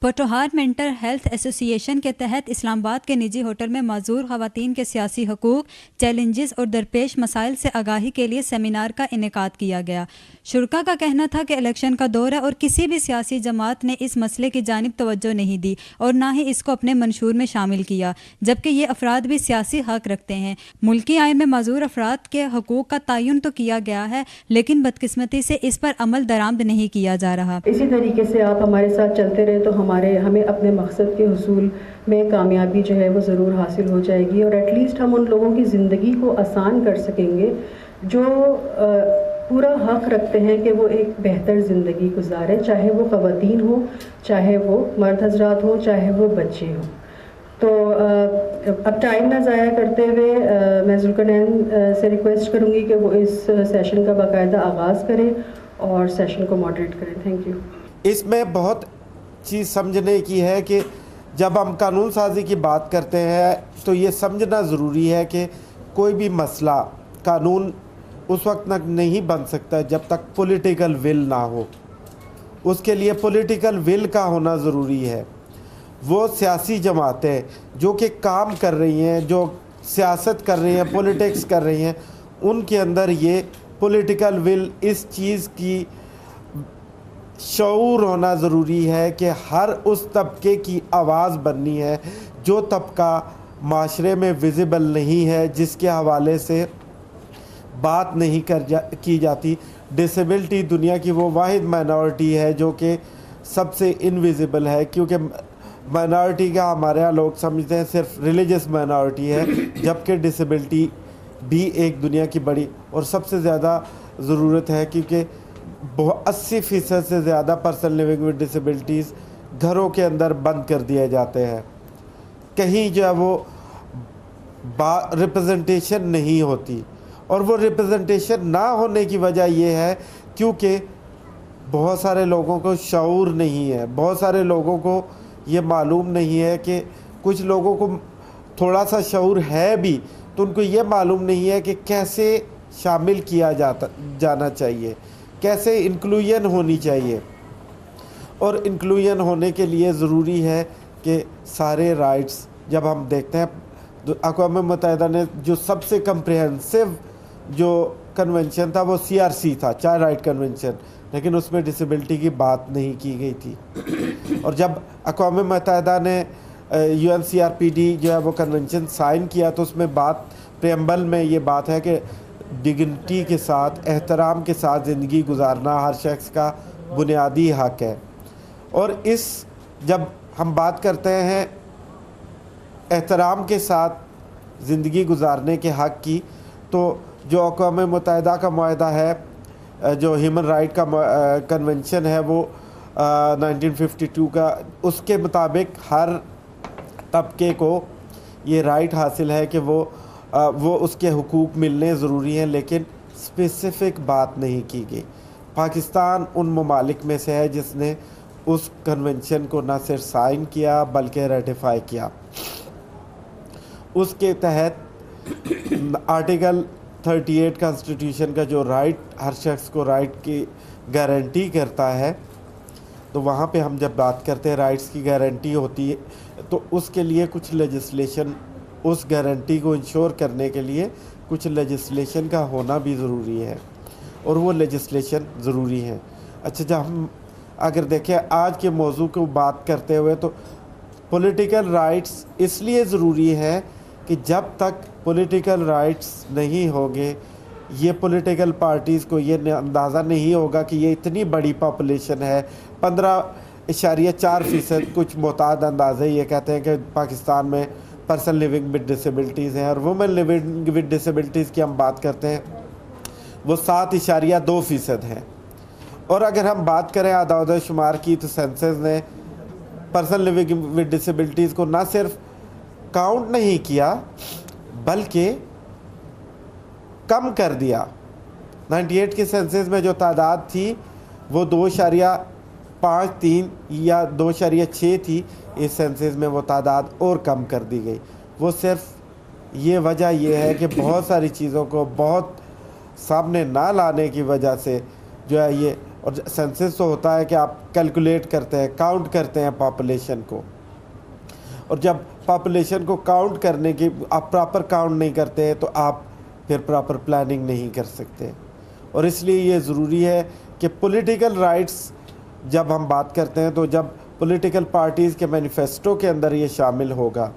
Potohar mental health ایسوسی ایشن کے تحت اسلام آباد کے نجی ہوٹل میں معذور خواتین کے سیاسی حقوق، چیلنجز اور درپیش مسائل سے آگاہی کے لیے سیمینار کا انعقاد کیا گیا۔ شرکاء کا کہنا تھا کہ الیکشن کا دور ہے اور کسی بھی سیاسی جماعت نے اس مسئلے کی جانب توجہ نہیں دی اور نہ ہی اس کو اپنے منشور میں شامل کیا، جبکہ یہ افراد بھی سیاسی حق رکھتے ہیں۔ ملکی آئین میں معذور افراد کے حقوق کا تعین تو کیا گیا ہے، لیکن بدقسمتی سے اس پر عمل درآمد نہیں کیا جا رہا۔ اسی طریقے سے آپ ہمارے ساتھ چلتے رہے تو ہمیں اپنے مقصد کے حصول میں کامیابی جو ہے وہ ضرور حاصل ہو جائے گی، اور ایٹ لیسٹ ہم ان لوگوں کی زندگی کو آسان کر سکیں گے جو پورا حق رکھتے ہیں کہ وہ ایک بہتر زندگی گزاریں، چاہے وہ خواتین ہوں، چاہے وہ مرد حضرات ہوں، چاہے وہ بچے ہوں۔ تو اب ٹائم نہ ضائع کرتے ہوئے میں ذوالقرنین سے ریکویسٹ کروں گی کہ وہ اس سیشن کا باقاعدہ آغاز کریں اور سیشن کو ماڈریٹ کریں۔ Thank you. اس میں بہت چیز سمجھنے کی ہے کہ جب ہم قانون سازی کی بات کرتے ہیں تو یہ سمجھنا ضروری ہے کہ کوئی بھی مسئلہ قانون اس وقت تک نہیں بن سکتا جب تک پولیٹیکل ول نہ ہو۔ اس کے لیے پولیٹیکل ول کا ہونا ضروری ہے۔ وہ سیاسی جماعتیں جو کہ کام کر رہی ہیں، جو سیاست کر رہی ہیں، پولیٹکس کر رہی ہیں، ان کے اندر یہ پولیٹیکل ول، اس چیز کی شعور ہونا ضروری ہے کہ ہر اس طبقے کی آواز بننی ہے جو طبقہ معاشرے میں ویزیبل نہیں ہے، جس کے حوالے سے بات نہیں کی جاتی۔ ڈسیبلٹی دنیا کی وہ واحد مائنورٹی ہے جو کہ سب سے انویزیبل ہے، کیونکہ مائنورٹی کا ہمارے یہاں لوگ سمجھتے ہیں صرف ریلیجس مائنورٹی ہے، جبکہ ڈسیبلٹی بھی ایک دنیا کی بڑی اور سب سے زیادہ ضرورت ہے، کیونکہ 80% سے زیادہ پرسن لیونگ ود ڈسیبلٹیز گھروں کے اندر بند کر دیے جاتے ہیں۔ کہیں جو ہے وہ ریپرزنٹیشن نہیں ہوتی، اور وہ ریپرزنٹیشن نہ ہونے کی وجہ یہ ہے کیونکہ بہت سارے لوگوں کو شعور نہیں ہے، بہت سارے لوگوں کو یہ معلوم نہیں ہے کہ کچھ لوگوں کو تھوڑا سا شعور ہے بھی تو ان کو یہ معلوم نہیں ہے کہ کیسے شامل کیا جانا چاہیے، کیسے انکلوژن ہونی چاہیے۔ اور انکلوژن ہونے کے لیے ضروری ہے کہ سارے رائٹس، جب ہم دیکھتے ہیں اقوام متحدہ نے جو سب سے کمپریہنسو جو کنونشن تھا وہ CRC تھا، چائلڈ رائٹ کنونشن، لیکن اس میں ڈسیبلٹی کی بات نہیں کی گئی تھی۔ اور جب اقوام متحدہ نے UNCRPD جو ہے وہ کنونشن سائن کیا تو اس میں بات پریمبل میں یہ بات ہے کہ ڈگنیٹی کے ساتھ، احترام کے ساتھ زندگی گزارنا ہر شخص کا بنیادی حق ہے۔ اور جب ہم بات کرتے ہیں احترام کے ساتھ زندگی گزارنے کے حق کی، تو جو اقوام متحدہ کا معاہدہ ہے، جو ہیومن رائٹ کا کنونشن ہے وہ 1952 کا، اس کے مطابق ہر طبقے کو یہ رائٹ حاصل ہے کہ وہ اس کے حقوق ملنے ضروری ہیں، لیکن اسپیسیفک بات نہیں کی گئی۔ پاکستان ان ممالک میں سے ہے جس نے اس کنونشن کو نہ صرف سائن کیا بلکہ ریٹیفائی کیا۔ اس کے تحت آرٹیکل 38 کانسٹیٹیوشن کا جو رائٹ ہر شخص کو رائٹ کی گارنٹی کرتا ہے، تو وہاں پہ ہم جب بات کرتے ہیں رائٹس کی گارنٹی ہوتی ہے تو اس کے لیے کچھ لیجسلیشن، اس گارنٹی کو انشور کرنے کے لیے کچھ لیجسلیشن کا ہونا بھی ضروری ہے، اور وہ لیجسلیشن ضروری ہے۔ اچھا، جب ہم اگر دیکھیں آج کے موضوع کو بات کرتے ہوئے تو پولیٹیکل رائٹس اس لیے ضروری ہے کہ جب تک پولیٹیکل رائٹس نہیں ہوگے، یہ پولیٹیکل پارٹیز کو یہ اندازہ نہیں ہوگا کہ یہ اتنی بڑی پاپولیشن ہے، 15.4%، کچھ محتاط اندازے یہ کہتے ہیں کہ پاکستان میں پرسن لیونگ ود ڈسیبلٹیز ہیں، اور وومن لیونگ ود ڈسیبلٹیز کی ہم بات کرتے ہیں وہ 7.2% ہیں۔ اور اگر ہم بات کریں اعداد و شمار کی تو سینسس نے پرسن لیونگ ود ڈسیبلٹیز کو نہ صرف کاؤنٹ نہیں کیا بلکہ کم کر دیا۔ 98 کے سینسس میں جو تعداد تھی وہ 2.53 یا 2.6 تھی، اس سینسس میں وہ تعداد اور کم کر دی گئی۔ وہ صرف یہ وجہ یہ ہے کہ بہت ساری چیزوں کو بہت سامنے نہ لانے کی وجہ سے جو ہے یہ، اور سینسس تو ہوتا ہے کہ آپ کیلکولیٹ کرتے ہیں, کاؤنٹ کرتے ہیں پاپولیشن کو, اور جب پاپولیشن کو کاؤنٹ کرنے کی آپ پراپر کاؤنٹ نہیں کرتے تو آپ پھر پراپر پلاننگ نہیں کر سکتے. اور اس لیے یہ ضروری ہے کہ پولیٹیکل رائٹس جب ہم بات کرتے ہیں تو جب پولیٹیکل پارٹیز کے مینیفیسٹو کے اندر یہ شامل ہوگا,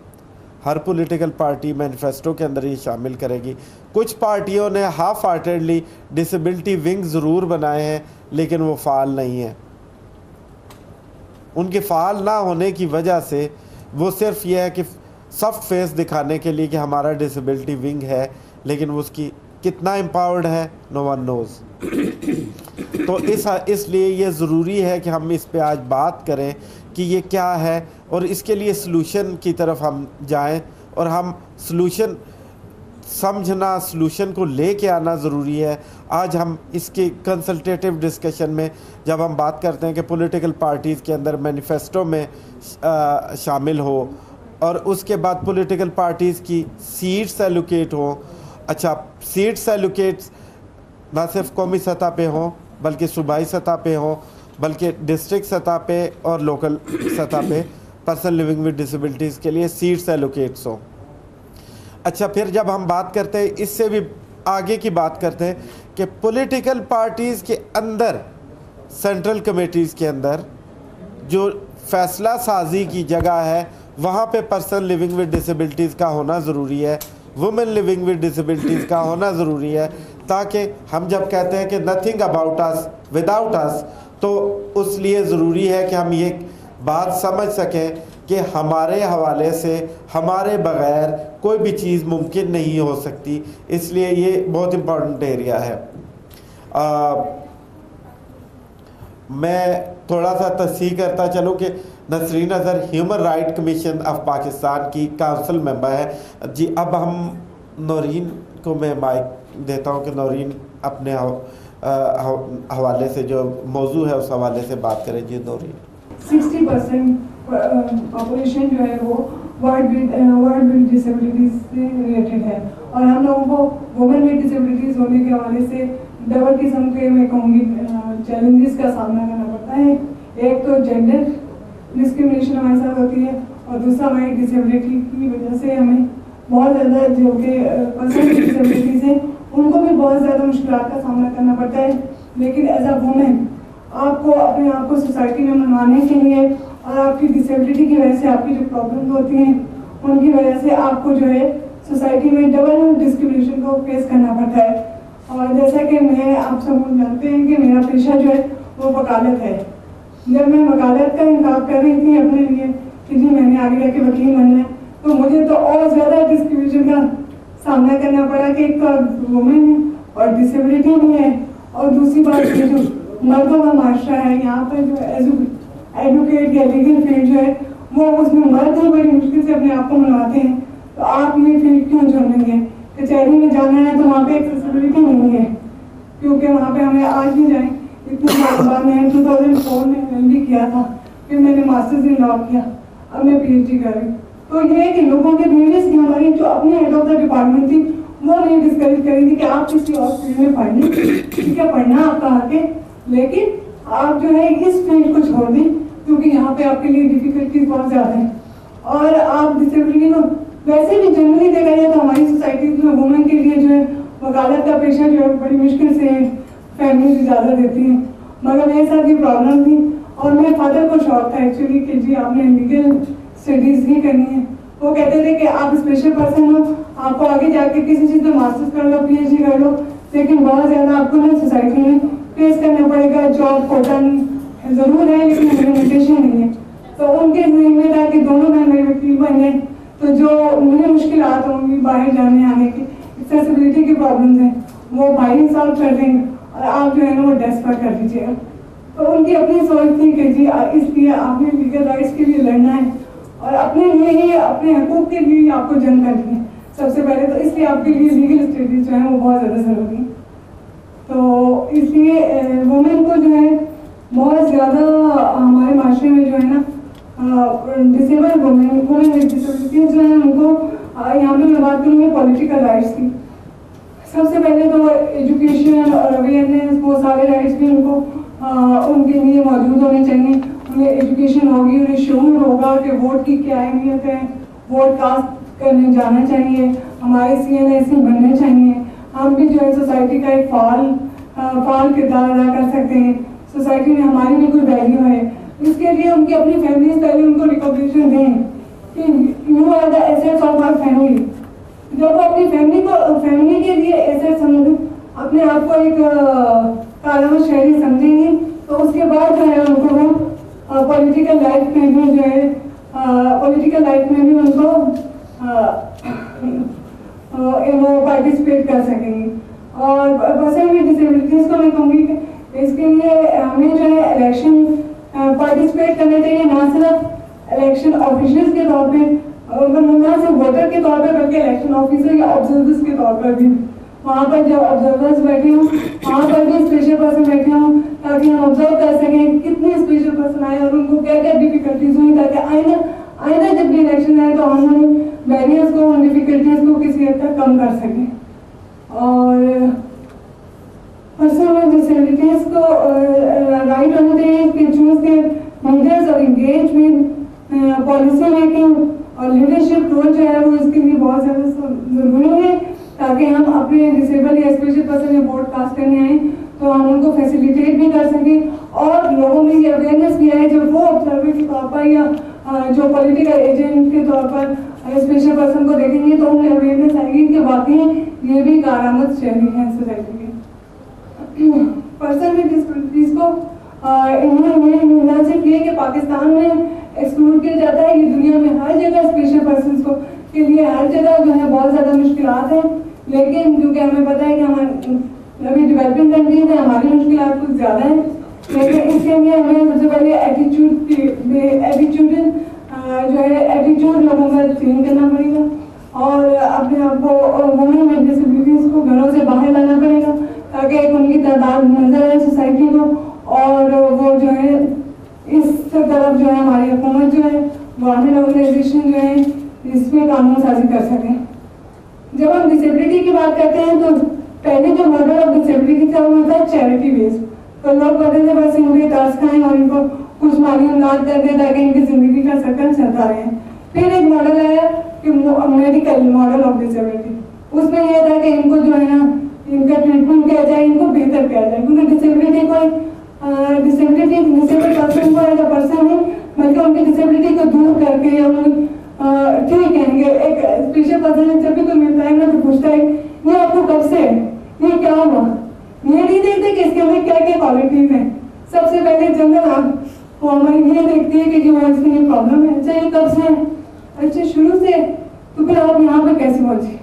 ہر پولیٹیکل پارٹی مینیفیسٹو کے اندر یہ شامل کرے گی. کچھ پارٹیوں نے ہاف ہارٹیڈلی ڈسیبلٹی ونگ ضرور بنائے ہیں لیکن وہ فعال نہیں ہیں. ان کے فعال نہ ہونے کی وجہ سے وہ صرف یہ ہے کہ سافٹ فیس دکھانے کے لیے کہ ہمارا ڈسیبلٹی ونگ ہے, لیکن اس کی کتنا امپاورڈ ہے نو ون نوز. تو اس لیے یہ ضروری ہے کہ ہم اس پہ آج بات کریں کہ یہ کیا ہے, اور اس کے لیے سلوشن کی طرف ہم جائیں, اور ہم سلوشن سمجھنا, سلوشن کو لے کے آنا ضروری ہے. آج ہم اس کے کنسلٹیٹیو ڈسکشن میں جب ہم بات کرتے ہیں کہ پولیٹیکل پارٹیز کے اندر مینیفیسٹو میں شامل ہو, اور اس کے بعد پولیٹیکل پارٹیز کی سیٹس ایلوکیٹ ہوں. اچھا, سیٹس ایلوکیٹس نہ صرف قومی سطح پہ ہوں بلکہ صوبائی سطح پہ ہوں, بلکہ ڈسٹرکٹ سطح پہ اور لوکل سطح پہ پرسن لیونگ ود ڈسیبلٹیز کے لیے سیٹس ایلوکیٹس ہوں. اچھا, پھر جب ہم بات کرتے ہیں, اس سے بھی آگے کی بات کرتے ہیں کہ پولیٹیکل پارٹیز کے اندر, سینٹرل کمیٹیز کے اندر جو فیصلہ سازی کی جگہ ہے وہاں پہ پرسن لیونگ ود ڈسیبلٹیز کا ہونا ضروری ہے, وومن لیونگ ود ڈسیبلٹیز کا ہونا ضروری ہے, تاکہ ہم جب کہتے ہیں کہ نتھنگ اباؤٹ اس وداؤٹ اس, تو اس لیے ضروری ہے کہ ہم یہ بات سمجھ سکیں کہ ہمارے حوالے سے ہمارے بغیر کوئی بھی چیز ممکن نہیں ہو سکتی. اس لیے یہ بہت امپورٹنٹ ایریا ہے. میں تھوڑا سا تصحیح کرتا چلوں کہ Nasreen Azhar human right commission of Pakistan کی کونسل ممبر ہے. جی, اب ہم نورین کو میں مائک دیتا ہوں کہ نورین اپنے حوالے سے جو موضوع ہے اس حوالے سے بات کریں. جی نورین. 60% پاپولیشن جو ہے وہ ورلڈ ود ڈسیبلٹیز سے ریلیٹڈ ہے, اور ہم لوگوں کو وومن ود ڈسیبلٹیز ہونے کے حوالے سے ڈبل قسم کے, میں کہوں گی, چیلنجز کا سامنا کرنا پڑتا ہے. ایک تو جینڈر ڈسکریمنیشن ہمارے ساتھ ہوتی ہے, اور دوسرا ہماری ڈسیبلٹی کی وجہ سے ہمیں بہت زیادہ جو کہ پرسن ود ڈسیبلٹیز ہیں ان کو بھی بہت زیادہ مشکلات کا سامنا کرنا پڑتا ہے. لیکن ایز اے وومن آپ کو اپنے آپ کو سوسائٹی میں منوانے کے لیے, اور آپ کی ڈسیبلٹی کی وجہ سے آپ کی جو پرابلم ہوتی ہیں ان کی وجہ سے آپ کو جو ہے سوسائٹی میں ڈبل ڈسکریمنیشن کو فیس کرنا پڑتا ہے. اور جیسا کہ میں آپ سب جانتے ہیں کہ میرا پیشہ جو ہے وہ وکالت ہے. جب میں وکالت کا انتخاب کر رہی تھی اپنے لیے کہ جی میں نے آگے جا کے وکیل بننا ہے, تو مجھے تو اور زیادہ ڈسکریمنیشن کا سامنا کرنا پڑا کہ ایک تو وومن ہے اور ڈسیبلٹی بھی ہے, اور دوسری بات یہ جو مردوں کا معاشرہ ہے یہاں پر جو ایڈوکیٹ یا لیگل فیلڈ جو ہے وہ اس میں مرد ہی بڑی مشکل سے اپنے آپ کو منواتے ہیں. تو آپ یہ فیلڈ کیوں چن رہے ہیں؟ کچہری میں جانا ہے تو وہاں پہ ایکسیسیبلٹی نہیں ہے, کیونکہ وہاں پہ ہمیں آج بھی جائیں اتنے سال بعد میں 2004 میں ایم ڈی کیا تھا, پھر میں نے ماسٹرز ان لا کیا, اب میں پی ایچ ڈی کر رہی ہوں. تو یہ ہے کہ لوگوں کے بیویز کی ہماری جو اپنی ہیڈ آف دا ڈپارٹمنٹ تھی وہ نہیں ڈسکریج کری تھی کہ آپ کسی اور فیلڈ میں پڑھیں, ٹھیک ہے پڑھنا آپ کا حق ہے, لیکن آپ جو ہے اس فیلڈ کو چھوڑ دیں کیونکہ یہاں پہ آپ کے لیے ڈیفیکلٹیز بہت زیادہ ہیں. اور آپ ڈسیبلٹی کو ویسے بھی جنرلی دیکھا جائے تو ہماری سوسائٹیز میں وومن کے لیے جو ہے وکالت کا پیشہ جو ہے بڑی مشکل سے فیملیز اجازت دیتی ہیں, مگر میرے ساتھ یہ پرابلم تھی. اور میرے فادر کو شوق تھا ایکچولی کہ جی آپ نے لیگل اسٹڈیز ہی کرنی ہے. وہ کہتے تھے کہ آپ اسپیشل پرسن ہو, آپ کو آگے جا کے کسی چیز میں ماسٹرز کر لو, پی ایچ ڈی کر لو, لیکن بہت زیادہ آپ کو نا سوسائٹی میں فیس کرنا پڑے گا. جاب کوٹا ضرور ہے لیکن ریلیمیٹیشن نہیں ہے. تو ان کے ذہن میں تھا کہ دونوں میں میرے وکیل بن گئے, تو جو مجھے مشکلات ہوں گی باہر جانے آنے کی, ایکسیسیبلٹی کی پرابلمز ہیں, وہ بھائی سالو کر دیں گے اور آپ جو ہے نا وہ ڈیسپر کر دیجیے گا. تو ان کی اپنی سوچ تھی کہ جی اس لیے آپ نے لیگل رائٹس کے لیے لڑنا ہے اور اپنے لیے ہی اپنے حقوق کے لیے آپ کو جنگ کرنی ہے سب سے پہلے. تو اس لیے آپ کے لیے لیگل اسٹڈیز جو ہیں وہ بہت زیادہ ضروری ہیں. تو اس لیے وومن کو جو ہے بہت زیادہ ہمارے معاشرے میں جو ہے نا ڈسیبل وومن ود ڈسیبلٹیز جو ہیں ان کو یہاں پہ میں بات کروں گی پولیٹیکل رائٹس کی. سب سے پہلے تو ایجوکیشن اور اویئرنیس وہ سارے رائٹس بھی ان کو ان کے لیے موجود ہونے چاہیے. انہیں ایجوکیشن ہوگی, انہیں شعور ہوگا کہ ووٹ کی کیا اہمیت ہے, ووٹ کاسٹ کرنے جانا چاہیے, ہمارے CNSC بننے چاہیے. ہم بھی جو ہے سوسائٹی کا ایک فعال کردار ادا کر سکتے ہیں. سوسائٹی میں ہماری بھی کوئی ویلیو ہے. اس کے لیے ان کی اپنی فیملیز پہلے ان کو ریکگنیشن دیں کہ you are the assets of our family. جب وہ اپنی فیملی کے لیے ایسیٹ سمجھیں, اپنے آپ کو ایک کارآمد شہری سمجھیں گے, تو اس کے بعد جو ہے ان کو وہ پولیٹیکل لائف میں بھی جو ہے ان کو وہ پارٹیسپیٹ کر سکیں گے. اور پرسن ود ڈسیبلٹیز کو میں کہوں گی کہ اس کے لیے ہمیں جو ہے الیکشن پارٹیسپیٹ کرنا چاہیے, نہ صرف الیکشن آفیشلز کے طور پہ, نہ صرف ووٹر کے طور پہ, بلکہ الیکشن آفیسر یا آبزرورز کے طور پر بھی. وہاں پر جو آبزرورز بیٹھے ہوں وہاں پر بھی اسپیشل پرسن بیٹھے ہوں, تاکہ ہم آبزرو کر سکیں کتنے اسپیشل پرسن آئے اور ان کو کیا کیا ڈیفیکلٹیز ہوئی, تاکہ آئندہ جب بھی الیکشن آئے تو ہم ان بیریئرز کو, ان ڈیفیکلٹیز کو کسی حد تک کم کر سکیں. اور پرسن ود ڈسیبلٹیز کو رائٹ ہونا چاہیے کہ چوز کے لیڈرز اور انگیج ود پالیسی میکنگ اور لیڈرشپ رول جو ہے وہ اس کے لیے بہت زیادہ ضروری ہے, تاکہ ہم اپنے ڈسیبل یا اسپیشل پرسن یا ووٹ کاسٹ کرنے آئیں تو ہم ان کو فیسیلیٹیٹ بھی کر سکیں, اور لوگوں میں یہ اویئرنیس بھی آئے جب وہ آبزرور کے طور پر یا جو پولیٹیکل ایجنٹ کے طور پر اسپیشل پرسن کو دیکھیں گے تو انہیں اویئرنیس آئے گی کہ واقعی یہ بھی کارآمد شہری ہیں سوسائٹی کے. پرسن ود ڈسیبلٹیز کو نہ صرف یہ کہ پاکستان میں ایکسکلوڈ کیا جاتا ہے, یہ دنیا میں ہر جگہ اسپیشل پرسنس کو کے لیے ہر جگہ جو ہے بہت زیادہ مشکلات ہیں, لیکن کیونکہ ہمیں پتہ ہے کہ ہم ابھی ڈیولپنگ کنٹریز ہیں, ہماری مشکلات کچھ زیادہ ہیں, لیکن اس کے لیے ہمیں سب سے پہلے ایٹیچیوڈ لوگوں کا چینج کرنا پڑے گا, اور اپنے آپ کو وومن ود ڈسیبلٹیز کو گھروں سے باہر لانا پڑے گا, تاکہ ایک ان کی تعداد نظر آئے سوسائٹی کو, اور وہ جو ہے اس طرف جو ہے ہماری حکومت جو ہے گورنمنٹ آرگنائزیشن جو ہے اس میں قانون سازی کر سکیں. جب ہم ڈسیبلٹی کی بات کرتے ہیں تو پہلے جو ماڈل آف ڈسیبلٹی کا وہ ہوتا ہے چیریٹی بیس, تو لوگ کہتے تھے بس ان کے ٹاسک کھائیں اور ان کو کچھ مالی امداد کر دیں تاکہ ان کی زندگی کا سرکل چلتا رہے. پھر ایک ماڈل آیا کہ میڈیکل ماڈل آف ڈسیبلٹی, اس میں یہ تھا کہ ان کو جو ہے نا ان کا ٹریٹمنٹ کیا جائے, ان کو بہتر کیا جائے, کیونکہ ڈسیبلٹی ڈسیبل پرسن کو ایز اے پرسن ہے, بلکہ ان کی ڈسیبلٹی کو دور کر کے ٹھیک ہے. ایک اسپیشل پرسن جب بھی کوئی ملتا ہے نا تو پوچھتا ہے یہ آپ کو کب سے ہے, یہ کیا ہوا, یہ نہیں دیکھتے کہ اس کے اندر کیا کیا کوالٹیز ہیں. سب سے پہلے جنرل آپ وہ ہماری یہ دیکھتی ہے کہ جو اس میں یہ پرابلم ہے, اچھا یہ کب سے ہے, اچھا شروع سے, تو پھر آپ یہاں پہ کیسے پہنچے,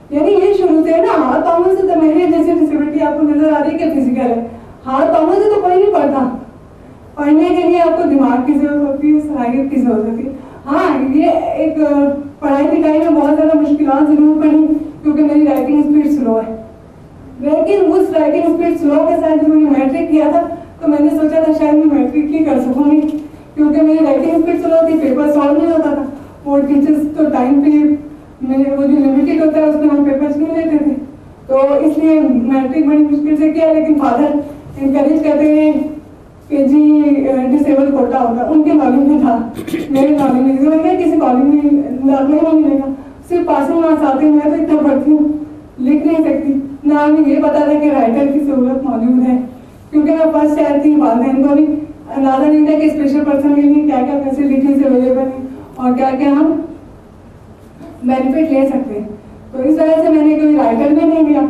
یعنی یہ شروع سے ہے نا. ہاتھ پاؤں سے تو میری جیسے ڈسیبلٹی آپ کو نظر آ رہی ہے کہ فزیکل ہے, ہاتھ پاؤں سے تو کوئی نہیں پڑھتا, پڑھنے کے لیے آپ کو دماغ کی ضرورت ہوتی ہے, صلاحیت کی ضرورت ہوتی ہے. ہاں یہ ایک پڑھائی لکھائی میں بہت زیادہ مشکلات ضرور پڑی کیونکہ میری رائٹنگ اسپیڈ سلو ہے, لیکن اس رائٹنگ اسپیڈ سلو کے ساتھ جب میں نے میٹرک کیا تھا تو میں نے سوچا تھا شاید میں میٹرک ہی کر سکوں گی, کیونکہ میری رائٹنگ اسپیڈ سلو تھی, پیپر سالو نہیں ہوتا تھا, وہ ٹیچرس تو ٹائم پہ وہ جو لمیٹیڈ ہوتا ہے اس میں ہم پیپرس نہیں لیتے تھے, تو اس لیے میٹرک بڑی مشکل سے کیا. لیکن فادر انکریج کرتے ہیں کہ جی ڈسیبل کوٹا ہوتا, ان کے نالج میں تھا, میرے نالج میں نہیں, کسی کالج میں داخلہ نہیں ملے گا, صرف پاسنگ مارکس آتے ہیں. میں تو اتنا پڑھتی ہوں, لکھ نہیں سکتی, نہ ہمیں یہ پتا تھا کہ رائٹر کی سہولت موجود ہے, کیونکہ میں فرسٹ شاید تھی, والدین کو بھی اندازہ نہیں تھا کہ اسپیشل پرسن کے لیے کیا کیا فیسلٹیز اویلیبل ہیں اور کیا کیا ہم بینیفٹ لے سکتے ہیں. تو اس وجہ سے میں نے کوئی رائٹر بھی نہیں لیا,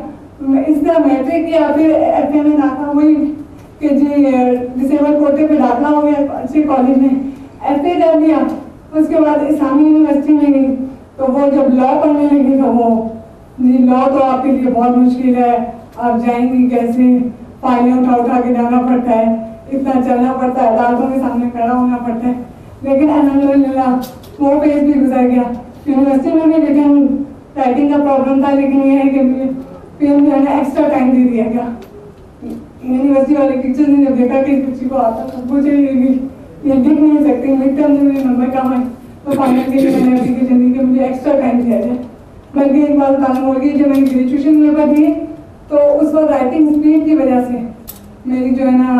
اس طرح میٹرک کیا, پھر ایف اے میں داخلہ ہوئی کہ جی ڈسیبل کوٹے پہ داخلہ ہو گیا اچھے کالج میں, ایف اے کر لیا. اس کے بعد اسلامی یونیورسٹی میں گئی, تو وہ جب لا پڑھنے لگی تو وہ جی لا تو آپ کے لیے بہت مشکل ہے, آپ جائیں گی کیسے, فائلیں اٹھا کے جانا پڑتا ہے, اتنا چلنا پڑتا ہے, عدالتوں کے سامنے کھڑا ہونا پڑتا ہے. لیکن الحمدللہ وہ پیج بھی گزر گیا. یونیورسٹی میں بھی لیکن رائٹنگ کا پرابلم تھا, لیکن یہ ہے کہ پھر جو ہے نا ایکسٹرا ٹائم دے دیا گیا. یونیورسٹی والے ٹیچر نے جب دیکھا کہ بچی کو آتا تھا, مجھے یہ لکھ نہیں سکتی, مڈ ٹرم میں میرے نمبر کم ہے, تو فائنل کے لیے میں نے اپلیکیشن دی کہ مجھے ایکسٹرا ٹائم دیا جائے. بلکہ ایک بار تعلیم ہو گئی, جب میں نے گریجویشن میں دیے تو اس وقت رائٹنگ اسپیڈ کی وجہ سے میری جو ہے نا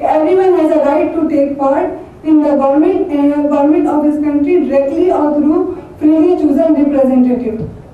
Everyone has a right to take part in the government of his country directly or through freely chosen representative.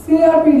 CRPD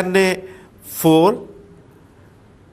NA4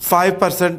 5%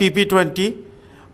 PP20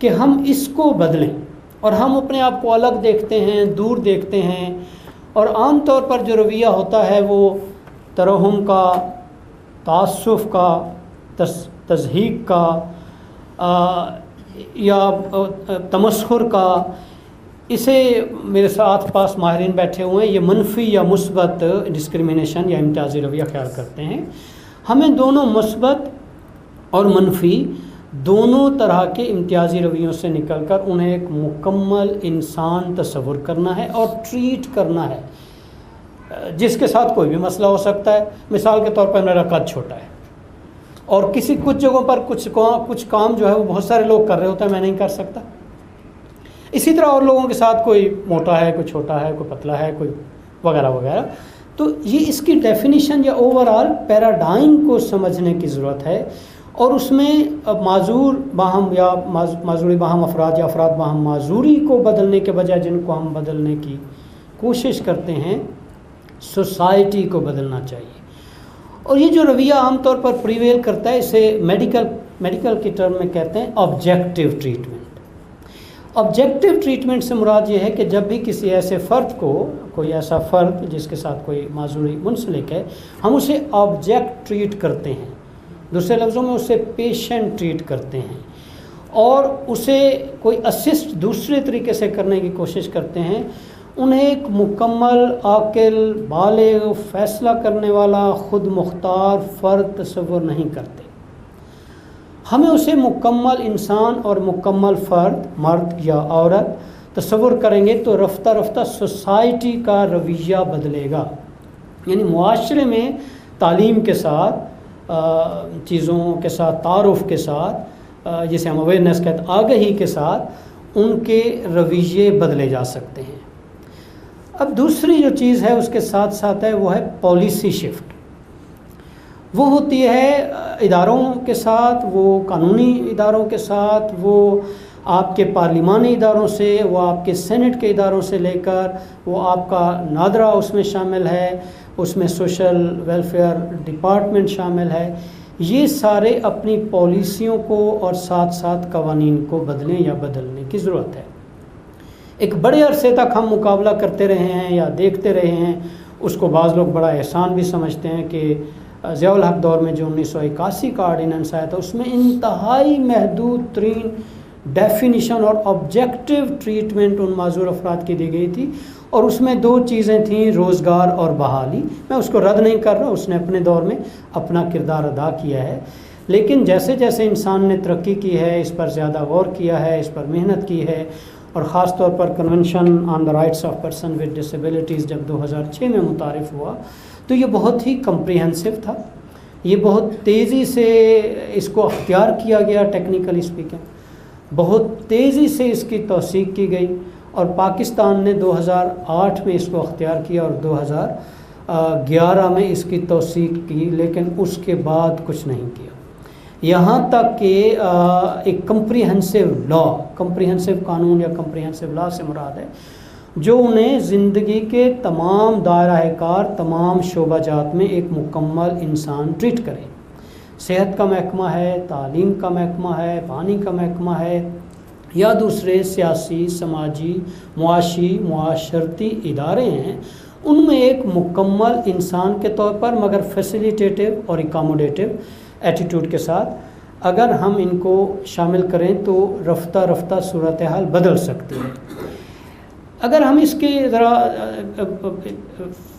کہ ہم اس کو بدلیں، اور ہم اپنے آپ کو الگ دیکھتے ہیں، دور دیکھتے ہیں، اور عام طور پر جو رویہ ہوتا ہے وہ ترحم کا، تعسف کا، تضحیک کا یا تمسخر کا، اسے میرے ساتھ پاس ماہرین بیٹھے ہوئے ہیں، یہ منفی یا مثبت ڈسکریمنیشن یا امتیازی رویہ خیال کرتے ہیں۔ ہمیں دونوں مثبت اور منفی دونوں طرح کے امتیازی رویوں سے نکل کر انہیں ایک مکمل انسان تصور کرنا ہے اور ٹریٹ کرنا ہے، جس کے ساتھ کوئی بھی مسئلہ ہو سکتا ہے۔ مثال کے طور پر میرا قد چھوٹا ہے اور کچھ جگہوں پر کچھ کام جو ہے وہ بہت سارے لوگ کر رہے ہوتے ہیں، میں نہیں کر سکتا۔ اسی طرح اور لوگوں کے ساتھ کوئی موٹا ہے، کوئی چھوٹا ہے، کوئی پتلا ہے، کوئی وغیرہ وغیرہ۔ تو یہ اس کی ڈیفینیشن یا اوور آل پیراڈائم کو سمجھنے کی ضرورت ہے، اور اس میں معذور باہم یا معذوری باہم افراد یا افراد باہم معذوری کو بدلنے کے بجائے جن کو ہم بدلنے کی کوشش کرتے ہیں، سوسائٹی کو بدلنا چاہیے۔ اور یہ جو رویہ عام طور پر پریویل کرتا ہے، اسے میڈیکل کی ٹرم میں کہتے ہیں آبجیکٹیو ٹریٹمنٹ۔ آبجیکٹیو ٹریٹمنٹ سے مراد یہ ہے کہ جب بھی کسی ایسے فرد کو، کوئی ایسا فرد جس کے ساتھ کوئی معذوری منسلک ہے، ہم اسے آبجیکٹ ٹریٹ کرتے ہیں، دوسرے لفظوں میں اسے پیشنٹ ٹریٹ کرتے ہیں، اور اسے کوئی اسسٹ دوسرے طریقے سے کرنے کی کوشش کرتے ہیں، انہیں ایک مکمل عاقل بالغ فیصلہ کرنے والا خود مختار فرد تصور نہیں کرتے۔ ہمیں اسے مکمل انسان اور مکمل فرد، مرد یا عورت تصور کریں گے تو رفتہ رفتہ سوسائٹی کا رویہ بدلے گا، یعنی معاشرے میں تعلیم کے ساتھ، چیزوں کے ساتھ، تعارف کے ساتھ، جسے ہم اویئرنیس کہتے ہیں، آگہی کے ساتھ ان کے رویے بدلے جا سکتے ہیں۔ اب دوسری جو چیز ہے اس کے ساتھ ساتھ ہے وہ ہے پالیسی شفٹ۔ وہ ہوتی ہے اداروں کے ساتھ، وہ قانونی اداروں کے ساتھ، وہ آپ کے پارلیمانی اداروں سے، وہ آپ کے سینٹ کے اداروں سے لے کر وہ آپ کا نادرا اس میں شامل ہے، اس میں سوشل ویلفیئر ڈپارٹمنٹ شامل ہے۔ یہ سارے اپنی پالیسیوں کو اور ساتھ ساتھ قوانین کو بدلیں یا بدلنے کی ضرورت ہے۔ ایک بڑے عرصے تک ہم مقابلہ کرتے رہے ہیں یا دیکھتے رہے ہیں، اس کو بعض لوگ بڑا احسان بھی سمجھتے ہیں کہ ضیاء الحق دور میں جو 1981 کا آرڈیننس آیا تھا، اس میں انتہائی محدود ترین ڈیفینیشن اور آبجیکٹیو ٹریٹمنٹ ان معذور افراد کی دی گئی تھی، اور اس میں دو چیزیں تھیں، روزگار اور بحالی۔ میں اس کو رد نہیں کر رہا، اس نے اپنے دور میں اپنا کردار ادا کیا ہے، لیکن جیسے جیسے انسان نے ترقی کی ہے، اس پر زیادہ غور کیا ہے، اس پر محنت کی ہے، اور خاص طور پر convention on the rights of person with disabilities جب 2006 میں متعارف ہوا تو یہ بہت ہی کمپریہنسو تھا، یہ بہت تیزی سے اس کو اختیار کیا گیا، ٹیکنیکلی اسپیکنگ بہت تیزی سے اس کی توثیق کی گئی، اور پاکستان نے 2008 میں اس کو اختیار کیا اور 2011 میں اس کی توثیق کی، لیکن اس کے بعد کچھ نہیں کیا، یہاں تک کہ ایک کمپریہنسو قانون یا کمپریہنسو لا سے مراد ہے جو انہیں زندگی کے تمام دائرہ کار، تمام شعبہ جات میں ایک مکمل انسان ٹریٹ کرے۔ صحت کا محکمہ ہے، تعلیم کا محکمہ ہے، پانی کا محکمہ ہے، یا دوسرے سیاسی، سماجی، معاشی، معاشرتی ادارے ہیں، ان میں ایک مکمل انسان کے طور پر مگر فیسیلیٹیٹیو اور اکاموڈیٹیو ایٹیٹیوڈ کے ساتھ اگر ہم ان کو شامل کریں تو رفتہ رفتہ صورتحال بدل سکتی ہے۔ اگر ہم اس کے ذرا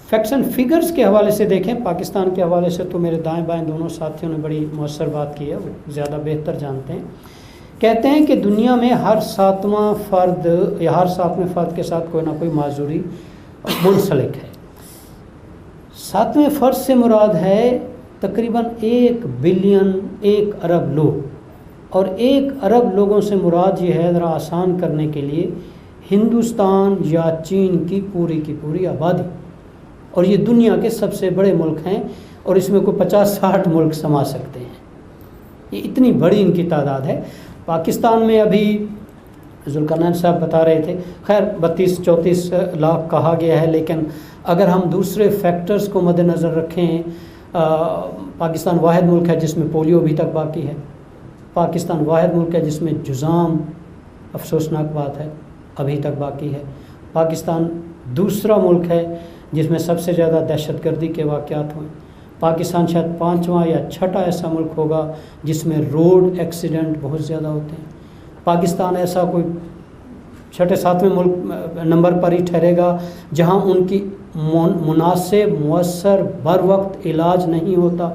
فیکٹس اینڈ فگرز کے حوالے سے دیکھیں، پاکستان کے حوالے سے تو میرے دائیں بائیں دونوں ساتھیوں نے بڑی مؤثر بات کی ہے، وہ زیادہ بہتر جانتے ہیں۔ کہتے ہیں کہ دنیا میں ہر 7واں فرد یا ہر 7ویں فرد کے ساتھ کوئی نہ کوئی معذوری منسلک ہے۔ 7ویں فرد سے مراد ہے تقریباً 1 بلین 1 ارب لوگ، اور 1 ارب لوگوں سے مراد یہ ہے، ذرا آسان کرنے کے لیے، ہندوستان یا چین کی پوری آبادی، اور یہ دنیا کے سب سے بڑے ملک ہیں، اور اس میں کوئی 50-60 ملک سما سکتے ہیں، یہ اتنی بڑی ان کی تعداد ہے۔ پاکستان میں ابھی ذوالقرنین صاحب بتا رہے تھے، خیر 32-34 لاکھ کہا گیا ہے، لیکن اگر ہم دوسرے فیکٹرز کو مد نظر رکھیں، پاکستان واحد ملک ہے جس میں پولیو ابھی تک باقی ہے، پاکستان واحد ملک ہے جس میں جذام افسوسناک بات ہے، ابھی تک باقی ہے۔ پاکستان دوسرا ملک ہے جس میں سب سے زیادہ دہشت گردی کے واقعات ہوئے۔ پاکستان شاید 5واں یا 6واں ایسا ملک ہوگا جس میں روڈ ایکسیڈنٹ بہت زیادہ ہوتے ہیں۔ پاکستان ایسا کوئی 6-7ویں ملک نمبر پر ہی ٹھہرے گا جہاں ان کی مناسب، مؤثر، بر وقت علاج نہیں ہوتا،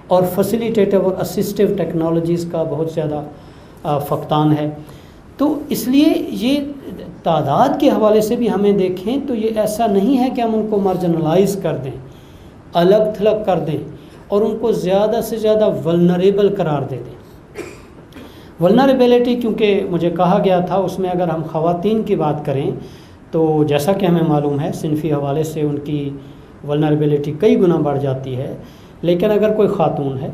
اور فیسیلیٹیٹو اور اسسٹیو ٹیکنالوجیز کا بہت زیادہ فقدان ہے۔ تو اس لیے یہ تعداد کے حوالے سے بھی ہمیں دیکھیں تو یہ ایسا نہیں ہے کہ ہم ان کو مارجنلائز کر دیں، الگ تھلگ کر دیں اور ان کو زیادہ سے زیادہ ولنریبل قرار دے دیں۔ ولنریبلٹی کیونکہ مجھے کہا گیا تھا، اس میں اگر ہم خواتین کی بات کریں تو جیسا کہ ہمیں معلوم ہے صنفی حوالے سے ان کی ولنریبلٹی کئی گنا بڑھ جاتی ہے، لیکن اگر کوئی خاتون ہے،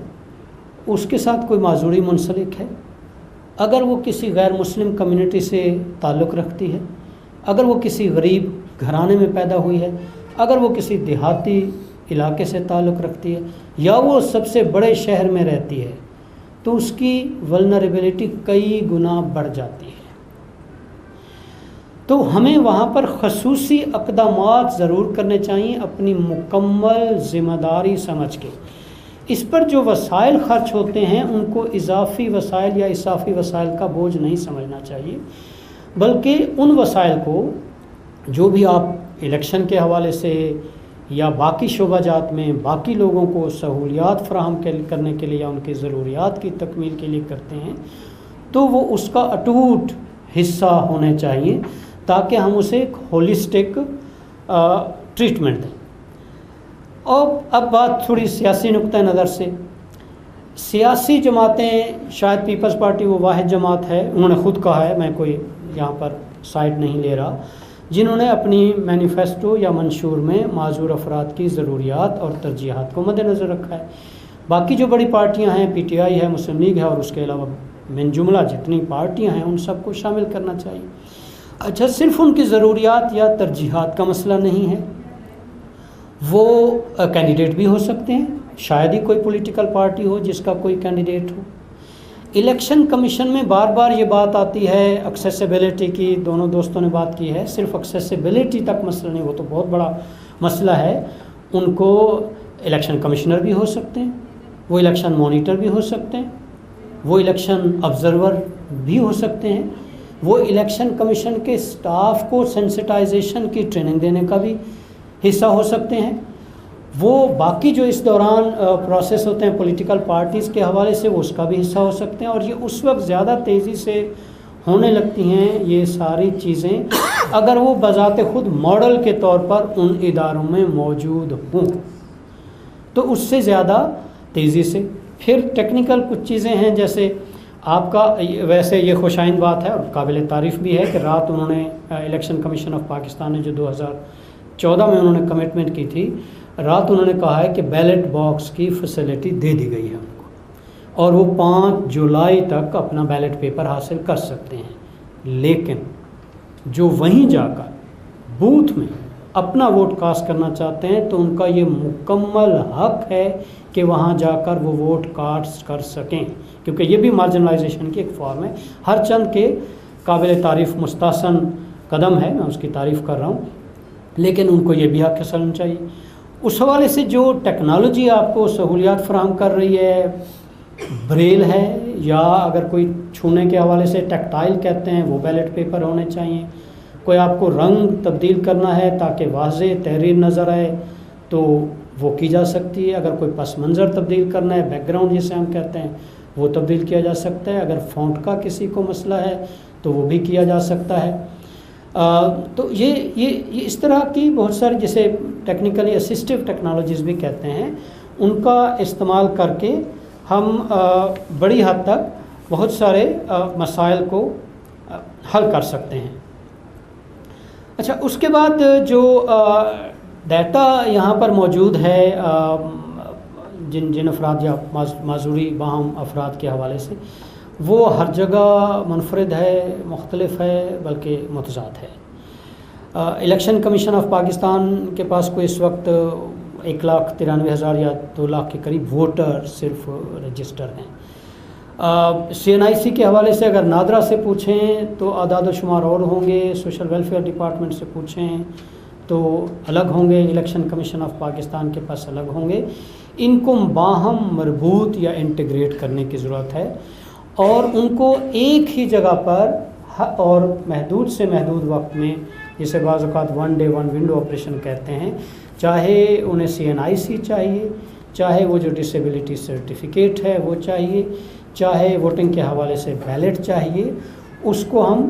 اس کے ساتھ کوئی معذوری منسلک ہے، اگر وہ کسی غیر مسلم کمیونٹی سے تعلق رکھتی ہے، اگر وہ کسی غریب گھرانے میں پیدا ہوئی ہے، اگر وہ کسی دیہاتی علاقے سے تعلق رکھتی ہے، یا وہ سب سے بڑے شہر میں رہتی ہے، تو اس کی ولنریبلٹی کئی گنا بڑھ جاتی ہے۔ تو ہمیں وہاں پر خصوصی اقدامات ضرور کرنے چاہیے اپنی مکمل ذمہ داری سمجھ کے۔ اس پر جو وسائل خرچ ہوتے ہیں ان کو اضافی وسائل یا اضافی وسائل کا بوجھ نہیں سمجھنا چاہیے، بلکہ ان وسائل کو جو بھی آپ الیکشن کے حوالے سے یا باقی شعبہ جات میں باقی لوگوں کو سہولیات فراہم کرنے کے لیے یا ان کی ضروریات کی تکمیل کے لیے کرتے ہیں، تو وہ اس کا اٹوٹ حصہ ہونے چاہیے تاکہ ہم اسے ایک ہولسٹک ٹریٹمنٹ دیں۔ اور اب بات تھوڑی سیاسی نقطہ نظر سے، سیاسی جماعتیں، شاید پیپلز پارٹی وہ واحد جماعت ہے، انہوں نے خود کہا ہے، میں کوئی یہاں پر سائڈ نہیں لے رہا، جنہوں نے اپنی مینیفیسٹو یا منشور میں معذور افراد کی ضروریات اور ترجیحات کو مد نظر رکھا ہے۔ باقی جو بڑی پارٹیاں ہیں، پی ٹی آئی ہے، مسلم لیگ ہے، اور اس کے علاوہ من جملہ جتنی پارٹیاں ہیں ان سب کو شامل کرنا چاہیے۔ اچھا، صرف ان کی ضروریات یا ترجیحات کا مسئلہ نہیں ہے، وہ کینڈیڈیٹ بھی ہو سکتے ہیں، شاید ہی کوئی پولیٹیکل پارٹی ہو جس کا کوئی کینڈیڈیٹ ہو۔ الیکشن کمیشن میں بار بار یہ بات آتی ہے ایکسیسیبلٹی کی، دونوں دوستوں نے بات کی ہے، صرف ایکسیسیبلٹی تک مسئلہ نہیں، وہ تو بہت بڑا مسئلہ ہے۔ ان کو الیکشن کمشنر بھی ہو سکتے ہیں، وہ الیکشن مانیٹر بھی ہو سکتے ہیں، وہ الیکشن آبزرور بھی ہو سکتے ہیں، وہ الیکشن کمیشن کے سٹاف کو سینسٹائزیشن کی ٹریننگ دینے کا بھی حصہ ہو سکتے ہیں، وہ باقی جو اس دوران پروسیس ہوتے ہیں پولیٹیکل پارٹیز کے حوالے سے وہ اس کا بھی حصہ ہو سکتے ہیں، اور یہ اس وقت زیادہ تیزی سے ہونے لگتی ہیں یہ ساری چیزیں اگر وہ بذات خود ماڈل کے طور پر ان اداروں میں موجود ہوں، تو اس سے زیادہ تیزی سے۔ پھر ٹیکنیکل کچھ چیزیں ہیں، جیسے آپ کا ویسے یہ خوشائند بات ہے اور قابل تعریف بھی ہے کہ رات انہوں نے الیکشن کمیشن آف پاکستان نے جو 2014 میں انہوں نے کمٹمنٹ کی تھی، رات انہوں نے کہا ہے کہ بیلٹ باکس کی فیسلٹی دے دی گئی ہے ان کو، اور وہ 5 جولائی تک اپنا بیلٹ پیپر حاصل کر سکتے ہیں، لیکن جو وہیں جا کر بوتھ میں اپنا ووٹ کاسٹ کرنا چاہتے ہیں تو ان کا یہ مکمل حق ہے کہ وہاں جا کر وہ ووٹ کاسٹ کر سکیں، کیونکہ یہ بھی مارجنلائزیشن کی ایک فارم ہے۔ ہر چند کے قابل تعریف مستحسن قدم ہے، میں اس کی تعریف کر رہا ہوں، لیکن ان کو یہ بھی حق حاصل ہونا چاہیے۔ اس حوالے سے جو ٹیکنالوجی آپ کو سہولیات فراہم کر رہی ہے، بریل ہے یا اگر کوئی چھونے کے حوالے سے ٹیکٹائل کہتے ہیں وہ بیلٹ پیپر ہونے چاہیے، کوئی آپ کو رنگ تبدیل کرنا ہے تاکہ واضح تحریر نظر آئے تو وہ کی جا سکتی ہے، اگر کوئی پس منظر تبدیل کرنا ہے، بیک گراؤنڈ جسے ہم کہتے ہیں، وہ تبدیل کیا جا سکتا ہے، اگر فونٹ کا کسی کو مسئلہ ہے تو وہ بھی کیا جا سکتا ہے۔ تو یہ اس طرح کی بہت ساری جسے ٹیکنیکلی اسسٹیو ٹیکنالوجیز بھی کہتے ہیں، ان کا استعمال کر کے ہم بڑی حد تک بہت سارے مسائل کو حل کر سکتے ہیں۔ اچھا، اس کے بعد جو ڈیٹا یہاں پر موجود ہے جن افراد یا معذوری باہم افراد کے حوالے سے، وہ ہر جگہ منفرد ہے، مختلف ہے، بلکہ متضاد ہے۔ الیکشن کمیشن آف پاکستان کے پاس کوئی اس وقت 1,93,000 یا 2 لاکھ کے قریب ووٹر صرف رجسٹر ہیں۔ CNIC کے حوالے سے اگر نادرا سے پوچھیں تو اعداد و شمار اور ہوں گے، سوشل ویلفیئر ڈپارٹمنٹ سے پوچھیں تو الگ ہوں گے، الیکشن کمیشن آف پاکستان کے پاس الگ ہوں گے. ان کو باہم مربوط یا انٹیگریٹ کرنے کی ضرورت ہے اور ان کو ایک ہی جگہ پر اور محدود سے محدود وقت میں، جسے بعض اوقات one day one window operation کہتے ہیں، چاہے انہیں CNIC چاہیے، چاہے وہ جو ڈسیبلٹی سرٹیفکیٹ ہے وہ چاہیے، چاہے ووٹنگ کے حوالے سے بیلٹ چاہیے، اس کو ہم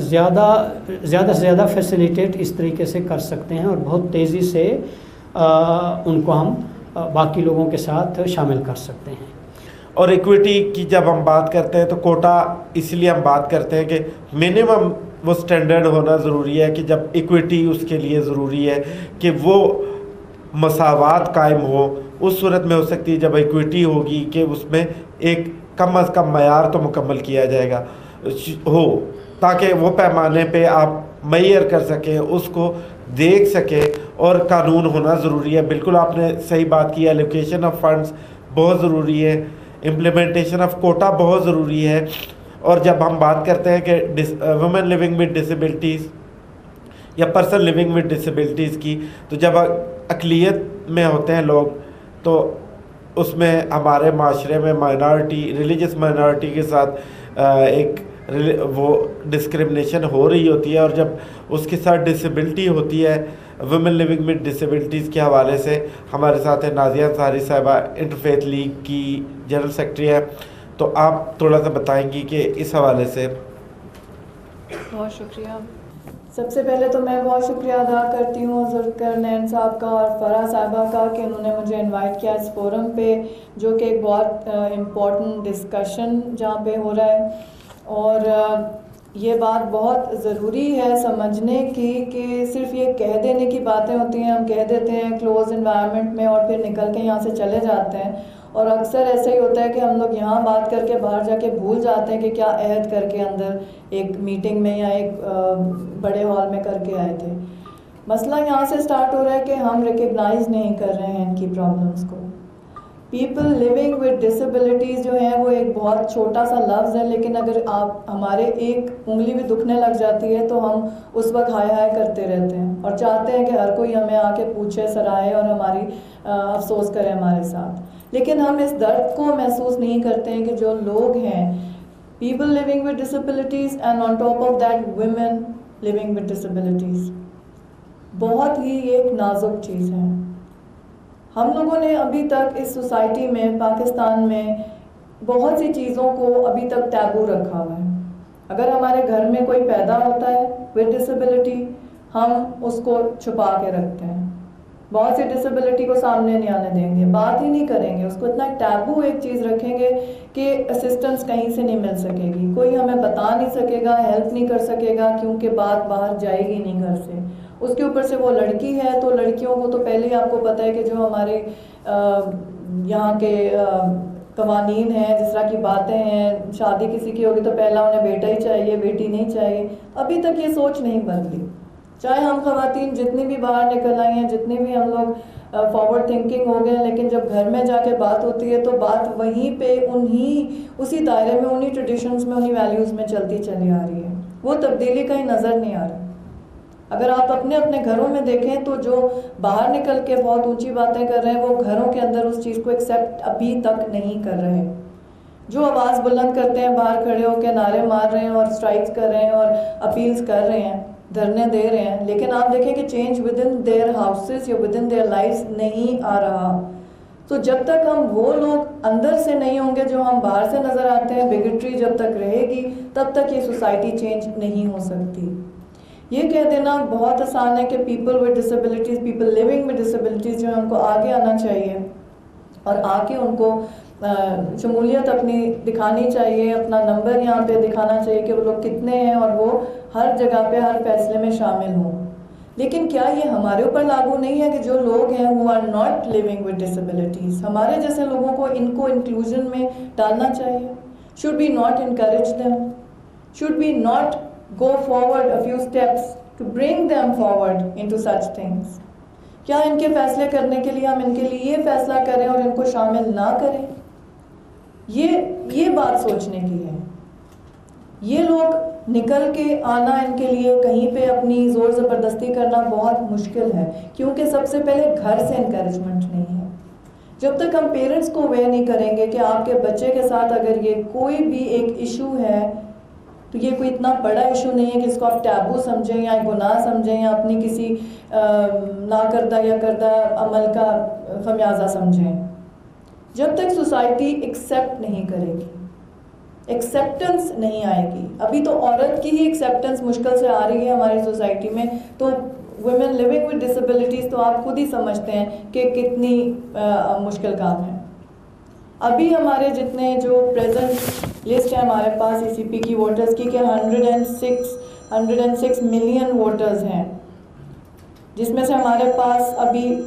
زیادہ سے زیادہ فیسیلیٹیٹ اس طریقے سے کر سکتے ہیں اور بہت تیزی سے ان کو ہم باقی لوگوں کے ساتھ شامل کر سکتے ہیں. اور ایکویٹی کی جب ہم بات کرتے ہیں تو کوٹا اس لیے ہم بات کرتے ہیں کہ منیمم وہ سٹینڈرڈ ہونا ضروری ہے کہ جب ایکویٹی اس کے لیے ضروری ہے کہ وہ مساوات قائم ہو. اس صورت میں ہو سکتی ہے جب ایکویٹی ہوگی کہ اس میں ایک کم از کم معیار تو مکمل کیا جائے گا ہو، تاکہ وہ پیمانے پہ آپ معیار کر سکیں، اس کو دیکھ سکیں. اور قانون ہونا ضروری ہے. بالکل آپ نے صحیح بات کی. ایلوکیشن آف فنڈز بہت ضروری ہے، امپلیمنٹیشن آف کوٹا بہت ضروری ہے. اور جب ہم بات کرتے ہیں کہ ویمن لیونگ ود ڈسیبلٹیز یا پرسن لیونگ ود ڈسیبلٹیز کی، تو جب اقلیت میں ہوتے ہیں لوگ تو اس میں ہمارے معاشرے میں مائنارٹی، ریلیجس مائنارٹی کے ساتھ ایک وہ ڈسکرمنیشن ہو رہی ہوتی ہے. اور جب اس کے ساتھ ڈسیبلٹی ہوتی ہے، ویمن لیونگ ود ڈسیبلٹیز کے حوالے سے ہمارے ساتھ ہیں نازیہ انصاری صاحبہ، انٹرفیتھ لیگ کی جنرل سیکرٹری ہے. تو آپ تھوڑا سا بتائیں گی کہ اس حوالے سے. بہت شکریہ. سب سے پہلے تو میں بہت شکریہ ادا کرتی ہوں ذوالفقار نعیم صاحب کا اور فرح صاحبہ کا کہ انہوں نے مجھے انوائٹ کیا اس فورم پہ، جو کہ ایک بہت امپورٹنٹ ڈسکشن جہاں پہ ہو رہا ہے. اور یہ بات بہت ضروری ہے سمجھنے کی کہ صرف یہ کہہ دینے کی باتیں ہوتی ہیں، ہم کہہ دیتے ہیں کلوز انوائرمنٹ میں اور پھر نکل کے یہاں سے چلے جاتے ہیں. اور اکثر ایسا ہی ہوتا ہے کہ ہم لوگ یہاں بات کر کے باہر جا کے بھول جاتے ہیں کہ کیا عہد کر کے اندر ایک میٹنگ میں یا ایک بڑے ہال میں کر کے آئے تھے. مسئلہ یہاں سے سٹارٹ ہو رہا ہے کہ ہم ریکگنائز نہیں کر رہے ہیں ان کی پرابلمس کو. پیپل لیونگ ود ڈسیبلٹیز جو ہیں وہ ایک بہت چھوٹا سا لفظ ہے، لیکن اگر آپ ہمارے ایک انگلی بھی دکھنے لگ جاتی ہے تو ہم اس وقت ہائے ہائے کرتے رہتے ہیں اور چاہتے ہیں کہ ہر کوئی ہمیں آ کے پوچھے، سرائے اور ہماری افسوس کرے ہمارے ساتھ. لیکن ہم اس درد کو محسوس نہیں کرتے ہیں کہ جو لوگ ہیں people living with disabilities and on top of that women living with disabilities, بہت ہی ایک نازک چیز ہے. ہم لوگوں نے ابھی تک اس سوسائٹی میں، پاکستان میں بہت سی چیزوں کو ابھی تک ٹیبو رکھا ہوا ہے. اگر ہمارے گھر میں کوئی پیدا ہوتا ہے ود ڈسیبلٹی، ہم اس کو چھپا کے رکھتے ہیں. بہت سی ڈسیبلٹی کو سامنے نہیں آنے دیں گے، بات ہی نہیں کریں گے، اس کو اتنا ٹیبو ایک چیز رکھیں گے کہ اسسٹنس کہیں سے نہیں مل سکے گی، کوئی ہمیں بتا نہیں سکے گا، ہیلپ نہیں کر سکے گا، کیونکہ بات باہر جائے گی نہیں گھر سے. اس کے اوپر سے وہ لڑکی ہے تو لڑکیوں کو تو پہلے ہی آپ کو پتہ ہے کہ جو ہمارے یہاں کے قوانین ہیں، جس طرح کی باتیں ہیں، شادی کسی کی ہوگی تو پہلا انہیں بیٹا ہی چاہیے، بیٹی نہیں چاہیے. ابھی تک یہ سوچ نہیں بدلی. چاہے ہم خواتین جتنی بھی باہر نکل آئی ہیں، جتنی بھی ہم لوگ فارورڈ تھنکنگ ہو گئے ہیں، لیکن جب گھر میں جا کے بات ہوتی ہے تو بات وہیں پہ اسی دائرے میں، انہی ٹریڈیشنز میں، انہی ویلیوز میں چلتی چلی آ رہی ہے. وہ تبدیلی کہیں نظر نہیں آ رہا. اگر آپ اپنے گھروں میں دیکھیں تو جو باہر نکل کے بہت اونچی باتیں کر رہے ہیں وہ گھروں کے اندر اس چیز کو ایکسیپٹ ابھی تک نہیں کر رہے. جو آواز بلند کرتے ہیں، باہر کھڑے ہو کے نعرے مار رہے ہیں اور اسٹرائکس کر رہے ہیں اور اپیلز کر رہے ہیں، دھرنے دے رہے ہیں، لیکن آپ دیکھیں کہ change within their houses یا ود ان دیئر لائفز نہیں آ رہا. تو جب تک ہم وہ لوگ اندر سے نہیں ہوں گے جو ہم باہر سے نظر آتے ہیں، بگٹری جب تک رہے گی تب تک یہ سوسائٹی چینج نہیں ہو سکتی. یہ کہہ دینا بہت آسان ہے کہ people with disabilities, people living with disabilities جو ہے ان کو آگے آنا چاہیے اور آ کے ان کو شمولیت اپنی دکھانی چاہیے، اپنا نمبر یہاں پہ دکھانا چاہیے کہ وہ لوگ کتنے ہیں اور وہ ہر جگہ پہ ہر فیصلے میں شامل ہوں. لیکن کیا یہ ہمارے اوپر لاگو نہیں ہے کہ جو لوگ ہیں who are not living with disabilities، ہمارے جیسے لوگوں کو ان کو انکلوژن میں ڈالنا چاہیے؟ should we not encourage them? should we not go forward a few steps to bring them forward into such things؟ کیا ان کے فیصلے کرنے کے لیے ہم ان کے لیے یہ فیصلہ کریں اور ان کو شامل نہ کریں؟ یہ بات سوچنے کی ہے. یہ لوگ نکل کے آنا ان کے لیے کہیں پہ اپنی زور زبردستی کرنا بہت مشکل ہے، کیونکہ سب سے پہلے گھر سے انکریجمنٹ نہیں ہے. جب تک ہم پیرنٹس کو اویئر نہیں کریں گے کہ آپ کے بچے کے ساتھ اگر یہ کوئی بھی ایک ایشو ہے تو یہ کوئی اتنا بڑا ایشو نہیں ہے کہ اس کو آپ ٹیبو سمجھیں یا گناہ سمجھیں یا اپنی کسی ناکردہ یا کردہ عمل کا خمیازہ سمجھیں. جب تک سوسائٹی ایکسیپٹ نہیں کرے گی، ایکسیپٹنس نہیں آئے گی. ابھی تو عورت کی ہی ایکسیپٹنس مشکل سے آ رہی ہے ہماری سوسائٹی میں، تو ویمن لیونگ ود ڈسیبلٹیز تو آپ خود ہی سمجھتے ہیں کہ کتنی مشکل کام ہے. ابھی ہمارے جتنے جو پریزنٹ لسٹ ہے ہمارے پاس ای سی پی کی ووٹرز کی کہ 106 ملین ووٹرز ہیں، جس میں سے ہمارے پاس ابھی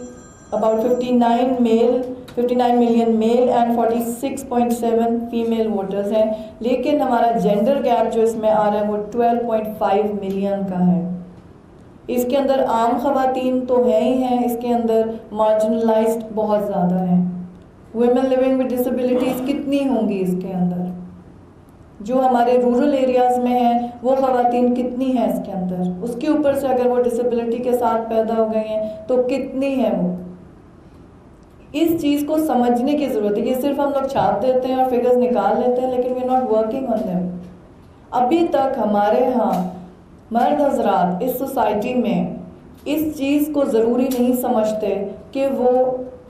about 59 million male and 46.7 female voters ہیں. لیکن ہمارا جینڈر گیپ جو اس میں آ رہا ہے وہ 12.5 ملین کا ہے. اس کے اندر عام خواتین تو ہیں ہی ہیں، اس کے اندر مارجنلائزڈ بہت زیادہ ہیں. ویمن لیونگ ود ڈسیبلٹیز کتنی ہوں گی اس کے اندر؟ جو ہمارے رورل ایریاز میں ہیں وہ خواتین کتنی ہیں اس کے اندر؟ اس کے اوپر سے اگر وہ ڈسیبلٹی کے ساتھ پیدا ہو گئی ہیں تو کتنی ہیں وہ؟ اس چیز کو سمجھنے کی ضرورت ہے. یہ صرف ہم لوگ چھاپ دیتے ہیں اور فگرز نکال لیتے ہیں، لیکن we are not working on them. ابھی تک ہمارے ہاں مرد حضرات اس سوسائٹی میں اس چیز کو ضروری نہیں سمجھتے کہ وہ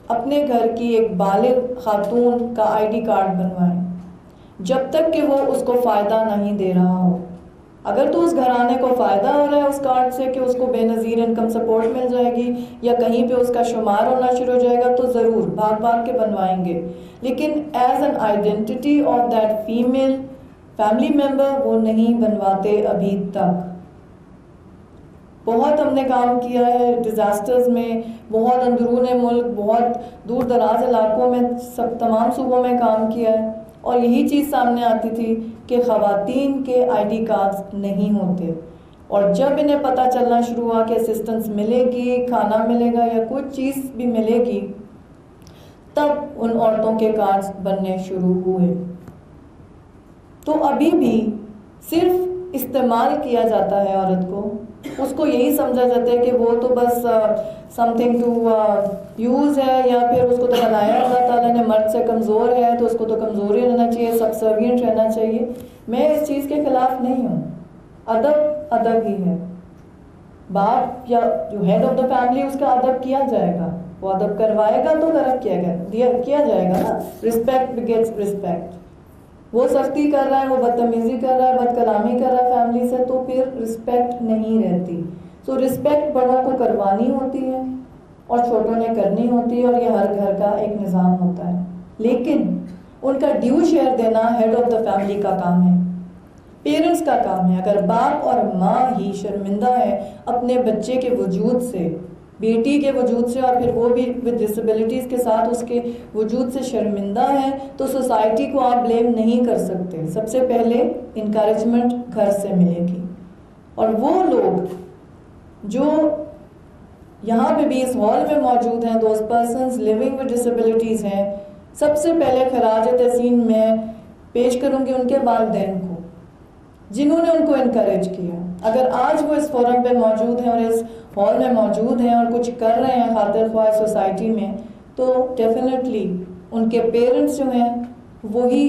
اپنے گھر کی ایک بالغ خاتون کا آئی ڈی کارڈ بنوائیں جب تک کہ وہ اس کو فائدہ نہیں دے رہا ہو. اگر تو اس گھرانے کو فائدہ ہو رہا ہے اس کارڈ سے کہ اس کو بے نظیر انکم سپورٹ مل جائے گی یا کہیں پہ اس کا شمار ہونا شروع ہو جائے گا تو ضرور بھاگ کے بنوائیں گے. لیکن as an identity of that female family member وہ نہیں بنواتے ابھی تک. بہت ہم نے کام کیا ہے ڈیزاسٹرز میں، بہت اندرون ملک، بہت دور دراز علاقوں میں، سب تمام صوبوں میں کام کیا ہے، اور یہی چیز سامنے آتی تھی کہ خواتین کے آئی ڈی کارڈز نہیں ہوتے. اور جب انہیں پتہ چلنا شروع ہوا کہ اسسٹنس ملے گی، کھانا ملے گا یا کچھ چیز بھی ملے گی، تب ان عورتوں کے کارڈز بننے شروع ہوئے. تو ابھی بھی صرف استعمال کیا جاتا ہے عورت کو، اس کو یہی سمجھا جاتا ہے کہ وہ تو بس سم تھنگ ٹو یوز ہے، یا پھر اس کو تو بنایا اللہ تعالیٰ نے مرد سے کمزور ہے تو اس کو تو کمزور ہی رہنا چاہیے، سبسروینٹ رہنا چاہیے. میں اس چیز کے خلاف نہیں ہوں. ادب ہی ہے. باپ یا جو ہیڈ آف دا فیملی اس کا ادب کیا جائے گا، وہ ادب کروائے گا تو کرب کیا جائے گا نا. Respect begets respect. وہ سختی کر رہا ہے، وہ بدتمیزی کر رہا ہے، بد کلامی کر رہا ہے فیملی سے، تو پھر رسپیکٹ نہیں رہتی. سو رسپیکٹ بڑوں کو کروانی ہوتی ہے اور چھوٹوں نے کرنی ہوتی ہے، اور یہ ہر گھر کا ایک نظام ہوتا ہے. لیکن ان کا ڈیو شیئر دینا ہیڈ آف دا فیملی کا کام ہے، پیرنٹس کا کام ہے. اگر باپ اور ماں ہی شرمندہ ہے اپنے بچے کے وجود سے، بیٹی کے وجود سے، اور پھر وہ بھی ود ڈسیبلٹیز کے ساتھ اس کے وجود سے شرمندہ ہے، تو سوسائٹی کو آپ بلیم نہیں کر سکتے. سب سے پہلے انکریجمنٹ گھر سے ملے گی. اور وہ لوگ جو یہاں پہ بھی اس ہال میں موجود ہیں، those persons living with disabilities ہیں، سب سے پہلے خراج تحسین میں پیش کروں گی ان کے والدین کو جنہوں نے ان کو انکریج کیا. اگر آج وہ اس فورم پہ موجود ہیں اور اس ہال میں موجود ہیں اور کچھ کر رہے ہیں خاطر خواہ سوسائٹی میں، تو ڈیفینیٹلی ان کے پیرنٹس جو ہیں وہی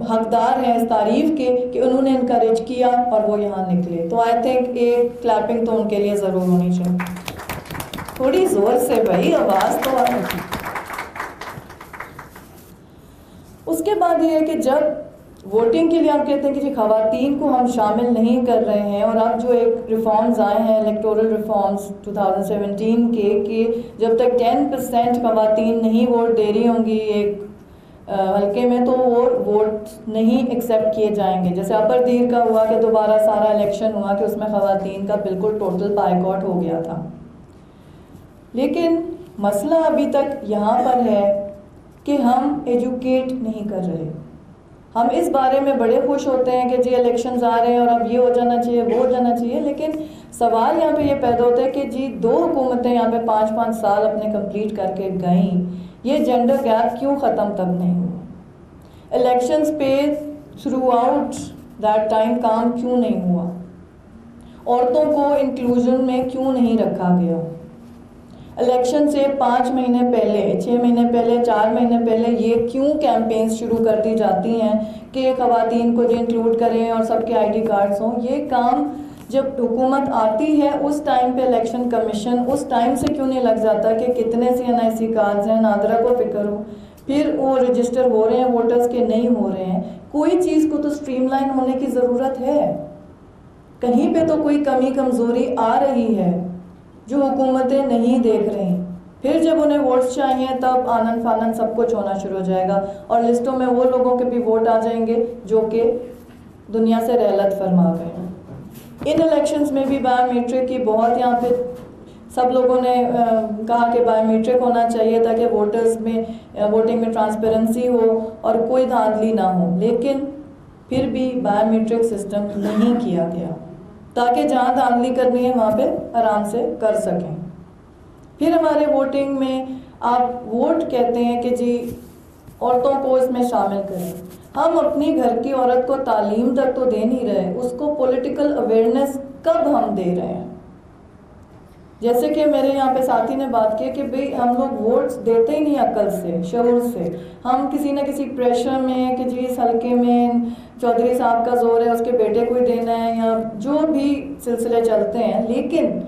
حقدار ہیں اس تعریف کے کہ انہوں نے انکریج کیا اور وہ یہاں نکلے. تو آئی تھنک ایک کلیپنگ تو ان کے لیے ضرور ہونی چاہیے. تھوڑی زور سے بھائی، آواز تو آ رہی تھی. اس کے بعد یہ ہے کہ جب ووٹنگ کے لیے ہم کہتے ہیں کہ جی خواتین کو ہم شامل نہیں کر رہے ہیں، اور اب جو ایک ریفارمز آئے ہیں الیکٹورل ریفارمز 2017 کے، کہ جب تک 10% خواتین نہیں ووٹ دے رہی ہوں گی ایک حلقے میں تو وہ ووٹ نہیں ایکسیپٹ کیے جائیں گے. جیسے اپر دیر کا ہوا کہ دوبارہ سارا الیکشن ہوا کہ اس میں خواتین کا بالکل ٹوٹل بائیکاٹ ہو گیا تھا. لیکن مسئلہ ابھی تک یہاں پر ہے کہ ہم ایجوکیٹ نہیں کر رہے. ہم اس بارے میں بڑے خوش ہوتے ہیں کہ جی الیکشنز آ رہے ہیں اور اب یہ ہو جانا چاہیے، وہ ہو جانا چاہیے، لیکن سوال یہاں پہ یہ پیدا ہوتا ہے کہ جی 2 حکومتیں یہاں پہ 5 سال اپنے کمپلیٹ کر کے گئیں، یہ جینڈر گیپ کیوں ختم تب نہیں ہوا؟ الیکشنز پہ تھرو آؤٹ دیٹ ٹائم کام کیوں نہیں ہوا؟ عورتوں کو انکلوژن میں کیوں نہیں رکھا گیا؟ الیکشن سے 5 مہینے پہلے، 6 مہینے پہلے، 4 مہینے پہلے یہ کیوں کیمپینز شروع کر دی جاتی ہیں کہ خواتین کو جو انکلوڈ کریں اور سب کے آئی ڈی کارڈز ہوں؟ یہ کام جب حکومت آتی ہے اس ٹائم پہ الیکشن کمیشن اس ٹائم سے کیوں نہیں لگ جاتا کہ کتنے CNIC کارڈز ہیں، نادرہ کو فکر ہو، پھر وہ رجسٹر ہو رہے ہیں ووٹرز کے نہیں ہو رہے ہیں؟ کوئی چیز کو تو سٹریم لائن ہونے کی ضرورت ہے، کہیں پہ تو کوئی کمی کمزوری آ رہی ہے جو حکومتیں نہیں دیکھ رہی. پھر جب انہیں ووٹس چاہیے تب آنن فانن سب کچھ ہونا شروع ہو جائے گا اور لسٹوں میں وہ لوگوں کے بھی ووٹ آ جائیں گے جو کہ دنیا سے رحلت فرما گئے ہیں. ان الیکشنز میں بھی بایو میٹرک کی بہت یہاں پہ سب لوگوں نے کہا کہ بایو میٹرک ہونا چاہیے تاکہ ووٹرز میں ووٹنگ میں ٹرانسپیرنسی ہو اور کوئی دھاندلی نہ ہو، لیکن پھر بھی بایو میٹرک سسٹم نہیں کیا گیا تاکہ جہاں دھاندلی کرنی ہے وہاں پہ آرام سے کر سکیں. پھر ہمارے ووٹنگ میں آپ ووٹ کہتے ہیں کہ جی عورتوں کو اس میں شامل کریں. ہم اپنی گھر کی عورت کو تعلیم تک تو دے نہیں رہے، اس کو پولیٹیکل اویئرنیس کب ہم دے رہے ہیں؟ جیسے کہ میرے یہاں پہ ساتھی نے بات کی کہ بھئی ہم لوگ ووٹس دیتے ہی نہیں عقل سے، شعور سے. ہم کسی نہ کسی پریشر میں کہ جی اس حلقے میں چودھری صاحب کا زور ہے، اس کے بیٹے کو ہی دینا ہے، یا جو بھی سلسلے چلتے ہیں. لیکن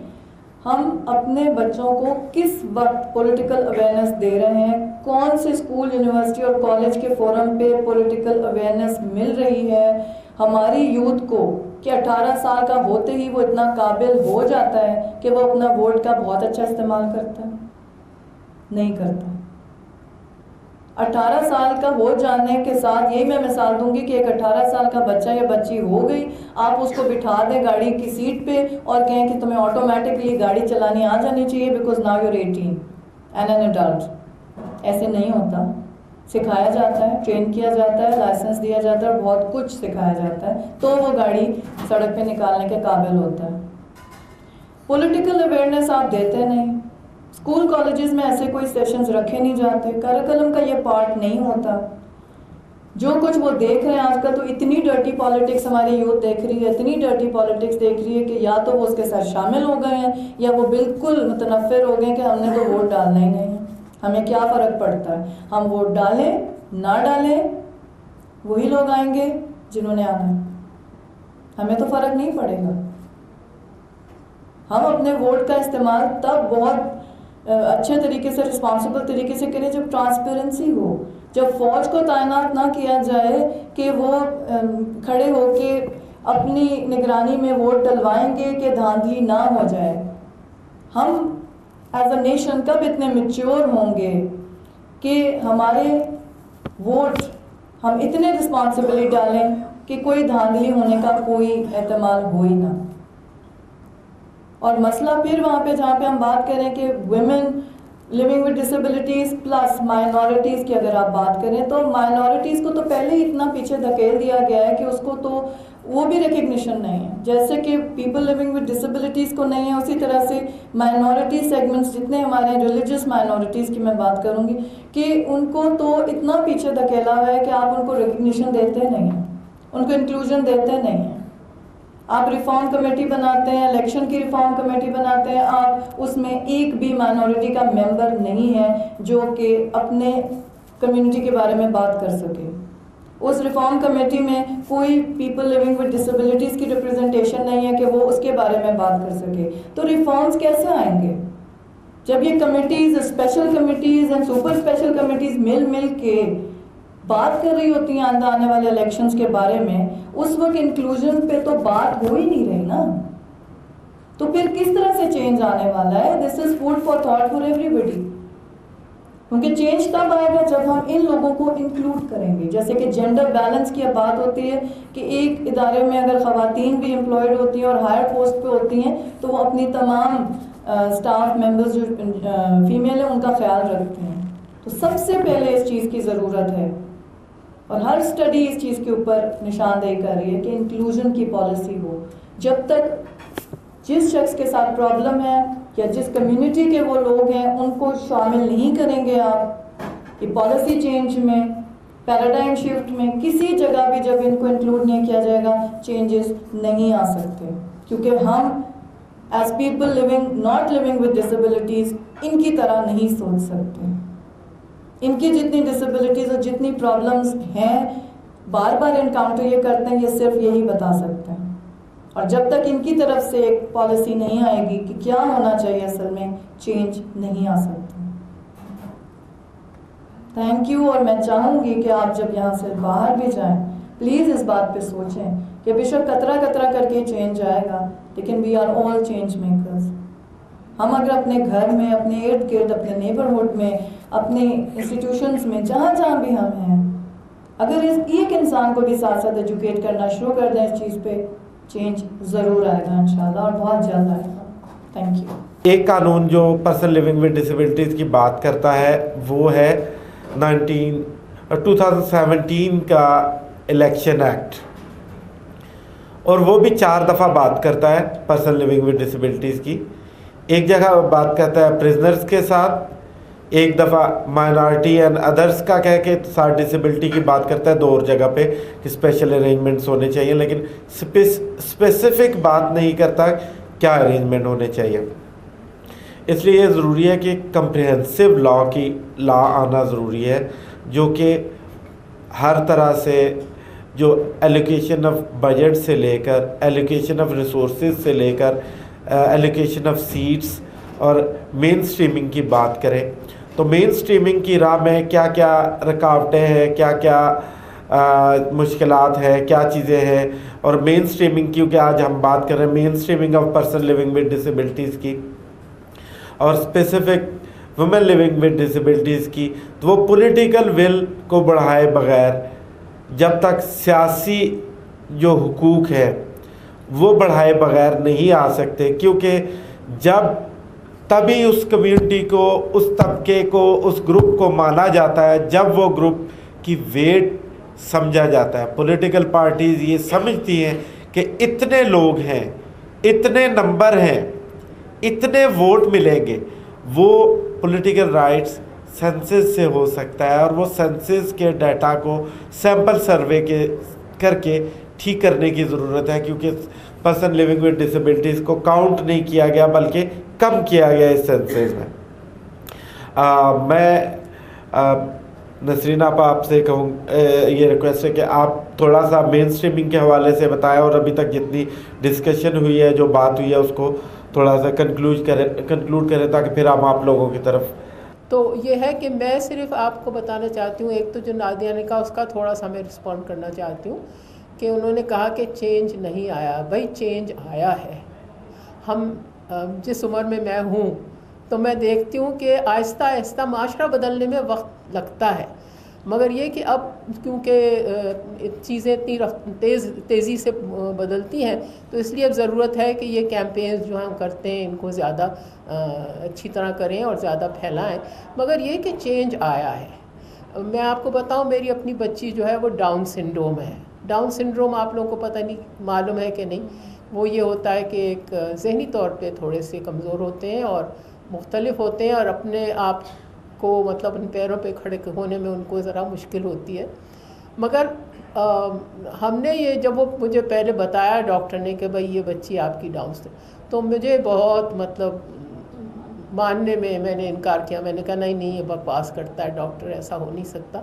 ہم اپنے بچوں کو کس وقت پولیٹیکل اویئرنیس دے رہے ہیں؟ کون سے اسکول، یونیورسٹی اور کالج کے فورم پہ پولیٹیکل اویئرنیس مل رہی ہے ہماری یوتھ کو کہ 18 سال کا ہوتے ہی وہ اتنا قابل ہو جاتا ہے کہ وہ اپنا ووٹ کا بہت اچھا استعمال کرتا ہے؟ نہیں کرتا. 18 سال کا ہو جانے کے ساتھ یہی میں مثال دوں گی کہ ایک 18 سال کا بچہ یا بچی ہو گئی، آپ اس کو بٹھا دیں گاڑی کی سیٹ پہ اور کہیں کہ تمہیں آٹومیٹکلی گاڑی چلانی آ جانی چاہیے because now you 18 and an adult. ایسے نہیں ہوتا. سکھایا جاتا ہے، ٹرین کیا جاتا ہے، لائسنس دیا جاتا ہے اور بہت کچھ سکھایا جاتا ہے تو وہ گاڑی سڑک پہ نکالنے کے قابل ہوتا ہے. پولیٹیکل اویئرنیس آپ دیتے نہیں. اسکول کالجز میں ایسے کوئی سیشنز رکھے نہیں جاتے، کریکلم کا یہ پارٹ نہیں ہوتا. جو کچھ وہ دیکھ رہے ہیں آج کل تو اتنی ڈرٹی پالیٹکس ہماری یوتھ دیکھ رہی ہے، اتنی ڈرٹی پالیٹکس دیکھ رہی ہے کہ یا تو وہ اس کے ساتھ شامل ہو گئے ہیں یا وہ بالکل متنفر ہو گئے کہ ہم نے تو ووٹ ڈالنا ہی نہیں ہے، ہمیں کیا فرق پڑتا ہے، ہم ووٹ ڈالیں نہ ڈالیں وہی لوگ آئیں گے جنہوں نے آنا ہے، ہمیں تو فرق نہیں پڑے گا. ہم اپنے ووٹ کا استعمال تب بہت اچھے طریقے سے، رسپانسبل طریقے سے کریں جب ٹرانسپیرنسی ہو، جب فوج کو تعینات نہ کیا جائے کہ وہ کھڑے ہو کے اپنی نگرانی میں ووٹ ڈلوائیں گے کہ دھاندلی نہ ہو جائے. ہم ایز اے نیشن کب اتنے میچور ہوں گے کہ ہمارے ووٹ ہم اتنے رسپانسبلی ڈالیں کہ کوئی دھاندلی ہونے کا کوئی احتمال ہو ہی نہ. اور مسئلہ پھر وہاں پہ جہاں پہ ہم بات کریں کہ women living with disabilities plus minorities کی اگر آپ بات کریں تو مائنورٹیز کو تو پہلے ہی اتنا پیچھے دھکیل دیا گیا ہے کہ اس کو تو وہ بھی ریکگنیشن نہیں ہے. جیسے کہ پیپل لیونگ ود ڈسیبلٹیز کو نہیں ہے، اسی طرح سے مائنورٹی سیگمنٹس جتنے ہمارے ہیں، ریلیجس مائنورٹیز کی میں بات کروں گی، کہ ان کو تو اتنا پیچھے دھکیلا ہوا ہے کہ آپ ان کو ریکگنیشن دیتے نہیں ہیں، ان کو انکلوژن دیتے نہیں ہیں. آپ ریفارم کمیٹی بناتے ہیں، الیکشن کی ریفارم کمیٹی بناتے ہیں، آپ اس میں ایک بھی مائنورٹی کا ممبر نہیں ہے جو کہ اپنے کمیونٹی کے بارے میں بات کر سکے. اس ریفارم کمیٹی میں کوئی پیپل لیونگ ود ڈسیبلٹیز کی ریپرزنٹیشن نہیں ہے کہ وہ اس کے بارے میں بات کر سکے. تو ریفارمز کیسے آئیں گے جب یہ committees, special committees and super special committees مل کے بات کر رہی ہوتی ہیں آنے والے الیکشنز کے بارے میں؟ اس وقت انکلوژن پہ تو بات ہو ہی نہیں رہی نا. تو پھر کس طرح سے چینج آنے والا ہے؟ This is food for thought for everybody. کیونکہ چینج تب آئے گا جب ہم ان لوگوں کو انکلوڈ کریں گے. جیسے کہ جینڈر بیلنس کی اب بات ہوتی ہے کہ ایک ادارے میں اگر خواتین بھی امپلائڈ ہوتی ہیں اور ہائر پوسٹ پہ ہوتی ہیں تو وہ اپنی تمام اسٹاف ممبرز جو فیمیل ہیں ان کا خیال رکھتے ہیں. تو سب سے پہلے اس چیز کی ضرورت ہے اور ہر اسٹڈی اس چیز کے اوپر نشاندہی کر رہی ہے کہ انکلوژن کی پالیسی ہو. جب تک جس شخص کے ساتھ پرابلم ہے یا جس کمیونٹی کے وہ لوگ ہیں ان کو شامل نہیں کریں گے آپ یہ پالیسی چینج میں، پیراڈائم شفٹ میں کسی جگہ بھی جب ان کو انکلوڈ نہیں کیا جائے گا چینجز نہیں آ سکتے، کیونکہ ہم as people not living with disabilities ان کی طرح نہیں سوچ سکتے. ان کی جتنی ڈسیبلٹیز اور جتنی پرابلمز ہیں بار بار انکاؤنٹر یہ کرتے ہیں، یہ صرف یہی بتا سکتے ہیں. اور جب تک ان کی طرف سے ایک پالیسی نہیں آئے گی کہ کیا ہونا چاہیے اصل میں، چینج نہیں آ سکتا. Thank you. اور میں چاہوں گی کہ آپ جب یہاں سے باہر بھی جائیں پلیز اس بات پہ سوچیں کہ بے شک قطرہ قطرہ کر کے چینج آئے گا، لیکن we are all change makers. ہم اگر اپنے گھر میں، اپنے ارد گرد، اپنے نیبرہڈ میں، اپنے انسٹیٹیوشنز میں، جہاں جہاں بھی ہم ہیں، اگر ایک انسان کو بھی ساتھ ساتھ ایجوکیٹ کرنا شروع کر دیں اس چیز پہ، چینج ضرور آئے گا انشاءاللہ، اور بہت جلد آئے گا. Thank you. ایک قانون جو پرسن لیونگ ود ڈسیبلٹیز کی بات کرتا ہے وہ ہے 2017 کا الیکشن ایکٹ، اور وہ بھی 4 دفعہ بات کرتا ہے پرسن لیونگ ود ڈسیبلٹیز کی. ایک جگہ بات کرتا ہے پرزنرز کے ساتھ، ایک دفعہ مائنارٹی اینڈ ادرس کا کہہ کے ساتھ ڈسیبلٹی کی بات کرتا ہے 2 اور جگہ پہ کہ اسپیشل ارینجمنٹس ہونے چاہیے، لیکن اسپیسیفک بات نہیں کرتا کیا ارینجمنٹ ہونے چاہیے. اس لیے یہ ضروری ہے کہ کمپریہنسو لا آنا ضروری ہے، جو کہ ہر طرح سے، جو ایلوکیشن آف بجٹ سے لے کر، ایلوکیشن آف ریسورسز سے لے کر، ایلوکیشن آف سیٹس اور مین سٹریمنگ کی بات کریں. تو مین سٹریمنگ کی راہ میں کیا کیا رکاوٹیں ہیں، کیا کیا مشکلات ہیں، کیا چیزیں ہیں. اور مین سٹریمنگ کیونکہ آج ہم بات کر رہے ہیں main streaming of person living with disabilities کی اور specific women living with disabilities کی، تو وہ پولیٹیکل ول کو بڑھائے بغیر جب تک سیاسی جو حقوق ہے وہ بڑھائے بغیر نہیں آ سکتے، کیونکہ جب تبھی اس کمیونٹی کو، اس طبقے کو، اس گروپ کو مانا جاتا ہے جب وہ گروپ کی ویٹ سمجھا جاتا ہے. پولیٹیکل پارٹیز یہ سمجھتی ہیں کہ اتنے لوگ ہیں، اتنے نمبر ہیں، اتنے ووٹ ملیں گے. وہ پولیٹیکل رائٹس سینسس سے ہو سکتا ہے، اور وہ سینسس کے ڈیٹا کو سیمپل سروے کے کر کے ٹھیک کرنے کی ضرورت ہے، کیونکہ پرسن لیونگ ود ڈسیبلٹیز کو کاؤنٹ نہیں کیا گیا بلکہ کم کیا گیا اس سینسس میں. میں نسرین آپ سے کہوں، یہ ریکویسٹ ہے کہ آپ تھوڑا سا مین سٹریمنگ کے حوالے سے بتائیں، اور ابھی تک جتنی ڈسکشن ہوئی ہے، جو بات ہوئی ہے، اس کو تھوڑا سا کنکلوڈ کریں تاکہ پھر ہم آپ لوگوں کی طرف. تو یہ ہے کہ میں صرف آپ کو بتانا چاہتی ہوں، ایک تو جو نادیہ نے کہا اس کا تھوڑا سا میں رسپونڈ کرنا چاہتی ہوں کہ انہوں نے کہا کہ چینج نہیں آیا. بھائی چینج آیا ہے. ہم جس عمر میں ہوں تو میں دیکھتی ہوں کہ آہستہ آہستہ معاشرہ بدلنے میں وقت لگتا ہے، مگر یہ کہ اب کیونکہ چیزیں اتنی تیزی سے بدلتی ہیں تو اس لیے اب ضرورت ہے کہ یہ کیمپینز جو ہم کرتے ہیں ان کو زیادہ اچھی طرح کریں اور زیادہ پھیلائیں. مگر یہ کہ چینج آیا ہے. میں آپ کو بتاؤں، میری اپنی بچی جو ہے وہ ڈاؤن سنڈروم ہے. ڈاؤن سنڈروم آپ لوگوں کو پتہ نہیں معلوم ہے کہ نہیں. وہ یہ ہوتا ہے کہ ایک ذہنی طور پہ تھوڑے سے کمزور ہوتے ہیں اور مختلف ہوتے ہیں، اور اپنے آپ کو مطلب ان پیروں پہ کھڑے ہونے میں ان کو ذرا مشکل ہوتی ہے. مگر ہم نے یہ جب وہ مجھے پہلے بتایا ڈاکٹر نے کہ بھائی یہ بچی آپ کی ڈاؤن سے، تو مجھے بہت مطلب ماننے میں نے انکار کیا. میں نے کہا نہیں یہ بکواس کرتا ہے ڈاکٹر، ایسا ہو نہیں سکتا.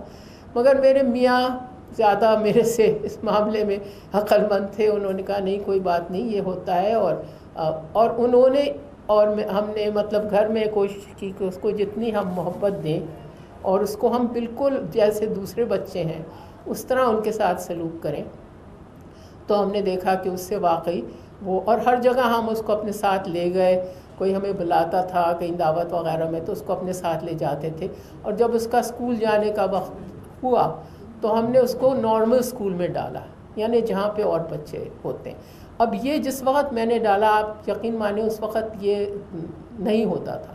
مگر میرے میاں زیادہ میرے سے اس معاملے میں عقل مند تھے. انہوں نے کہا نہیں کوئی بات نہیں، یہ ہوتا ہے. اور انہوں نے اور ہم نے مطلب گھر میں کوشش کی کہ اس کو جتنی ہم محبت دیں اور اس کو ہم بالکل جیسے دوسرے بچے ہیں اس طرح ان کے ساتھ سلوک کریں. تو ہم نے دیکھا کہ اس سے واقعی وہ، اور ہر جگہ ہم اس کو اپنے ساتھ لے گئے. کوئی ہمیں بلاتا تھا کہیں دعوت وغیرہ میں تو اس کو اپنے ساتھ لے جاتے تھے. اور جب اس کا اسکول جانے کا وقت ہوا تو ہم نے اس کو نارمل اسکول میں ڈالا، یعنی جہاں پہ اور بچے ہوتے ہیں. اب یہ جس وقت میں نے ڈالا، آپ یقین مانیں اس وقت یہ نہیں ہوتا تھا،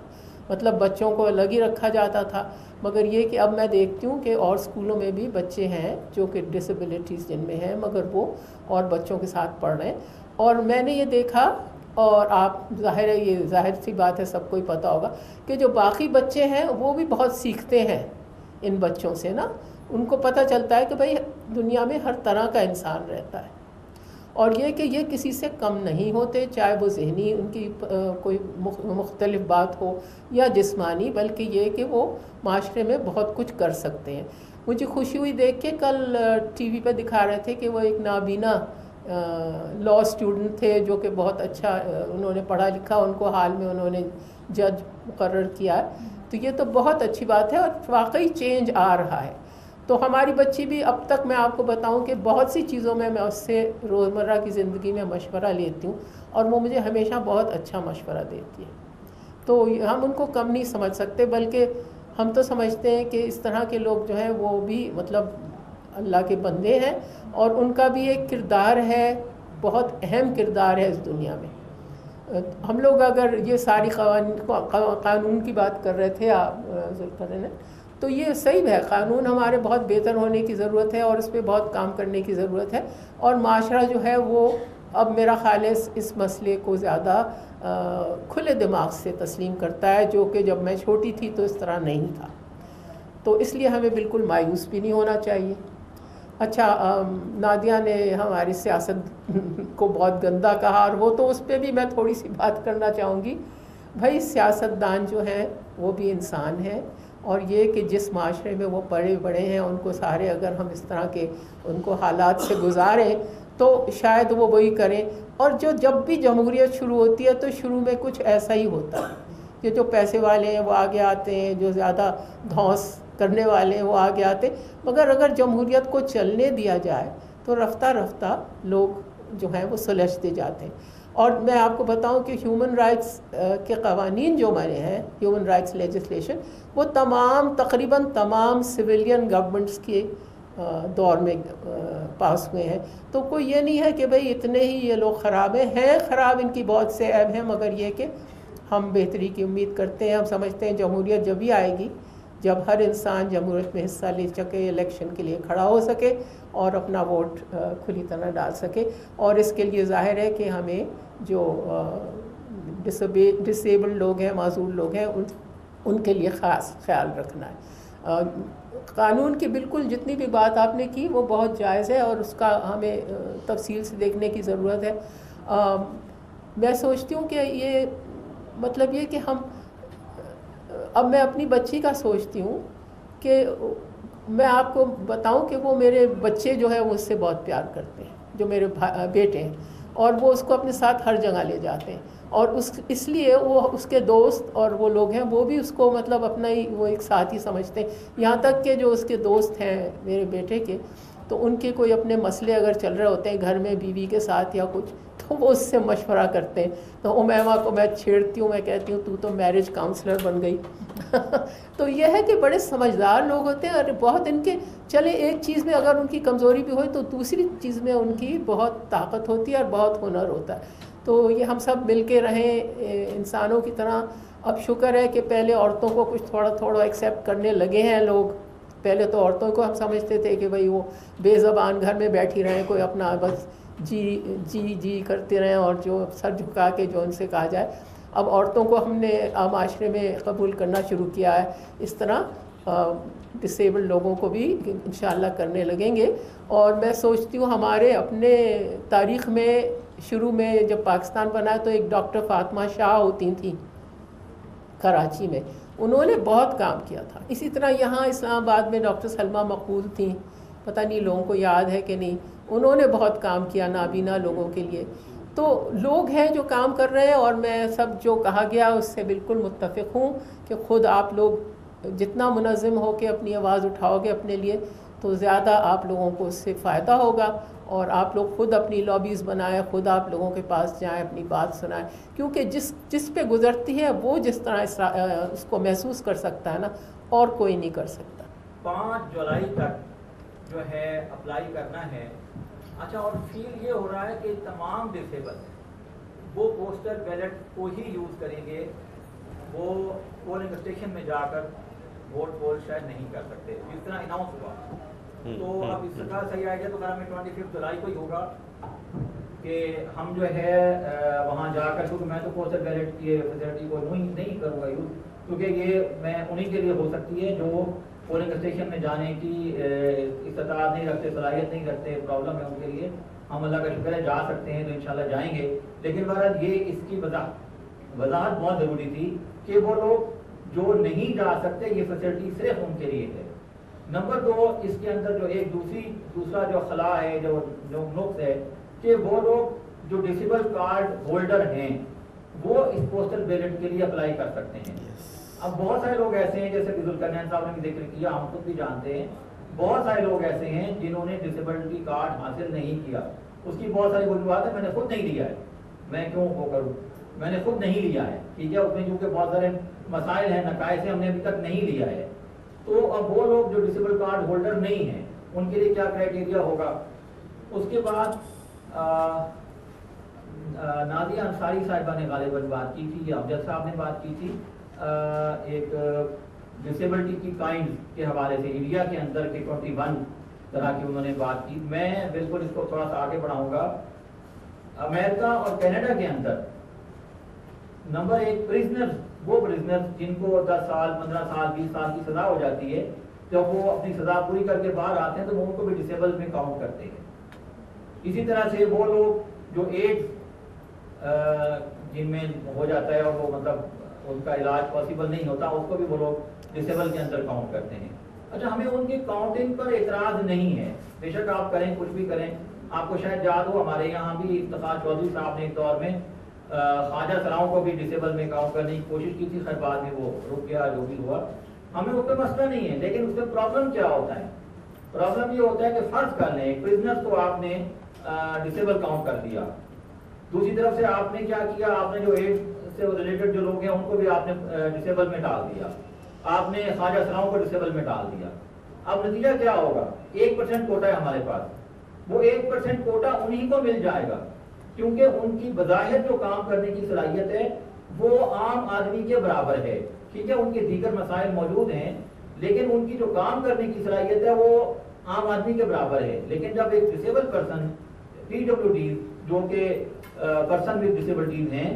مطلب بچوں کو الگ ہی رکھا جاتا تھا. مگر یہ کہ اب میں دیکھتی ہوں کہ اور اسکولوں میں بھی بچے ہیں جو کہ ڈسیبلٹیز جن میں ہیں، مگر وہ اور بچوں کے ساتھ پڑھ رہے ہیں. اور میں نے یہ دیکھا، اور آپ ظاہر ہے یہ ظاہر سی بات ہے سب کو ہی پتہ ہوگا کہ جو باقی بچے ہیں وہ بھی بہت سیکھتے ہیں ان بچوں سے نا. ان کو پتہ چلتا ہے کہ بھئی دنیا میں ہر طرح کا انسان رہتا ہے، اور یہ کہ یہ کسی سے کم نہیں ہوتے، چاہے وہ ذہنی ان کی کوئی مختلف بات ہو یا جسمانی، بلکہ یہ کہ وہ معاشرے میں بہت کچھ کر سکتے ہیں۔ مجھے خوشی ہوئی دیکھ کے، کل ٹی وی پہ دکھا رہے تھے کہ وہ ایک نابینا لاء اسٹوڈنٹ تھے جو کہ بہت اچھا انہوں نے پڑھا لکھا، ان کو حال میں انہوں نے جج مقرر کیا ہے، تو یہ تو بہت اچھی بات ہے اور واقعی چینج آ رہا ہے۔ تو ہماری بچی بھی اب تک میں آپ کو بتاؤں کہ بہت سی چیزوں میں اس سے روزمرہ کی زندگی میں مشورہ لیتی ہوں، اور وہ مجھے ہمیشہ بہت اچھا مشورہ دیتی ہے۔ تو ہم ان کو کم نہیں سمجھ سکتے، بلکہ ہم تو سمجھتے ہیں کہ اس طرح کے لوگ جو ہیں وہ بھی مطلب اللہ کے بندے ہیں، اور ان کا بھی ایک کردار ہے، بہت اہم کردار ہے اس دنیا میں۔ ہم لوگ اگر یہ ساری قانون کی بات کر رہے تھے آپ ذوالفقار نے، تو یہ صحیح ہے، قانون ہمارے بہت بہتر ہونے کی ضرورت ہے اور اس پہ بہت کام کرنے کی ضرورت ہے، اور معاشرہ جو ہے وہ اب میرا خیال ہے اس مسئلے کو زیادہ کھلے دماغ سے تسلیم کرتا ہے، جو کہ جب میں چھوٹی تھی تو اس طرح نہیں تھا۔ تو اس لیے ہمیں بالکل مایوس بھی نہیں ہونا چاہیے۔ اچھا، نادیہ نے ہماری سیاست کو بہت گندا کہا، اور وہ تو اس پہ بھی میں تھوڑی سی بات کرنا چاہوں گی۔ بھائی سیاستدان جو ہیں وہ بھی انسان ہیں، اور یہ کہ جس معاشرے میں وہ پڑے بڑے ہیں ان کو سارے اگر ہم اس طرح کے ان کو حالات سے گزاریں تو شاید وہ وہی کریں۔ اور جب بھی جمہوریت شروع ہوتی ہے تو شروع میں کچھ ایسا ہی ہوتا ہے کہ جو پیسے والے ہیں وہ آگے آتے ہیں، جو زیادہ دھونس کرنے والے ہیں وہ آگے آتے ہیں، مگر اگر جمہوریت کو چلنے دیا جائے تو رفتہ رفتہ لوگ جو ہیں وہ سلجھتے جاتے ہیں۔ اور میں آپ کو بتاؤں کہ ہیومن رائٹس کے قوانین جو بنے ہیں، ہیومن رائٹس لیجسلیشن، وہ تقریباً تمام سویلین گورنمنٹس کے دور میں پاس ہوئے ہیں۔ تو کوئی یہ نہیں ہے کہ بھئی اتنے ہی یہ لوگ خراب ہیں خراب، ان کی بہت سے عیب ہیں، مگر یہ کہ ہم بہتری کی امید کرتے ہیں۔ ہم سمجھتے ہیں جمہوریت جب ہی آئے گی جب ہر انسان جمہوریت میں حصہ لے سکے، الیکشن کے لیے کھڑا ہو سکے اور اپنا ووٹ کھلی طرح ڈال سکے، اور اس کے لیے ظاہر ہے کہ ہمیں جو ڈسیبلڈ لوگ ہیں، معذور لوگ ہیں، ان کے لیے خاص خیال رکھنا ہے۔ قانون کی بالکل جتنی بھی بات آپ نے کی وہ بہت جائز ہے، اور اس کا ہمیں تفصیل سے دیکھنے کی ضرورت ہے۔ میں سوچتی ہوں کہ یہ مطلب یہ کہ اب میں اپنی بچی کا سوچتی ہوں کہ میں آپ کو بتاؤں کہ وہ میرے بچے جو ہے وہ اس سے بہت پیار کرتے ہیں، جو میرے بیٹے ہیں، اور وہ اس کو اپنے ساتھ ہر جگہ لے جاتے ہیں، اور اس لیے وہ اس کے دوست اور وہ لوگ ہیں وہ بھی اس کو مطلب اپنا ہی وہ ایک ساتھی سمجھتے ہیں، یہاں تک کہ جو اس کے دوست ہیں میرے بیٹے کے، تو ان کے کوئی اپنے مسئلے اگر چل رہے ہوتے ہیں گھر میں بیوی کے ساتھ یا کچھ، تو وہ اس سے مشورہ کرتے ہیں۔ تو امیمہ کو میں چھیڑتی ہوں، میں کہتی ہوں تو میرج کاؤنسلر بن گئی۔ تو یہ ہے کہ بڑے سمجھدار لوگ ہوتے ہیں، اور بہت ان کے چلے ایک چیز میں اگر ان کی کمزوری بھی ہوئی تو دوسری چیز میں ان کی بہت طاقت ہوتی ہے اور بہت ہنر ہوتا ہے۔ تو یہ ہم سب مل کے رہیں انسانوں کی طرح۔ اب شکر ہے کہ پہلے عورتوں کو کچھ تھوڑا ایکسیپٹ کرنے لگے ہیں لوگ۔ پہلے تو عورتوں کو ہم سمجھتے تھے کہ بھئی وہ بے زبان گھر میں بیٹھی رہیں، کوئی اپنا بس جی کرتے رہیں، اور جو سر جھکا کے جو ان سے کہا جائے۔ اب عورتوں کو ہم نے معاشرے میں قبول کرنا شروع کیا ہے، اس طرح ڈسیبلڈ لوگوں کو بھی انشاءاللہ کرنے لگیں گے۔ اور میں سوچتی ہوں ہمارے اپنے تاریخ میں شروع میں جب پاکستان بنا تو ایک ڈاکٹر فاطمہ شاہ ہوتی تھیں کراچی میں، انہوں نے بہت کام کیا تھا۔ اسی طرح یہاں اسلام آباد میں ڈاکٹر سلمہ مقبول تھیں، پتہ نہیں لوگوں کو یاد ہے کہ نہیں، انہوں نے بہت کام کیا نابینا لوگوں کے لیے۔ تو لوگ ہیں جو کام کر رہے ہیں، اور میں سب جو کہا گیا اس سے بالکل متفق ہوں کہ خود آپ لوگ جتنا منظم ہو کے اپنی آواز اٹھاؤ گے اپنے لیے تو زیادہ آپ لوگوں کو اس سے فائدہ ہوگا، اور آپ لوگ خود اپنی لابیز بنائیں، خود آپ لوگوں کے پاس جائیں، اپنی بات سنائیں، کیونکہ جس پہ گزرتی ہے وہ جس طرح اس کو محسوس کر سکتا ہے نا، اور کوئی نہیں کر سکتا۔ 5 جولائی تک جو ہے اپلائی کرنا ہے۔ اچھا، اور فیل یہ ہو رہا ہے کہ تمام ڈسیبل وہ پوسٹل بیلٹ کو ہی یوز کریں گے، وہ پولنگ اسٹیشن میں جا کر ووٹ پول شاید نہیں کر سکتے، جس طرح اناؤنس ہوا۔ تو اب اس کا صحیح آئیڈیا تو ہمیں 25 جولائی کو ہی ہوگا کہ ہم جو ہے وہاں جا کر، کیونکہ میں تو پوسٹل بیلٹ کی فیسلٹی کو نہیں کروں گا یوز، کیونکہ یہ میں انہیں کے لیے ہو سکتی ہے جو پولنگ اسٹیشن میں جانے کی استطاعت نہیں رکھتے, صلاحیت نہیں رکھتے, پرابلم ہے ان کے لیے, ہم اللہ کا شکر ہے جا سکتے ہیں تو انشاءاللہ جائیں گے. لیکن بہرحال یہ اس کی وضاحت بہت ضروری تھی کہ وہ لوگ جو نہیں جا سکتے یہ فیسلٹی صرف ان کے لیے ہے. نمبر 2, اس کے اندر جو ایک دوسرا جو خلا ہے, جو نقص ہے کہ وہ لوگ جو ڈسیبل کارڈ ہولڈر ہیں وہ اس پوسٹل بیلٹ کے لیے اپلائی کر سکتے ہیں. اب بہت سارے لوگ ایسے ہیں, جیسے کہ ذوالقرنین صاحب نے بھی ذکر کیا, ہم خود بھی جانتے ہیں, بہت سارے لوگ ایسے ہیں جنہوں نے ڈسیبلٹی کارڈ حاصل نہیں کیا. اس کی بہت ساری وجوہات ہے, میں نے خود نہیں لیا ہے, میں کیوں وہ کروں, میں نے خود نہیں لیا ہے, ٹھیک ہے. اس میں چونکہ بہت سارے مسائل ہیں, نقائص ہیں, ہم نے ابھی تک نہیں لیا ہے. تو اب وہ لوگ جو ڈسیبل کارڈ ہولڈر نہیں ہیں ان کے لیے کیا کرائٹیریا ہوگا. اس کے بعد نازیہ انصاری صاحبہ نے غالباً بات کی تھی, یا امجد صاحب نے بات کی تھی, ایک ڈسیبلٹی کی کائنڈ کے حوالے سے انڈیا کے اندر کے 21 طرح کی انہوں نے بات کی. میں بالکل اس کو تھوڑا سا آگے بڑھاؤں گا. امریکہ اور کینیڈا کے اندر نمبر 1 پریزنر, وہ پریزنر جن کو 10 سال 15 سال 20 سال کی سزا ہو جاتی ہے, جب وہ اپنی سزا پوری کر کے باہر آتے ہیں تو وہ ان کو بھی ڈسیبل میں کاؤنٹ کرتے ہیں. اسی طرح سے وہ لوگ جو ایڈز جن میں ہو جاتا ہے اور وہ مطلب ان کا علاج پاسبل نہیں ہوتا, اس کو بھی وہ لوگ ڈسیبل کے اندر کاؤنٹ کرتے ہیں. اچھا, ہمیں ان کی کاؤنٹنگ پر اعتراض نہیں ہے, بے شک آپ کریں, کچھ بھی کریں. آپ کو شاید یاد ہو ہمارے یہاں بھی افتخار چودھری صاحب نے ایک دور میں خواجہ سراؤں کو بھی ڈسیبل میں کاؤنٹ کرنے کی کوشش کی تھی, خیر بعد میں وہ رک گیا, جو بھی ہوا. ہمیں اس پہ مسئلہ نہیں ہے, لیکن اس میں پرابلم کیا ہوتا ہے. پرابلم یہ ہوتا ہے کہ فرض کر لیں ایک پرزنر کو آپ نے ڈسیبل کاؤنٹ کر دیا, دوسری طرف سے آپ نے کیا کیا, آپ نے جو ایڈ سے ریلیٹڈ جو لوگ ہیں ان کو بھی آپ نے ڈسیبل میں ڈال دیا, آپ نے خواجہ سراؤں کو ڈسیبل میں ڈال دیا. اب نتیجہ کیا ہوگا, 1% کوٹا ہے ہمارے پاس, وہ 1% کوٹا انہی کو مل جائے گا, کیونکہ ان کی بظاہر جو کام کرنے کی صلاحیت ہے وہ عام آدمی کے برابر ہے, ٹھیک ہے. ان کے دیگر مسائل موجود ہیں, لیکن ان کی جو کام کرنے کی صلاحیت ہے وہ عام آدمی کے برابر ہے. لیکن جب ایک ڈسیبل پرسن PWD جو کہ پرسن ود ڈسیبلٹیز ہیں,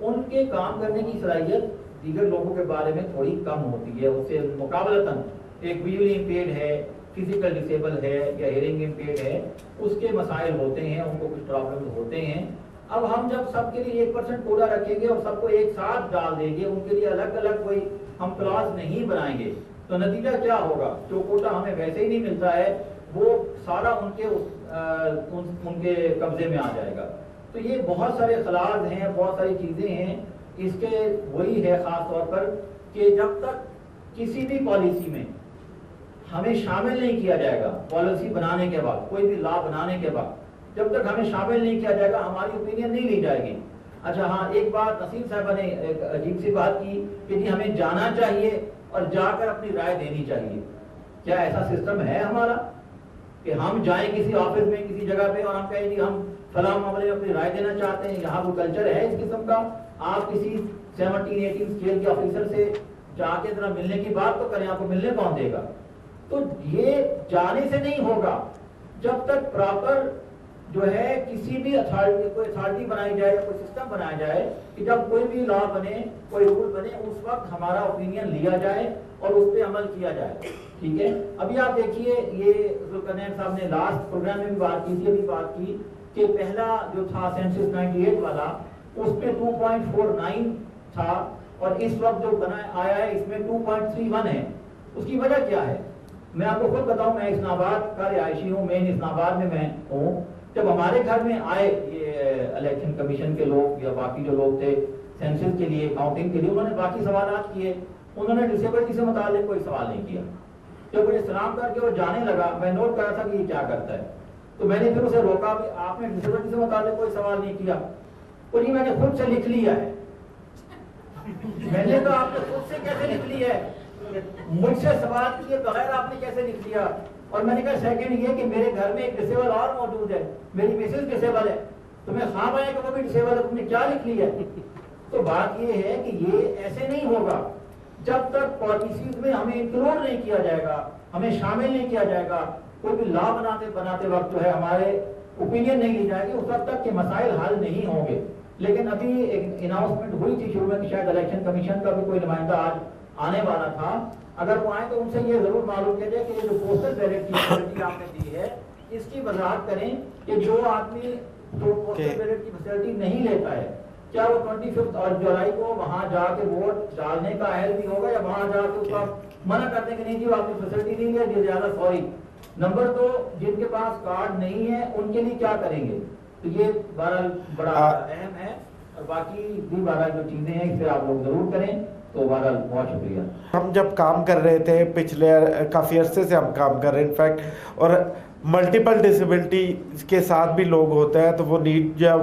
ان کے کام کرنے کی صلاحیت دیگر لوگوں کے بارے میں تھوڑی کم ہوتی ہے, اس سے مقابلتاً. ایک ویژولی امپیئرڈ ہے, فزیکل ڈسیبل ہے یا ہیئرنگ امپیئرڈ ہے, اس کے مسائل ہوتے ہیں, ان کو کچھ پرابلم ہوتے ہیں. اب ہم جب سب کے لیے 1% کوٹا رکھیں گے اور سب کو ایک ساتھ ڈال دیں گے, ان کے لیے الگ الگ کوئی ہم کلاس نہیں بنائیں گے, تو نتیجہ کیا ہوگا, جو کوٹا ہمیں ویسے ہی نہیں ملتا ہے وہ سارا ان کے قبضے میں آ جائے گا. تو یہ بہت سارے خلاج ہیں, بہت ساری چیزیں ہیں. اس کے وہی ہے خاص طور پر کہ جب تک کسی بھی پالیسی میں ہمیں شامل نہیں کیا جائے گا, پالیسی بنانے کے بعد, کوئی بھی لا بنانے کے بعد جب تک ہمیں شامل نہیں کیا جائے گا, ہماری اوپینین نہیں لی جائے گی. اچھا ہاں, ایک بات نسیم صاحبہ نے ایک عجیب سی بات کی کہ جی ہمیں جانا چاہیے اور جا کر اپنی رائے دینی چاہیے. کیا ایسا سسٹم ہے ہمارا کہ ہم جائیں کسی آفس میں کسی جگہ پہ اور ہم کہیں جی ہم فلاں معاملے میں اپنی رائے دینا چاہتے ہیں؟ یہاں وہ کلچر ہے اس قسم کا؟ آپ کسی 17-18 اسکیل کے آفیسر سے جا کے ذرا ملنے کی بات تو کریں, آپ کو ملنے کون دے گا؟ تو یہ جانے سے نہیں ہوگا جب تک پراپر جو ہے کسی بھی اتھارٹی بنائی جائے یا کوئی سسٹم بنایا جائے کہ جب کوئی بھی لا بنے, کوئی رول بنے, اس وقت ہمارا اوپینین لیا جائے اور اس پہ عمل کیا جائے. ٹھیک ہے, ابھی آپ دیکھیے یہ ذوالقرنین صاحب نے لاسٹ پروگرام میں بھی بات کی تھی, ابھی بات کی کہ پہلا جو تھا سینسس 98 والا اس پہ 2.49 تھا اور اس وقت جو بنا آیا ہے اس میں 2.31 ہے. اس کی وجہ کیا ہے؟ میں آپ کو خود بتاؤں, میں اسلام آباد کا رہائشی ہوں, مین اسلام آباد میں ہوں. جب ہمارے گھر میں آئے یہ الیکشن کمیشن کے لوگ یا باقی جو لوگ تھے سینسس کے لیے, کاؤنٹنگ کے لیے, انہوں نے باقی سوالات کیے, انہوں نے ڈسیبلٹی سے متعلق کوئی سوال نہیں کیا. جب مجھے سلام کر کے وہ جانے لگا, میں نوٹ کر رہا تھا کہ یہ کیا کرتا ہے, تو میں نے پھر اسے روکا کہ آپ نے ڈسیبلٹی سے متعلق کوئی سوال نہیں کیا. تو نہیں, میں نے خود سے لکھ لیا ہے. میں نے کہا آپ نے خود سے کیسے لکھ لیا ہے, مجھ سے سوال کیے بغیر آپ نے کیسے لکھ لیا؟ اور میں نے کہا سیکنڈ یہ کہ میرے گھر میں ایک ڈسیبل اور موجود ہے, میری مسز ڈسیبل ہے, تو میں خواب آیا کہ وہ بھی ڈسیبل ہے, تم نے کیا لکھ لیا ہے؟ تو بات یہ ہے کہ یہ ایسے نہیں ہوگا جب تک پالیسیز میں ہمیں انکلوڈ نہیں کیا جائے گا, ہمیں شامل نہیں کیا جائے گا, کوئی بھی لا بناتے وقت جو ہے ہمارے اوپینین نہیں لی جائے گی, اس وقت تک کہ مسائل حل نہیں ہوں گے. لیکن ابھی ایک اناؤنسمنٹ ہوئی تھی شروع میں کہ شاید الیکشن کمیشن کا بھی کوئی نمائندہ آج آنے والا تھا. اگر وہ آئیں تو ان سے یہ ضرور معلوم کیا جائے کہ یہ جو پوسٹل بیلٹ کی فیسلٹی آپ نے دی ہے اس کی وضاحت کریں کہ جو آدمی جو پوسٹل بیلٹ کی فیسلٹی نہیں لیتا ہے کیا وہ 25 اور جولائی کو وہاں جا کے ووٹ ڈالنے کا اہل بھی ہوگا یا وہاں جا کے اس کا منع کر دیں کہ نہیں جی آپ نے فیسلٹی نہیں لیا جی زیادہ سوری. نمبر 2 جن کے پاس کارڈ نہیں ہے ان کے لیے کیا کریں گے؟ تو یہ بہرحال بڑا اہم ہے اور باقی بھی بہرحال جو چیزیں ہیں اس پہ آپ لوگ ضرور کریں. تو بہرحال بہت شکریہ. ہم جب کام کر رہے تھے پچھلے کافی عرصے سے ہم کام کر رہے ہیں انفیکٹ, اور ملٹیپل ڈسیبلٹی کے ساتھ بھی لوگ ہوتے ہیں تو وہ نیڈ جو ہے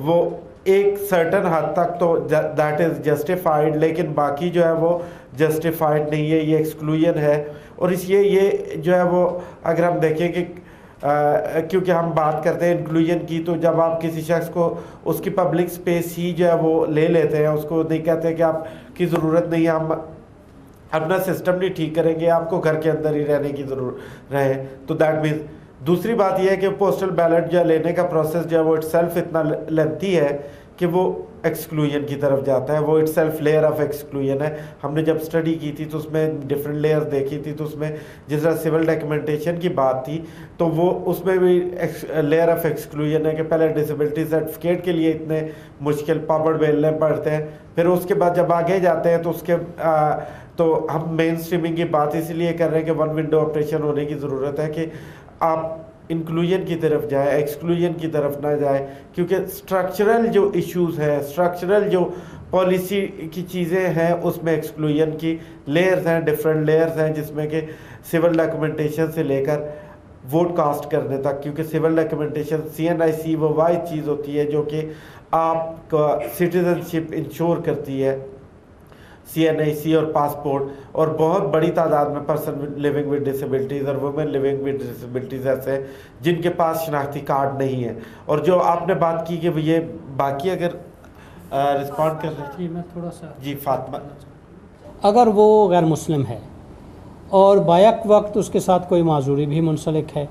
وہ ایک سرٹن حد تک تو دیٹ از جسٹیفائڈ, لیکن باقی جو ہے وہ جسٹیفائڈ نہیں ہے, یہ ایکسکلوژن ہے. اور اس لیے یہ جو ہے وہ اگر ہم دیکھیں کہ کیونکہ ہم بات کرتے ہیں انکلوژن کی, تو جب آپ کسی شخص کو اس کی پبلک سپیس ہی جو ہے وہ لے لیتے ہیں, اس کو نہیں کہتے کہ آپ کی ضرورت نہیں ہے, ہم اپنا سسٹم نہیں ٹھیک کریں گے, آپ کو گھر کے اندر ہی رہنے کی ضرورت رہے, تو دیٹ مینس. دوسری بات یہ ہے کہ پوسٹل بیلٹ جو لینے کا پروسیس جو ہے وہ اٹ سیلف اتنا لینتھی ہے کہ وہ ایکسکلوژن کی طرف جاتا ہے, وہ it self layer of exclusion ہے. ہم نے جب اسٹڈی کی تھی تو اس میں ڈفرینٹ لیئرز دیکھی تھی, تو اس میں جس طرح سول ڈاکیومنٹیشن کی بات تھی تو وہ اس میں بھی لیئر آف ایکسکلوژن ہے کہ پہلے ڈسیبلٹی سرٹیفکیٹ کے لیے اتنے مشکل پاپڑ بیلنے پڑتے ہیں, پھر اس کے بعد جب آگے جاتے ہیں تو اس کے تو ہم مین اسٹریمنگ کی بات اس لیے کر رہے ہیں کہ ون ونڈو آپریشن ہونے کی ضرورت ہے کہ آپ انکلوژن کی طرف جائیں, ایکسکلوژن کی طرف نہ جائیں, کیونکہ اسٹرکچرل جو ایشوز ہیں, اسٹرکچرل جو پالیسی کی چیزیں ہیں اس میں ایکسکلوژن کی لیئرز ہیں, ڈفرینٹ لیئرز ہیں, جس میں کہ سول ڈاکیومنٹیشن سے لے کر ووٹ کاسٹ کرنے تک, کیونکہ سول ڈاکیومنٹیشن CNIC وہ واحد چیز ہوتی ہے جو کہ آپ کا سٹیزن شپ انشور کرتی ہے, CNIC اور پاسپورٹ, اور بہت بڑی تعداد میں پرسن لیونگ ود ڈسیبلٹیز اور وومن لیونگ ود ڈسیبلٹیز ایسے ہیں جن کے پاس شناختی کارڈ نہیں ہے. اور جو آپ نے بات کی کہ یہ باقی اگر رسپونڈ کر رہے جی میں تھوڑا سا جی فاطمہ, اگر وہ غیر مسلم ہے اور بیک وقت اس کے ساتھ کوئی معذوری بھی منسلک ہے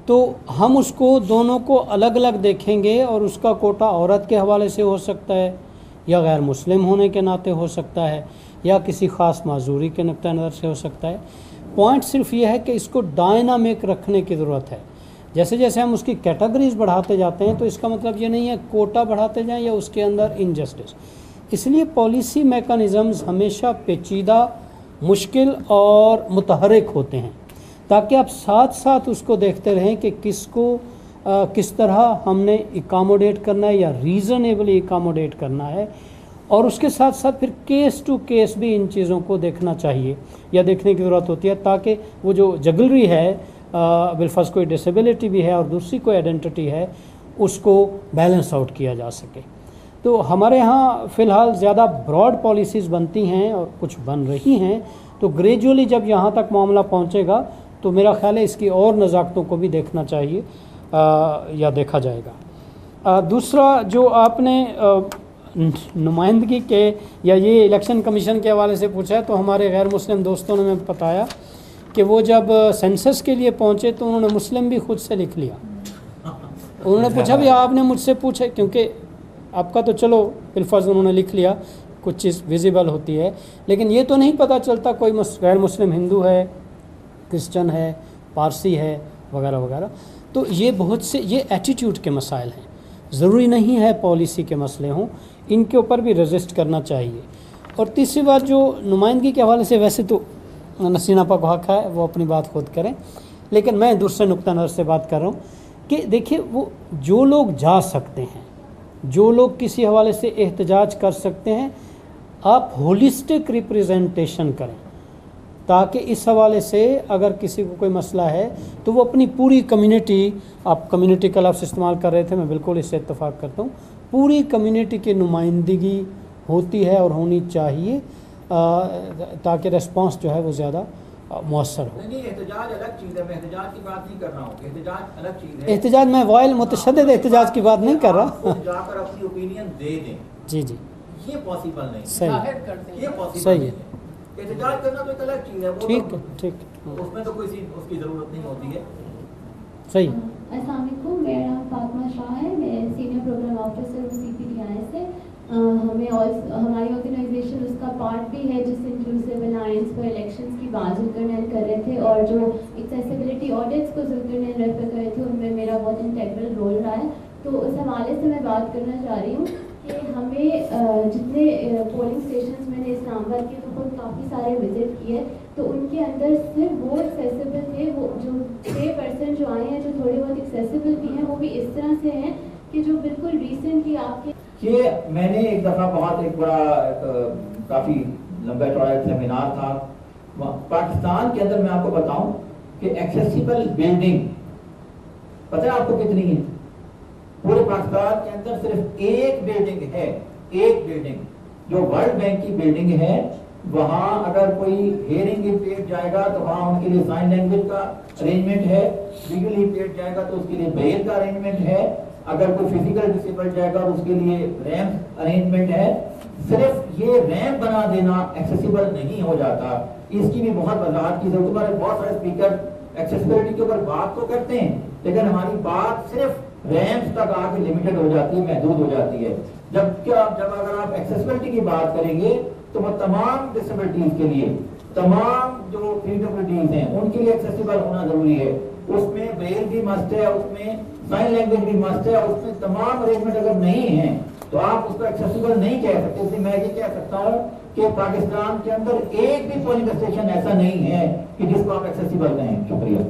تو ہم اس کو دونوں کو الگ الگ دیکھیں گے, اور اس کا کوٹا عورت کے حوالے سے ہو سکتا ہے یا غیر مسلم ہونے کے ناطے ہو سکتا ہے یا کسی خاص معذوری کے نقطہ نظر سے ہو سکتا ہے. پوائنٹ صرف یہ ہے کہ اس کو ڈائنامک رکھنے کی ضرورت ہے. جیسے جیسے ہم اس کی کیٹیگریز بڑھاتے جاتے ہیں تو اس کا مطلب یہ نہیں ہے کوٹا بڑھاتے جائیں یا اس کے اندر انجسٹس. اس لیے پالیسی میکانزمز ہمیشہ پیچیدہ, مشکل اور متحرک ہوتے ہیں تاکہ آپ ساتھ ساتھ اس کو دیکھتے رہیں کہ کس کو کس طرح ہم نے اکاموڈیٹ کرنا ہے یا ریزنیبلی اکاموڈیٹ کرنا ہے, اور اس کے ساتھ ساتھ پھر کیس ٹو کیس بھی ان چیزوں کو دیکھنا چاہیے یا دیکھنے کی ضرورت ہوتی ہے تاکہ وہ جو جگلری ہے, بالفرض کوئی ڈسیبلٹی بھی ہے اور دوسری کوئی آئیڈینٹی ہے, اس کو بیلنس آؤٹ کیا جا سکے. تو ہمارے ہاں فی الحال زیادہ براڈ پالیسیز بنتی ہیں اور کچھ بن رہی ہیں, تو گریجولی جب یہاں تک معاملہ پہنچے گا تو میرا خیال ہے اس کی اور نزاکتوں کو بھی دیکھنا چاہیے یا دیکھا جائے گا. دوسرا جو آپ نے نمائندگی کے یا یہ الیکشن کمیشن کے حوالے سے پوچھا ہے, تو ہمارے غیر مسلم دوستوں نے ہمیں بتایا کہ وہ جب سینسس کے لیے پہنچے تو انہوں نے مسلم بھی خود سے لکھ لیا. انہوں نے پوچھا بھی آپ نے مجھ سے پوچھا, کیونکہ آپ کا تو چلو بالفرض انہوں نے لکھ لیا, کچھ چیز ویزیبل ہوتی ہے, لیکن یہ تو نہیں پتہ چلتا کوئی غیر مسلم ہندو ہے, کرسچن ہے, پارسی ہے وغیرہ وغیرہ. تو یہ بہت سے یہ ایٹیٹیوڈ کے مسائل ہیں, ضروری نہیں ہے پالیسی کے مسئلے ہوں, ان کے اوپر بھی رجسٹ کرنا چاہیے. اور تیسری بات جو نمائندگی کے حوالے سے, ویسے تو نسرین آپا کو حق ہے وہ اپنی بات خود کریں, لیکن میں دوسرے نقطہ نظر سے بات کر رہا ہوں کہ دیکھیے وہ جو لوگ جا سکتے ہیں, جو لوگ کسی حوالے سے احتجاج کر سکتے ہیں, آپ ہولسٹک ریپریزنٹیشن کریں تاکہ اس حوالے سے اگر کسی کو کوئی مسئلہ ہے تو وہ اپنی پوری کمیونٹی, آپ کمیونٹی کا لفظ استعمال کر رہے تھے, میں بالکل اس سے اتفاق کرتا ہوں, پوری کمیونٹی کی نمائندگی ہوتی ہے اور ہونی چاہیے تاکہ ریسپانس جو ہے وہ زیادہ مؤثر ہو. نہیں, احتجاج الگ چیز ہے, میں احتجاج کی بات نہیں کر رہا ہوں, احتجاج الگ چیز ہے. احتجاج میں وائل متشدد احتجاج کی بات نہیں کر رہا. جا کر اپنی اوپینین دے دیں, جی جی یہ پاسبل نہیں, صحیح, یہ پاسبل صحیح نہیں ہے. احتجاج کرنا تو ایک الگ چیز ہے, ٹھیک ہے, ٹھیک, اس میں تو کوئی اس کی ضرورت نہیں ہوتی ہے. صحیح. السلام علیکم, میرا نام فاطمہ شاہ ہے, میں سینئر پروگرام آفیسر ہوں CPDI سے. ہمیں ہماری آرگنائزیشن اس کا پارٹ بھی ہے جس انکلوسیو الائنس پر الیکشنز کی بات ذوالقرنین کر رہے تھے اور جو ایکسیسیبلٹی آڈٹس کو ذوالقرنین ریفر کر رہے تھے ان میں میرا بہت انٹیگرل رول رہا ہے. تو اس حوالے سے میں بات کرنا چاہ رہی ہوں کہ ہمیں جتنے پولنگ اسٹیشنز میں نے اسلام آباد کے تو خود کافی سارے وزٹ کیے تو ان کے اندر صرف وہ ایکسیسیبل تھے, وہ جو 6% جو آئے ہیں جو تھوڑے بہت ایکسیسیبل بھی ہیں وہ بھی اس طرح سے ہیں کہ جو بالکل ریسنٹلی آپ کے یہ میں نے ایک دفعہ ایک بڑا کافی لمبا چوڑا ایک سیمینار تھا پاکستان کے اندر. میں آپ کو بتاؤں کہ ایکسیسیبل بلڈنگ پتہ ہے آپ کو کتنی ہے؟ پورے پاکستان کے اندر صرف ایک بلڈنگ ہے, ایک بلڈنگ جو ورلڈ بینک کی بلڈنگ ہے. وہاں اگر کوئی ہیئرنگ امپیئرڈ جائے گا تو وہاں ان کے لیے سائن لینگویج کا ارینجمنٹ ہے, ویژولی امپیئرڈ جائے گا تو اس کے لیے بریل کا ارینجمنٹ ہے, اگر کوئی فزیکل ڈسیبلڈ جائے گا تو اس کے لیے ریمپ ارینجمنٹ ہے. صرف یہ ریمپ بنا دینا ایکسیسیبل نہیں ہو جاتا, اس کی بھی بہت وضاحت کی ضرورت ہے. بہت سارے اسپیکر ایکسیسیبلٹی کے اوپر بات تو کرتے ہیں لیکن ہماری بات صرف ریمپس تک آ کے لمیٹڈ ہو جاتی ہے, محدود ہو جاتی ہے. جب اگر آپ ایکسیسیبلٹی کی بات کریں گے تو وہ تمام ڈسیبلٹیز کے لیے, تمام جو ڈسیبلٹیز ہیں ان کے لیے ایکسیسیبل ہونا ضروری ہے. اس میں بریل بھی مسٹ ہے, اس میں سائن لینگویج بھی مسٹ ہے, اس میں تمام ارینجمنٹ اگر نہیں ہیں تو آپ اس کو ایکسیسیبل نہیں کہہ سکتے. اس لیے میں یہ کہہ سکتا ہوں کہ پاکستان کے اندر ایک بھی پولنگ اسٹیشن ایسا نہیں ہے کہ جس کو آپ ایکسیسیبل کہیں. شکریہ.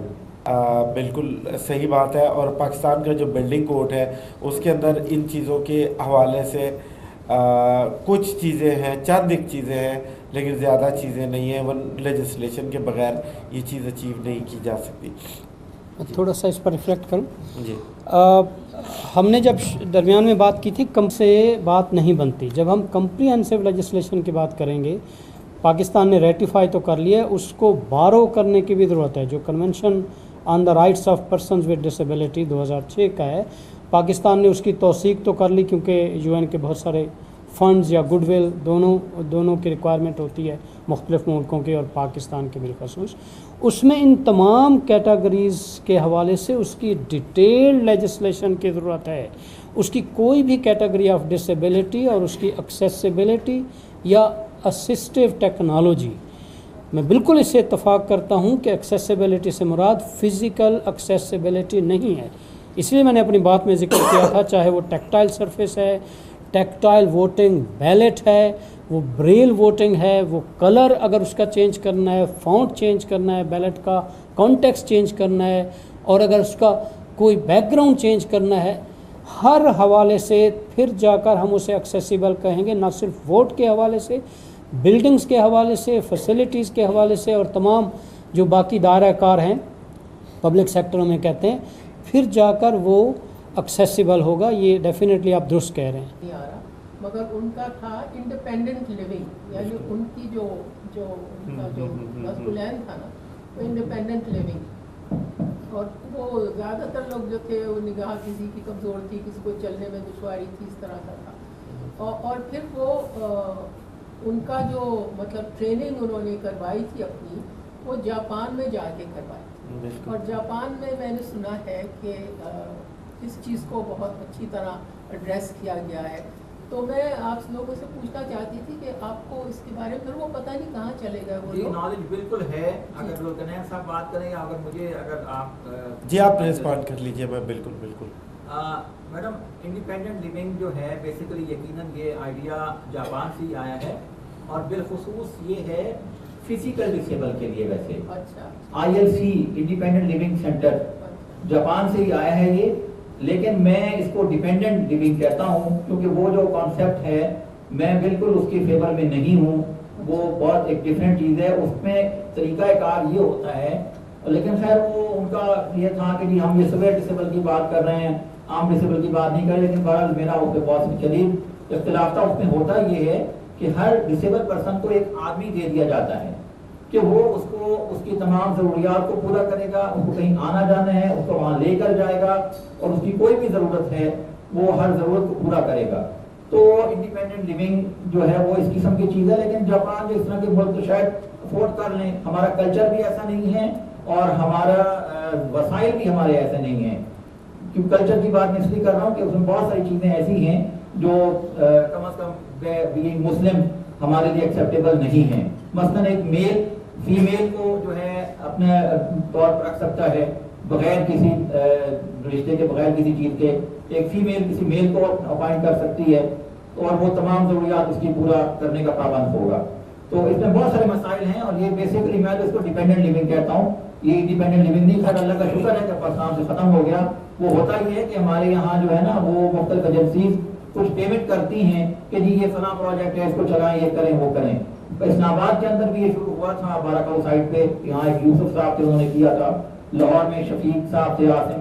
بالکل صحیح بات ہے. اور پاکستان کا جو بلڈنگ کوڈ ہے اس کے اندر ان چیزوں کے حوالے سے کچھ چیزیں ہیں, چند ایک چیزیں ہیں لیکن زیادہ چیزیں نہیں ہیں. ون لیجسلیشن کے بغیر یہ چیز اچیو نہیں کی جا سکتی. تھوڑا سا اس پر ریفلیکٹ کروں. جی ہم نے جب درمیان میں بات کی تھی کم سے بات نہیں بنتی. جب ہم کمپریہنسو لیجسلیشن کی بات کریں گے, پاکستان نے ریٹیفائی تو کر لیا ہے, اس کو بارو کرنے کی بھی ضرورت ہے. جو convention on the rights of persons with disability 2006 کا ہے, پاکستان نے اس کی توثیق تو کر لی کیونکہ UN کے بہت سارے فنڈز یا گڈ ول دونوں کی ریکوائرمنٹ ہوتی ہے مختلف ملکوں کے اور پاکستان کے بالخصوص. اس میں ان تمام کیٹیگریز کے حوالے سے اس کی ڈیٹیلڈ لیجسلیشن کی ضرورت ہے. اس کی کوئی بھی کیٹیگری آف ڈسیبلٹی اور اس کی ایکسیسیبلٹی یا اسسٹیو ٹیکنالوجی, میں بالکل اس سے اتفاق کرتا ہوں کہ ایکسیسیبلٹی سے مراد فزیکل ایکسیسیبلٹی نہیں ہے. اس لیے میں نے اپنی بات میں ذکر کیا تھا, چاہے وہ ٹیکٹائل سرفیس ہے, ٹیکٹائل ووٹنگ بیلٹ ہے, وہ بریل ووٹنگ ہے, وہ کلر اگر اس کا چینج کرنا ہے, فونٹ چینج کرنا ہے, بیلٹ کا کانٹیکسٹ چینج کرنا ہے, اور اگر اس کا کوئی بیک گراؤنڈ چینج کرنا ہے, ہر حوالے سے پھر جا کر ہم اسے ایکسیسیبل کہیں گے. نہ صرف ووٹ کے حوالے سے, بلڈنگز کے حوالے سے, فیسلٹیز کے حوالے سے, اور تمام جو باقی دائرہ کار ہیں پبلک سیکٹروں میں کہتے ہیں, پھر جا کر وہ ایکسیسیبل ہوگا. یہ ڈیفینیٹلی آپ درست کہہ رہے ہیں. مگر ان کا تھا انڈیپینڈنٹ لیونگ, یعنی ان کی جو مسکولین تھا نا وہ انڈیپینڈنٹ لیونگ, اور وہ زیادہ تر لوگ جو تھے وہ نگاہ کسی کی کمزور تھی, کسی کو چلنے میں دشواری تھی, اس طرح کا تھا. اور پھر وہ ان کا جو مطلب ٹریننگ انہوں نے کروائی تھی اپنی, وہ جاپان میں جا کے کروائی. اور جاپان میں نے سنا ہے کہ اس چیز کو بہت اچھی طرح ایڈریس کیا گیا ہے. تو میں آپ لوگوں سے پوچھنا چاہتی تھی کہ آپ کو اس کے بارے میں وہ پتہ نہیں کہاں چلے گا. وہ نالج بالکل ہے. اگر ذوالقرنین صاحب بات کریں, اگر آپ جی آپ ریسپونڈ کر لیجئے. میں بالکل میڈم, انڈیپینڈنٹ لیونگ جو ہے بیسیکلی یقیناً یہ آئیڈیا جاپان سے ہی آیا ہے, اور بالخصوص یہ ہے فزیکل ڈسیبل کے لیے. ویسے ILC independent living centre Japan سے ہی آیا ہے یہ, لیکن میں اس کو ڈیپینڈنٹ لیونگ کہتا ہوں کیونکہ وہ جو کانسیپٹ ہے میں بالکل اس کے فیور میں نہیں ہوں. وہ بہت ایک ڈفرینٹ چیز ہے. اس میں طریقہ کار یہ ہوتا ہے, لیکن خیر وہ ان کا یہ تھا کہ جی ہم یہ سویئر ڈسیبل کی بات کر رہے ہیں, عام ڈسیبل کی بات نہیں کر رہے. لیکن بہرحال میرا اس پہ بہت شدید اختلاف تھا. اس میں ہوتا یہ ہے کہ ہر ڈسیبل پرسن کو ایک آدمی دے دیا جاتا ہے کہ وہ اس کی تمام ضروریات کو پورا کرے گا, اس کو کہیں آنا جانا ہے اس کو وہاں لے کر جائے گا, اور اس کی کوئی بھی ضرورت ہے وہ ہر ضرورت کو پورا کرے گا. تو انڈیپینڈنٹ لیونگ جو ہے وہ اس قسم کی چیز ہے. لیکن جاپان جو اس طرح کے ملک تو شاید افورڈ کر لیں. ہمارا کلچر بھی ایسا نہیں ہے اور ہمارا وسائل بھی ہمارے ایسے نہیں ہیں. کیونکہ کلچر کی بات میں اس لیے کر رہا ہوں کہ اس میں بہت ساری چیزیں ایسی ہیں جو کم از کم بینگ مسلم ہمارے لیے ایکسیپٹیبل نہیں ہیں. مثلاً ایک میل فیمیل کو جو ہے اپنے طور پر رکھ سکتا ہے بغیر کسی رشتے کے, بغیر کسی چیز کے. ایک فیمیل کسی میل کو اپائنٹ کر سکتی ہے اور وہ تمام ضروریات اس کی پورا کرنے کا پابند ہوگا. تو اس میں بہت سارے مسائل ہیں اور یہ بیسیکلی میں تو اس کو ڈیپینڈنٹ لیونگ کہتا ہوں. یہ انڈیپینڈنٹ لیونگ نہیں, خیر اللہ کا شکر ہے کہ پاکستان سے ختم ہو گیا. وہ ہوتا ہی ہے کہ ہمارے یہاں جو ہے نا وہ مختلف ایجنسیز کچھ پیمنٹ کرتی ہیں کہ جی یہ فلاں پروجیکٹ ہے, اس کو چلائیں, یہ کریں, وہ کریں. اسلام آباد کے اندر بھی یہ شروع ہوا تھا باراکاؤ سائٹ پہ. یہاں ایک یوسف صاحب تھے, انہوں نے کیا تھا. لاہور میں شفیق صاحب تھے, عاصم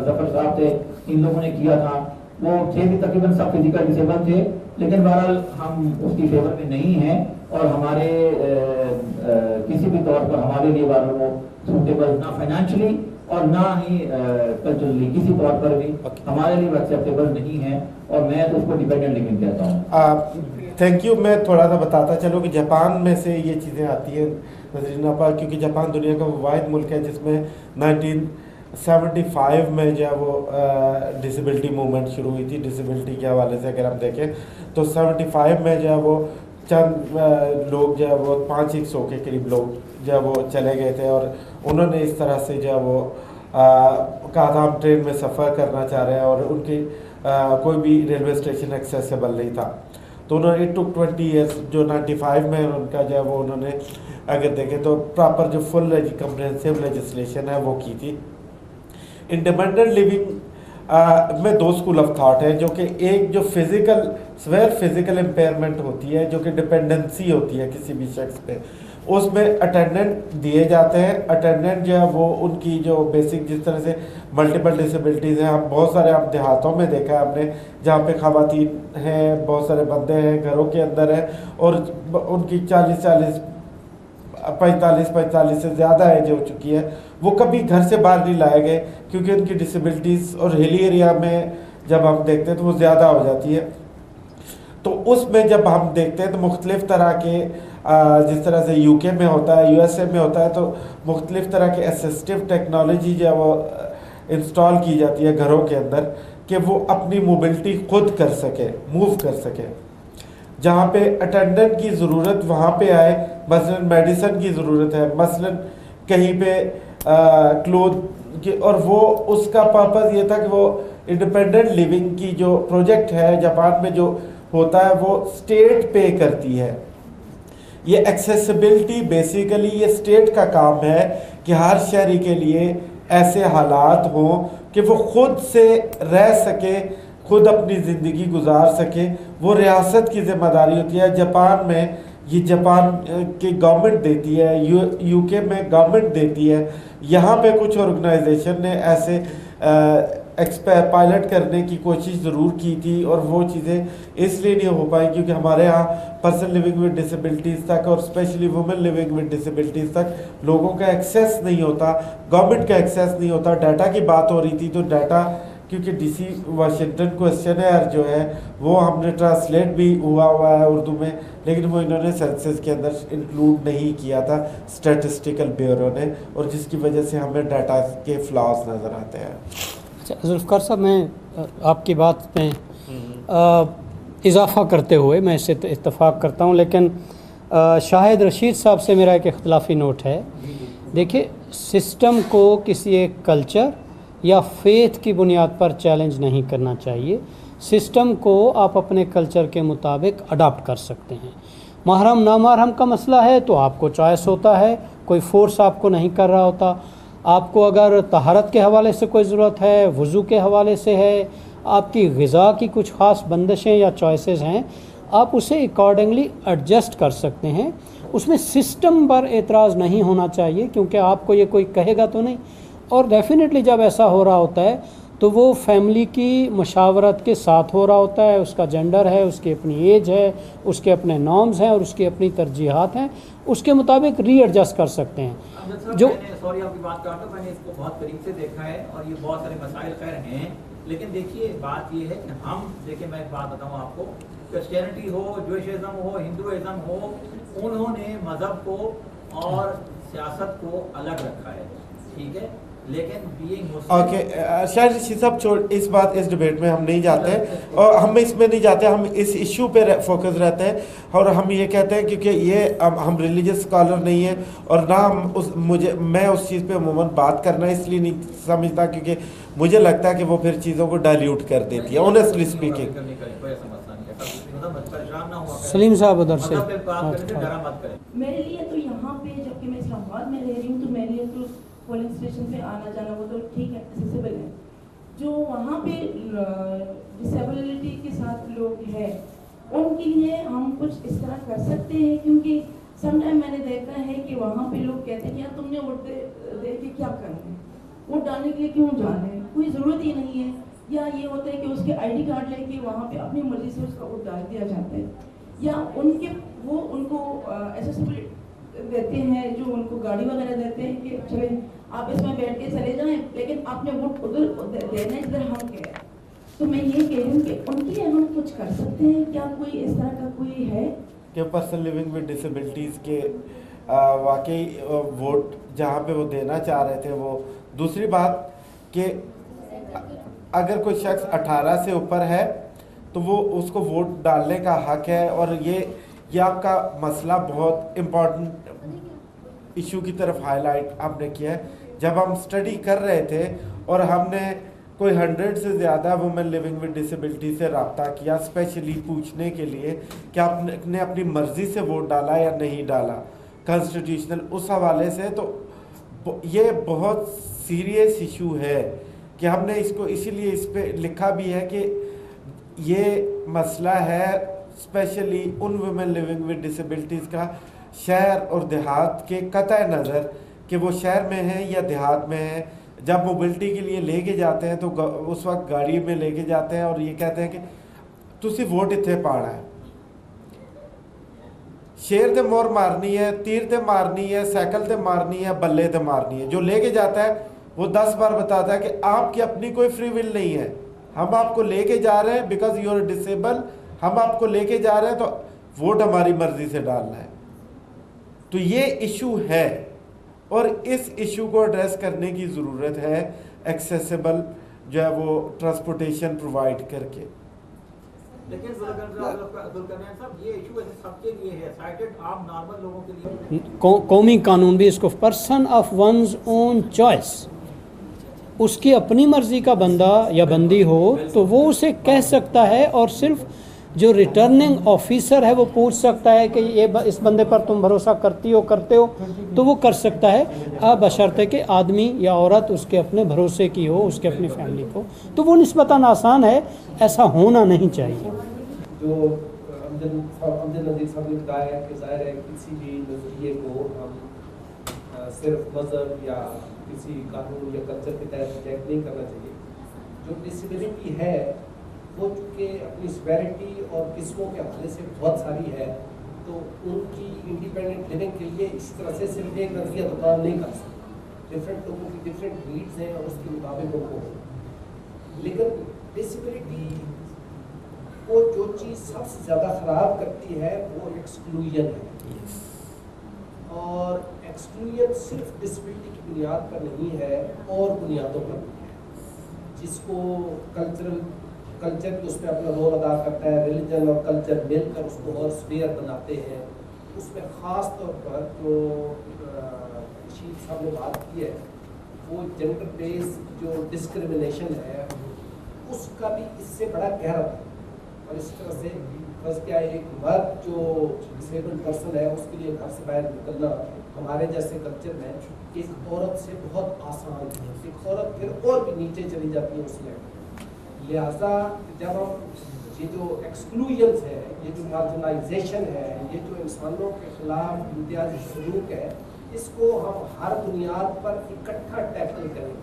ظفر صاحب تھے, ان لوگوں نے کیا تھا. وہ تھے بھی تقریباً سب فزیکل ڈسیبل تھے, لیکن بہرحال ہم اس کی فیور میں نہیں ہیں اور ہمارے کسی بھی طور پر ہمارے لیے وہ سوٹیبل نہ فائنینشلی اور نہ ہی کلچرلی, کسی طور پر بھی ہمارے لیے ایکسیپٹیبل نہیں ہے. اور میں تو اس کو ڈیپینڈنٹ لیونگ کہتا ہوں. Thank you. میں تھوڑا سا بتاتا چلوں کہ جاپان میں سے یہ چیزیں آتی ہیں نظرین آپا, کیونکہ جاپان دنیا کا وہ واحد ملک ہے جس میں 1975 میں جو ہے وہ ڈسیبلٹی موومنٹ شروع ہوئی تھی. ڈسیبلٹی کے حوالے سے اگر ہم دیکھیں تو 75 میں جو ہے وہ چند لوگ جو ہے وہ 500 کے قریب لوگ جو ہے وہ چلے گئے تھے, اور انہوں نے اس طرح سے جو ہے وہ کہا تھا ہم ٹرین میں سفر کرنا چاہ رہے ہیں, اور ان کی کوئی بھی ریلوے اسٹیشن ایکسیسیبل نہیں تھا. تو انہوں نے 20 ایئرس جو 95 میں ان کا جو ہے وہ انہوں نے اگر دیکھیں تو پراپر جو فل کمپریہنسو لیجسلیشن ہے وہ کی تھی. انڈیپینڈنٹ لیونگ میں 2 اسکول آف تھاٹ ہیں, جو کہ ایک جو فزیکل امپیئرمنٹ ہوتی ہے جو کہ ڈپینڈنسی ہوتی ہے کسی بھی شخص پہ, اس میں اٹینڈنٹ دیے جاتے ہیں. اٹینڈنٹ جو ہے وہ ان کی جو بیسک جس طرح سے ملٹیپل ڈسیبلٹیز ہیں, ہم بہت سارے آپ دیہاتوں میں دیکھا ہے ہم نے جہاں پہ خواتین ہیں, بہت سارے بندے ہیں گھروں کے اندر ہیں, اور ان کی 45 سے زیادہ ایج ہو چکی ہے, وہ کبھی گھر سے باہر نہیں لائے گئے کیونکہ ان کی ڈسیبلٹیز اور ہلی ایریا میں جب ہم دیکھتے ہیں تو وہ زیادہ ہو جاتی ہے. تو اس میں جب ہم دیکھتے ہیں تو مختلف طرح کے جس طرح سے یو کے میں ہوتا ہے, یو ایس اے میں ہوتا ہے, تو مختلف طرح کے اسسٹیو ٹیکنالوجی جو ہے وہ انسٹال کی جاتی ہے گھروں کے اندر کہ وہ اپنی موبلٹی خود کر سکے, موو کر سکے. جہاں پہ اٹینڈنٹ کی ضرورت وہاں پہ آئے, مثلا میڈیسن کی ضرورت ہے, مثلا کہیں پہ کلوتھ کی, اور وہ اس کا پرپز یہ تھا کہ وہ انڈیپینڈنٹ لیونگ کی جو پروجیکٹ ہے جاپان میں جو ہوتا ہے وہ اسٹیٹ پے کرتی ہے. یہ ایکسیسیبلٹی بیسیکلی یہ اسٹیٹ کا کام ہے کہ ہر شہری کے لیے ایسے حالات ہوں کہ وہ خود سے رہ سکے, خود اپنی زندگی گزار سکے. وہ ریاست کی ذمہ داری ہوتی ہے. جاپان میں یہ جاپان کی گورنمنٹ دیتی ہے, یو کے میں گورنمنٹ دیتی ہے. یہاں پہ کچھ آرگنائزیشن نے ایسے پائلٹ کرنے کی کوشش ضرور کی تھی, اور وہ چیزیں اس لیے نہیں ہو پائیں کیونکہ ہمارے ہاں پرسن لیونگ ود ڈسیبلٹیز تک اور especially women living with disabilities تک لوگوں کا ایکسیس نہیں ہوتا, گورنمنٹ کا ایکسیس نہیں ہوتا. ڈیٹا کی بات ہو رہی تھی تو ڈیٹا کیونکہ ڈی سی واشنگٹن کویسچنیئر جو ہے وہ ہم نے ٹرانسلیٹ بھی ہوا ہے اردو میں, لیکن وہ انہوں نے سینسس کے اندر انکلوڈ نہیں کیا تھا اسٹیٹسٹیکل بیورو نے, اور جس کی وجہ سے ہمیں ڈیٹا کے فلاز نظر آتے ہیں. اچھا ذوالفقار صاحب, میں آپ کی بات میں اضافہ کرتے ہوئے میں اس سے اتفاق کرتا ہوں, لیکن شاہد رشید صاحب سے میرا ایک اختلافی نوٹ ہے. دیکھیے, سسٹم کو کسی ایک کلچر یا فیتھ کی بنیاد پر چیلنج نہیں کرنا چاہیے. سسٹم کو آپ اپنے کلچر کے مطابق اڈاپٹ کر سکتے ہیں. محرم نامحرم کا مسئلہ ہے تو آپ کو چوائس ہوتا ہے, کوئی فورس آپ کو نہیں کر رہا ہوتا. آپ کو اگر طہارت کے حوالے سے کوئی ضرورت ہے, وضو کے حوالے سے ہے, آپ کی غذا کی کچھ خاص بندشیں یا چوائسیز ہیں, آپ اسے اکارڈنگلی ایڈجسٹ کر سکتے ہیں. اس میں سسٹم پر اعتراض نہیں ہونا چاہیے کیونکہ آپ کو یہ کوئی کہے گا تو نہیں. اور ڈیفینیٹلی جب ایسا ہو رہا ہوتا ہے تو وہ فیملی کی مشاورت کے ساتھ ہو رہا ہوتا ہے. اس کا جینڈر ہے, اس کی اپنی ایج ہے, اس کے اپنے نارمز ہیں اور اس کی اپنی ترجیحات ہیں, اس کے مطابق ری ایڈجسٹ کر سکتے ہیں. جو سوری آپ کی بات کر رہا ہوں, میں نے اس کو بہت قریب سے دیکھا ہے اور یہ بہت سارے مسائل خیر ہیں, لیکن دیکھیے بات یہ ہے کہ ہم دیکھیں, میں ایک بات بتاؤں آپ کو, کرسچینٹی ہو, جوئشزم ہو, ہندوازم ہو, انہوں نے مذہب کو اور سیاست کو الگ رکھا ہے, ٹھیک ہے. لیکن اوکے شاید صاحب چھوڑ اس بات اس ڈبیٹ میں ہم نہیں جاتے اور ہم اس میں نہیں جاتے, ہم اس ایشو پہ فوکس رہتے ہیں اور ہم یہ کہتے ہیں کیونکہ یہ ہم ریلیجس اسکالر نہیں ہیں اور نہ ہم میں اس چیز پہ عموماً بات کرنا اس لیے نہیں سمجھتا کیونکہ مجھے لگتا ہے کہ وہ پھر چیزوں کو ڈائلیوٹ کر دیتی ہے آنیسٹلی اسپیکنگ. سلیم صاحب ادھر سے. میرے لیے تو یہاں پہ جب کہ میں اسلام آباد میں رہ رہی ہوں تو میرے لیے تو پولنگ اسٹیشن پہ آنا جانا وہ تو ٹھیک ہے, ایکسیسیبل ہے. جو وہاں پہ ڈسیبلٹی کے ساتھ لوگ ہیں ان کے لیے ہم کچھ اس طرح کر سکتے ہیں, کیونکہ سم ٹائم میں نے دیکھا ہے کہ وہاں پہ لوگ کہتے ہیں یار تم نے ووٹ دے کے کیا کرنا ہے, ووٹ ڈالنے کے لیے کیوں جانا ہے, کوئی ضرورت ہی نہیں ہے. یا یہ ہوتا ہے کہ اس کے آئی ڈی کارڈ لے کے وہاں پہ اپنی مرضی سے اس کا ووٹ ڈال دیا جاتا ہے, یا ان کو ایسیسیبل دیتے ہیں جو ان کو گاڑی وغیرہ دیتے ہیں کہ چلیں آپ اس میں بیٹھ کے چلے جائیں لیکن آپ نے ووٹ ادھر دینا ہے جدھر ہم کہہ. تو میں یہ کہہ رہی ہوں کہ ان کے لیے ہم کچھ کر سکتے ہیں کیا, کوئی اس طرح کا کوئی ہے کہ پرسن لیونگ ود ڈسیبلٹیز کے واقعی ووٹ جہاں پہ وہ دینا چاہ رہے تھے وہ. دوسری بات کہ اگر کوئی شخص 18 سے اوپر ہے تو وہ اس کو ووٹ ڈالنے کا حق ہے, اور یہ آپ کا مسئلہ بہت امپورٹنٹ ایشو کی طرف ہائی لائٹ آپ نے کیا ہے. جب ہم اسٹڈی کر رہے تھے اور ہم نے کوئی 100 سے زیادہ وومن لیونگ ود ڈسیبلٹی سے رابطہ کیا اسپیشلی پوچھنے کے لیے کہ آپ نے اپنی مرضی سے ووٹ ڈالا یا نہیں ڈالا کانسٹیٹیوشنل اس حوالے سے, تو یہ بہت سیریس ایشو ہے کہ ہم نے اس کو اسی لیے اس پہ لکھا بھی ہے کہ یہ مسئلہ ہے especially in women living with disabilities کا شہر اور دیہات کے قطع نظر کہ وہ شہر میں ہیں یا دیہات میں ہیں. جب موبلٹی کے لیے لے کے جاتے ہیں تو اس وقت گاڑی میں لے کے جاتے ہیں اور یہ کہتے ہیں کہ تسی ووٹ اتنے پانا ہے, شیر تے مور مارنی ہے, تیر تے مارنی ہے, سائیکل تے مارنی ہے, بلے تے مارنی ہے. جو لے کے جاتا ہے وہ 10 بار بتاتا ہے کہ آپ کی اپنی کوئی فری ول نہیں ہے, ہم آپ کو لے کے جا رہے ہیں بیکاز یو آر ڈسیبل, ہم آپ کو لے کے جا رہے ہیں تو ووٹ ہماری مرضی سے ڈالنا ہے. تو یہ ایشو ہے اور اس ایشو کو ایڈریس کرنے کی ضرورت ہے ایکسیسیبل جو ہے وہ ٹرانسپورٹیشن پرووائڈ کر کے. لیکن یہ ایشو سب کے لیے ہے, سائٹڈ عام نارمل لوگوں کے لیے. قومی قانون بھی اس کو person of one's own choice, اس کی اپنی مرضی کا بندہ یا بندی ہو تو وہ اسے کہہ سکتا ہے, اور صرف جو ریٹرننگ آفیسر ہے وہ پوچھ سکتا ہے کہ یہ اس بندے پر تم بھروسہ کرتے ہو تو وہ کر سکتا ہے, بشرطے کہ آدمی یا عورت اس کے اپنے بھروسے کی ہو, اس کے اپنی فیملی کو, تو وہ نسبتاً آسان ہے, ایسا ہونا نہیں چاہیے. جو امجد نذیر صاحب نے بتایا کہ ظاہر ہے کسی بھی نظریے کو ہم صرف مذہب یا کسی قانون یا کلچر کے تحت ریجیکٹ نہیں کرنا چاہیے. جو ڈسیبلٹی ہے وہ چونکہ اپنی سیویرٹی اور قسموں کے حوالے سے بہت ساری ہے, تو ان کی انڈیپینڈنٹ لیونگ کے لیے اس طرح سے صرف ایک نظریہ تو کام نہیں کر سکتا. ڈفرینٹ لوگوں کی ڈفرینٹ نیڈز ہیں اور اس کے مطابق ان کو, لیکن ڈسیبلٹی کو جو چیز سب سے زیادہ خراب کرتی ہے وہ ایکسکلوژن ہے. اور ایکسکلوژن صرف ڈسیبلٹی کی بنیاد پر نہیں ہے اور بنیادوں پر بھی ہے, جس کو کلچر بھی اس میں اپنا رول ادا کرتا ہے. ریلیجن اور کلچر مل کر اس کو اور سویئر بناتے ہیں. اس میں خاص طور پر جو شیخ صاحب نے بات کی ہے وہ جینڈر بیس جو ڈسکریمنیشن ہے اس کا بھی اس سے بڑا گہرا ہے. اور اس طرح سے بس کیا ایک مرد جو ڈسیبل پرسن ہے اس کے لیے گھر سے باہر نکلنا ہمارے جیسے کلچر میں ایک عورت سے بہت آسان ہے. ایک عورت پھر اور بھی نیچے چلی جاتی ہے اس میں. لہٰذا جب ہم یہ جو ایکسکلوژنس ہے, یہ جو مارجنائزیشن ہے, یہ جو انسانوں کے خلاف امتیازی سلوک ہے, اس کو ہم ہر بنیاد پر اکٹھا ٹیکل کریں.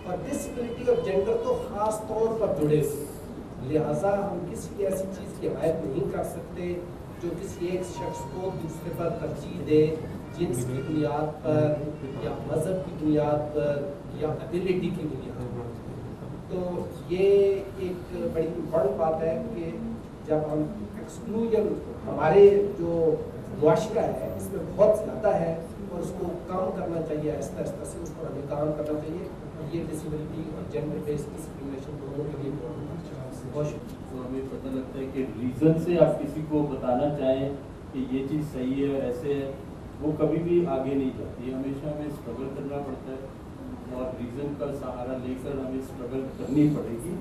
اور ڈسیبلٹی اور جینڈر تو خاص طور پر جڑے ہوئے, لہٰذا ہم کسی ایسی چیز کی حمایت نہیں کر سکتے جو کسی ایک شخص کو دوسرے پر ترجیح دے, جنس کی بنیاد پر یا مذہب کی بنیاد پر یا ایبلٹی کی بنیاد پر. تو یہ ایک بڑی امپورٹنٹ بات ہے کہ جب ہم ایکسکلوژن, ہمارے جو معاشرہ ہے اس میں بہت زیادہ ہے اور اس کو کام کرنا چاہیے، آہستہ آہستہ سے اس پر ہمیں کام کرنا چاہیے. اور یہ ڈسیبلٹی اور جینڈر بیسڈ ڈسکریمنیشن دونوں کے لیے بہت شکریہ. تو ہمیں پتہ لگتا ہے کہ ریزن سے آپ کسی کو بتانا چاہیں کہ یہ چیز صحیح ہے ایسے ہے، وہ کبھی بھی آگے نہیں جاتی. ہمیشہ ہمیں اسٹرگل کرنا پڑتا ہے اور ریزن کا سہارا لے کر ہمیں اسٹرگل کرنی پڑے گی.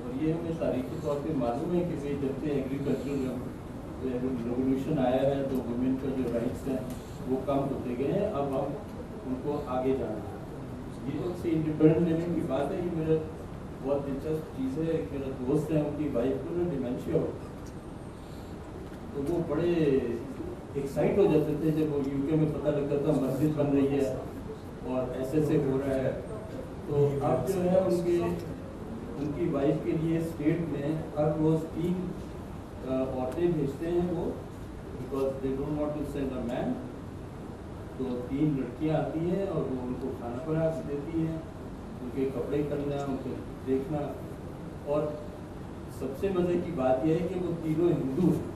اور یہ ہمیں تاریخی طور پہ معلوم ہے کہ بھائی جب سے ایگریکلچرل ریولیوشن آیا ہے تو وومن کا جو رائٹس ہیں وہ کم ہوتے گئے ہیں. اب ہم ان کو آگے جانا ہے. یہ جو سے انڈیپینڈنٹ لیونگ کی بات ہے، یہ میرا بہت دلچسپ چیز ہے. ایک میرا دوست ہے، ان کی وائف کو نا ڈیمینشیا ہوتا تو وہ بڑے ایکسائٹ ہو جاتے تھے جب وہ یو کے میں پتہ لگتا تھا مسجد بن رہی ہے اور ایسے ہو رہا ہے. تو اب جو ہے ان کی وائف کے لیے اسٹیٹ میں ہر روز 3 عورتیں بھیجتے ہیں وہ، because they don't want to send a man. تو 3 لڑکیاں آتی ہیں اور وہ ان کو کھانا بنا کے دیتی ہیں، ان کے کپڑے کرنا، ان کو دیکھنا. اور سب سے مزے کی بات یہ ہے کہ وہ تینوں ہندو ہیں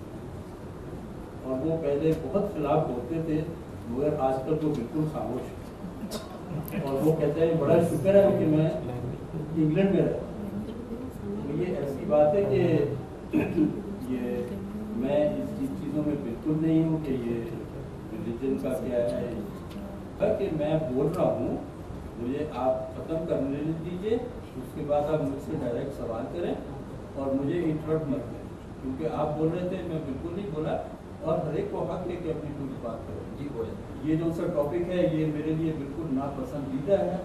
اور وہ پہلے بہت خلاف ہوتے تھے، مگر آج کل وہ بالکل خاموش ہیں. اور وہ کہتے ہیں بڑا شکر ہے کہ میں انگلینڈ میں رہتا ہوں. تو یہ ایسی بات ہے کہ یہ میں اس چیزوں میں بالکل نہیں ہوں کہ یہ ریلیجن کا کیا ہے، بلکہ میں بول رہا ہوں مجھے آپ ختم کرنے دیجیے، اس کے بعد آپ مجھ سے ڈائریکٹ سوال کریں اور مجھے انٹرپٹ مت کریں، کیونکہ آپ بول رہے تھے میں بالکل نہیں بولا. اور ہر ایک کو حق ہے کہ اپنی پوری بات کریں. جی بولیں. یہ جو سا ٹاپک ہے یہ میرے لیے بالکل ناپسندیدہ ہے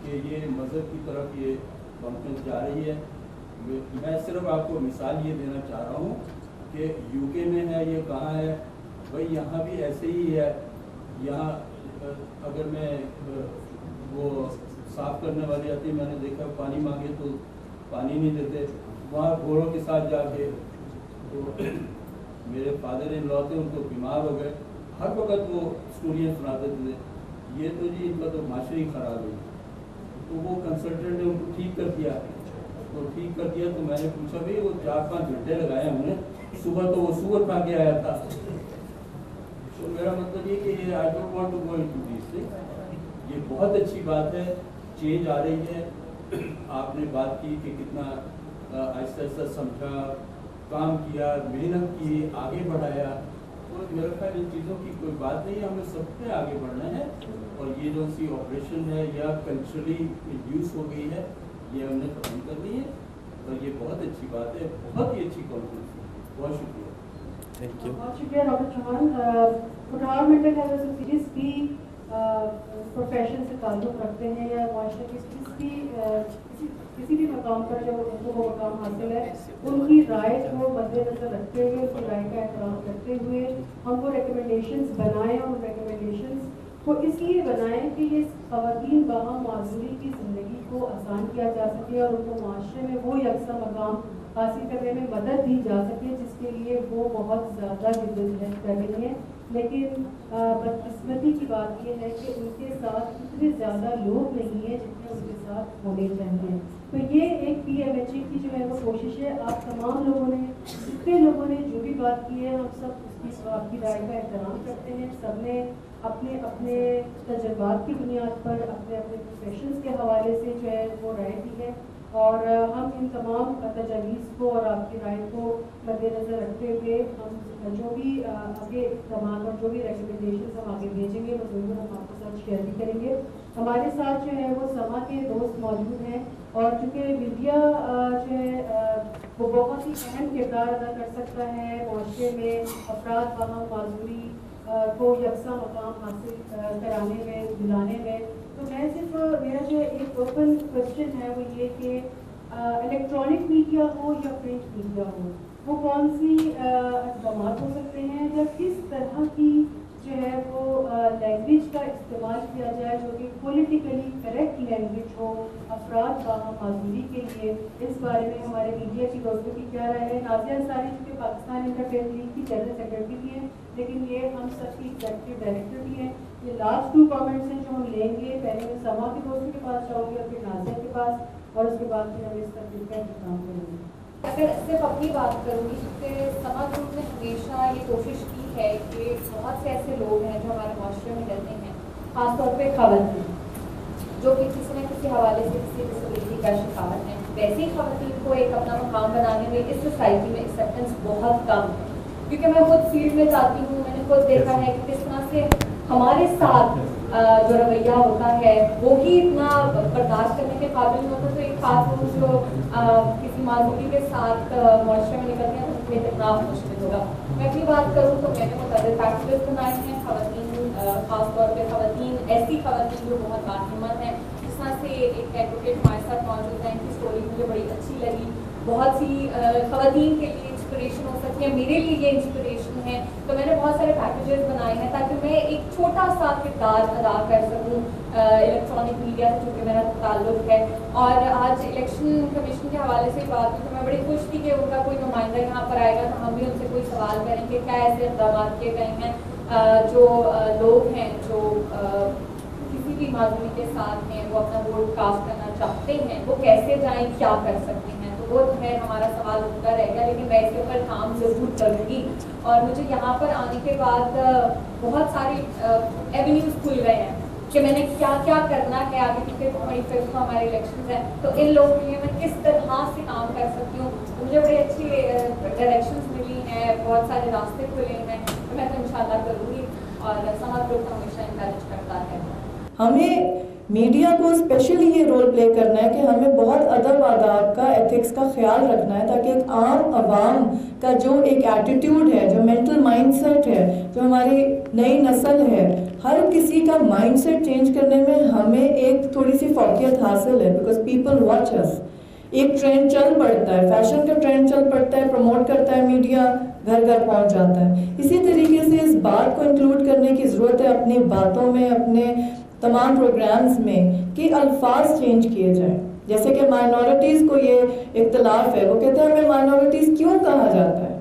کہ یہ مذہب کی طرف یہ کانفرنس جا رہی ہے. میں صرف آپ کو مثال یہ دینا چاہ رہا ہوں کہ یو کے میں ہے، یہ کہاں ہے بھائی، یہاں بھی ایسے ہی ہے. یہاں اگر میں وہ صاف کرنے والی آتی، میں نے دیکھا پانی مانگے تو پانی نہیں دیتے. وہاں گھوڑوں کے ساتھ جا کے تو میرے فادر ان لا تھے، ان کو بیمار ہو گئے، ہر وقت وہ اسٹوریاں سناتے تھے یہ تو جی ان کا تو معاشرے ہی خراب ہے. تو وہ کنسلٹنٹ نے ان کو ٹھیک کر دیا. تو میں نے پوچھا بھائی وہ 4-5 گھنٹے لگائے ہم نے، صبح تو وہ سور کھا کے آیا تھا. تو میرا مطلب یہ کہ I don't want to go into these things. یہ بہت اچھی بات ہے، چینج آ رہی ہے. آپ نے بات کی کہ کتنا آہستہ آہستہ سمجھا، کام کیا، محنت کی، آگے بڑھایا. تو میرا خیال ان چیزوں کی کوئی بات نہیں ہے، ہمیں سب نے آگے بڑھنا ہے. اور یہ جو سی آپریشن ہے یا کلچرلی انڈیوس ہو گئی ہے، یہ ہم نے ختم کرنی ہے. اور یہ بہت اچھی بات ہے، بہت ہی اچھی کانفرنس ہے. بہت شکریہ. Thank you. بہت شکریہ doctor Chauhan. Pathan mental health associates بھی پروفیشن سے تعلق رکھتے ہیں یا معاشرے کی کسی بھی مقام پر جب ان کو وہ مقام حاصل ہے، ان کی رائے کو مد نظر رکھتے ہوئے، ان کی رائے کا احترام کرتے ہوئے ہم وہ ریکمنڈیشنز بنائیں. اور ریکمنڈیشنز کو اس لیے بنائیں کہ یہ خواتین باہم معذوری کی زندگی کو آسان کیا جا سکے اور ان کو معاشرے میں وہ یکساں مقام حاصل کرنے میں مدد دی جا سکے جس کے لیے وہ بہت زیادہ جدوجہد کر رہی ہیں. لیکن بدقسمتی کی بات یہ ہے کہ ان کے ساتھ اتنے زیادہ لوگ نہیں ہیں جتنے ان کے ساتھ ہونے چاہیے. تو یہ ایک PMHA کی جو ہے وہ کوشش ہے. آپ تمام لوگوں نے، جتنے لوگوں نے جو بھی بات کی ہے، ہم سب اس کی آپ کی رائے کا احترام کرتے ہیں. سب نے اپنے اپنے تجربات کی بنیاد پر اپنے اپنے پروفیشنز کے حوالے سے جو ہے وہ رائے دی ہے. اور ہم ان تمام تجاویز کو اور آپ کی رائے کو مد نظر رکھتے ہوئے ہم جو بھی آگے اقدامات اور جو بھی ریکمنڈیشنز ہم آگے بھیجیں گے وہ ضرور ہم آپ کے ساتھ شیئر بھی کریں گے. ہمارے ساتھ جو ہے وہ سما کے دوست موجود ہیں اور چونکہ میڈیا جو ہے وہ بہت ہی اہم کردار ادا کر سکتا ہے معاشرے میں افراد باہم معذوری کو یکساں مقام حاصل کرانے میں، دلانے میں. تو میں صرف میرا جو ایک اوپن کوشچن ہے وہ یہ کہ الیکٹرانک میڈیا ہو یا پرنٹ میڈیا ہو، وہ کون سی اقدامات ہو سکتے ہیں یا کس طرح کی جو ہے وہ لینگویج کا استعمال کیا جائے جو کہ پولیٹیکلی کریکٹ لینگویج ہو افراد باہم معذوری کے لیے. اس بارے میں ہمارے میڈیا کی دوستوں کی کیا رائے ہے؟ نازیہ انصاری جو کہ پاکستان انٹرٹین لیگ کی جنرل سیکرٹری بھی ہیں لیکن یہ ہم سب کی ایگزیکٹو ڈائریکٹر بھی ہیں. یہ لاسٹ 2 کامنٹس ہیں جو ہم لیں گے. پہلے میں سما کے دوستوں کے پاس جاؤں گی اور پھر نازیہ کے پاس اور اس کے بعد پھر ہم اس تقریب کا اختتام کریں گے. اگر صرف اپنی بات کروں گی کہ سما گروپ نے ہمیشہ یہ کوشش کی ہے کہ بہت سے ایسے لوگ ہیں جو ہمارے معاشرے میں رہتے ہیں خاص طور پہ خواتین جو کہ کسی نہ کسی حوالے سے کسی ڈسیبلٹی کا شکار ہیں. ویسے ہی خواتین کو ایک اپنا مقام بنانے میں اس سوسائٹی میں ایکسیپٹنس بہت کم ہے, کیونکہ میں خود فیلڈ میں جاتی ہوں, میں نے خود دیکھا ہے کہ کس طرح سے ہمارے ساتھ جو رویہ ہوتا ہے وہ ہی اتنا برداشت کرنے کے قابل نہیں ہوتا. تو ایک خاص لوگ جو کسی معذوری کے ساتھ معاشرے میں نکلتے ہیں تو ان کے لیے اتنا مشکل ہوگا. میں اپنی بات کروں تو میں نے متعدد فیکٹرز بنائے ہیں. خواتین, خاص طور پہ خواتین, ایسی خواتین جو بہت باہمت ہیں, جس طرح سے ایک ایڈوکیٹ ہمارے ساتھ موجود ہیں, ان کی اسٹوری مجھے بڑی اچھی لگی. بہت سی خواتین کے لیے انسپریشن ہو سکتی ہے, میرے لیے یہ انسپریشن ہے. تو میں نے بہت سارے پیکیجز بنائے ہیں تاکہ میں ایک چھوٹا سا کردار ادا کر سکوں الیکٹرانک میڈیا سے, چونکہ میرا تعلق ہے. اور آج الیکشن کمیشن کے حوالے سے بات کی تو میں بڑی خوش تھی کہ ان کا کوئی نمائندہ یہاں پر آئے گا تو ہم بھی ان سے کوئی سوال کریں کہ کیا ایسے اقدامات کیے گئے ہیں جو لوگ ہیں جو کسی بھی معذوری کے ساتھ ہیں, وہ اپنا ووٹ کاسٹ کرنا چاہتے ہیں, وہ کیسے جائیں, کیا کر سکتے ہیں. تو وہ جو ہے ہمارا سوال ہوتا رہے گا, لیکن میں اس کے اوپر کام ضرور کروں گی. اور مجھے یہاں پر آنے کے بعد بہت سارے ایونیوز کھل گئے ہیں کہ میں نے کیا کیا کرنا ہے آگے, کیونکہ 25 کو ہمارے الیکشنز ہیں. تو ان لوگوں کے لیے میں کس طرح سے کام کر سکتی ہوں. مجھے بڑی اچھی ڈائریکشنز ملی ہیں, بہت سارے راستے کھلے ہیں. تو میں تو انشاءاللہ کروں گی. اور سماج گروپ ہمیشہ انکریج کرتا ہے. ہمیں میڈیا کو اسپیشلی یہ رول پلے کرنا ہے کہ ہمیں بہت ادب آداب کا, ایتھکس کا خیال رکھنا ہے, تاکہ ایک عام عوام کا جو ایک ایٹیٹیوڈ ہے, جو مینٹل مائنڈ سیٹ ہے, جو ہماری نئی نسل ہے, ہر کسی کا مائنڈ سیٹ چینج کرنے میں ہمیں ایک تھوڑی سی فوقیت حاصل ہے. بیکاز پیپل واچ اس. ایک ٹرینڈ چل پڑتا ہے, فیشن کا ٹرینڈ چل پڑتا ہے, پروموٹ کرتا ہے میڈیا, گھر گھر پہنچ جاتا ہے. اسی طریقے سے اس بات کو انکلوڈ کرنے کی ضرورت ہے اپنی باتوں میں, اپنے تمام پروگرامز میں, کہ الفاظ چینج کیے جائیں. جیسے کہ مائنورٹیز کو یہ اختلاف ہے, وہ کہتے ہیں ہمیں مائنورٹیز کیوں کہا جاتا ہے,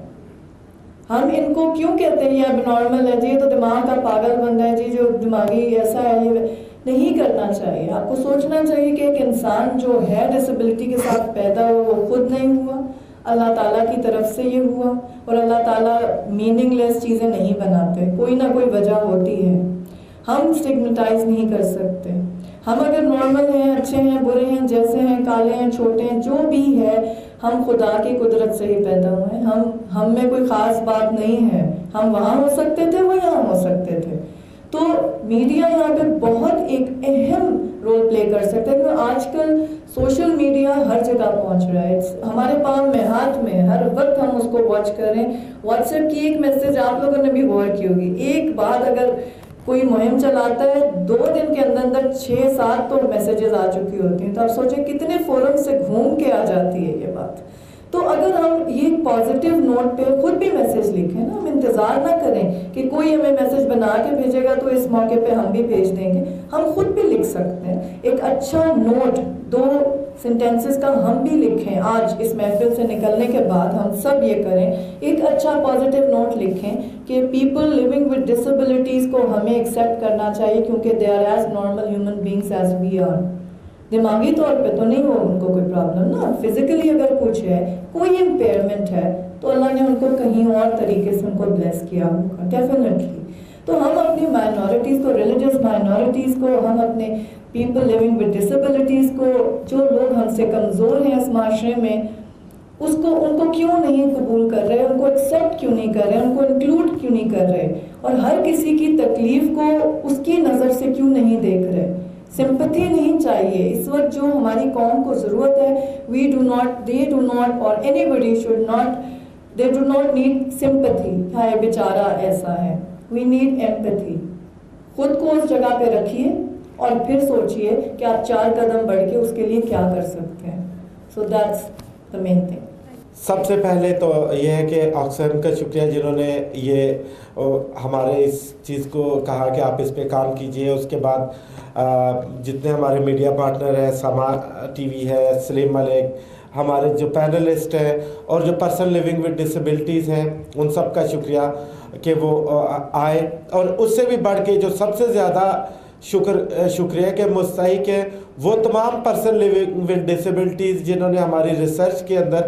ہم ان کو کیوں کہتے ہیں یہ اب نارمل ہے جی, یہ تو دماغ کا پاگل بندہ ہے جی, جو دماغی ایسا ہے. یہ نہیں کرنا چاہیے. آپ کو سوچنا چاہیے کہ ایک انسان جو ہے ڈسیبلٹی کے ساتھ پیدا ہوا, وہ خود نہیں ہوا, اللہ تعالیٰ کی طرف سے یہ ہوا. اور اللہ تعالیٰ میننگ لیس چیزیں نہیں بناتے, کوئی نہ کوئی وجہ ہوتی ہے. ہم اسٹگمیٹائز نہیں کر سکتے. ہم اگر نارمل ہیں, اچھے ہیں, برے ہیں, جیسے ہیں, کالے ہیں, چھوٹے ہیں, جو بھی ہے, ہم خدا کی قدرت سے ہی پیدا ہوئے ہیں. ہم میں کوئی خاص بات نہیں ہے. ہم وہاں ہو سکتے تھے, وہ یہاں ہو سکتے تھے. تو میڈیا یہاں پہ بہت ایک اہم رول پلے کر سکتا ہے, کیونکہ آج کل سوشل میڈیا ہر جگہ پہنچ رہا ہے. ہمارے پاؤں میں, ہاتھ میں, ہر وقت ہم اس کو واچ کر رہے ہیں. واٹس ایپ کی ایک میسج آپ لوگوں نے بھی غور کی ہوگی, ایک بات اگر کوئی مہم چلاتا ہے, 2 دن کے اندر 6-7 تو میسیجز آ چکی ہوتی ہیں. تو آپ سوچیں کتنے فورم سے گھوم کے آ جاتی ہے یہ بات. تو اگر ہم یہ پازیٹیو نوٹ پہ خود بھی میسیج لکھیں نا, ہم انتظار نہ کریں کہ کوئی ہمیں میسیج بنا کے بھیجے گا تو اس موقع پہ ہم بھی بھیج دیں گے. ہم خود بھی لکھ سکتے ہیں ایک اچھا نوٹ, 2 سینٹینسز کا ہم بھی لکھیں. آج اس محفل سے نکلنے کے بعد ہم سب یہ کریں, ایک اچھا پازیٹیو نوٹ لکھیں کہ پیپل لیونگ ود ڈسیبلٹیز کو ہمیں ایکسیپٹ کرنا چاہیے, کیونکہ they are as normal human beings as we are. دماغی طور پہ تو نہیں ہو ان کو کوئی پرابلم نا, فزیکلی اگر کچھ ہے, کوئی امپیئرمنٹ ہے, تو اللہ نے ان کو کہیں اور طریقے سے ان کو بلیس کیا ہوگا ڈیفینیٹلی. تو ہم اپنی مائنورٹیز کو, ریلیجیس مائنورٹیز کو, ہم اپنے پیپل لیونگ ود ڈسیبلٹیز کو, جو لوگ ہم سے کمزور ہیں اس معاشرے میں, ان کو کیوں نہیں قبول کر رہے, ان کو ایکسیپٹ کیوں نہیں کر رہے, ان کو انکلوڈ کیوں نہیں کر رہے, اور ہر کسی کی تکلیف کو اس کی نظر سے کیوں نہیں دیکھ رہے. سمپتھی نہیں چاہیے اس وقت جو ہماری قوم کو ضرورت ہے. we do not or anybody should not, they do not need sympathy. ہائے بیچارہ ایسا ہے. we need empathy. خود کو اس جگہ پہ رکھیے اور پھر سوچئے کہ آپ 4 قدم بڑھ کے اس کے لیے کیا کر سکتے ہیں. so that's the main thing. سب سے پہلے تو یہ ہے کہ آکسفیم کا شکریہ جنہوں نے یہ ہمارے اس چیز کو کہا کہ آپ اس پہ کام کیجئے. اس کے بعد جتنے ہمارے میڈیا پارٹنر ہیں, سما ٹی وی ہے, سلیم ملک, ہمارے جو پینلسٹ ہیں, اور جو پرسن لیونگ ود ڈسیبلٹیز ہیں, ان سب کا شکریہ کہ وہ آئے. اور اس سے بھی بڑھ کے جو سب سے زیادہ شکریہ کے مستحق ہیں وہ تمام پرسن لیونگ ود ڈسیبلٹیز جنہوں نے ہماری ریسرچ کے اندر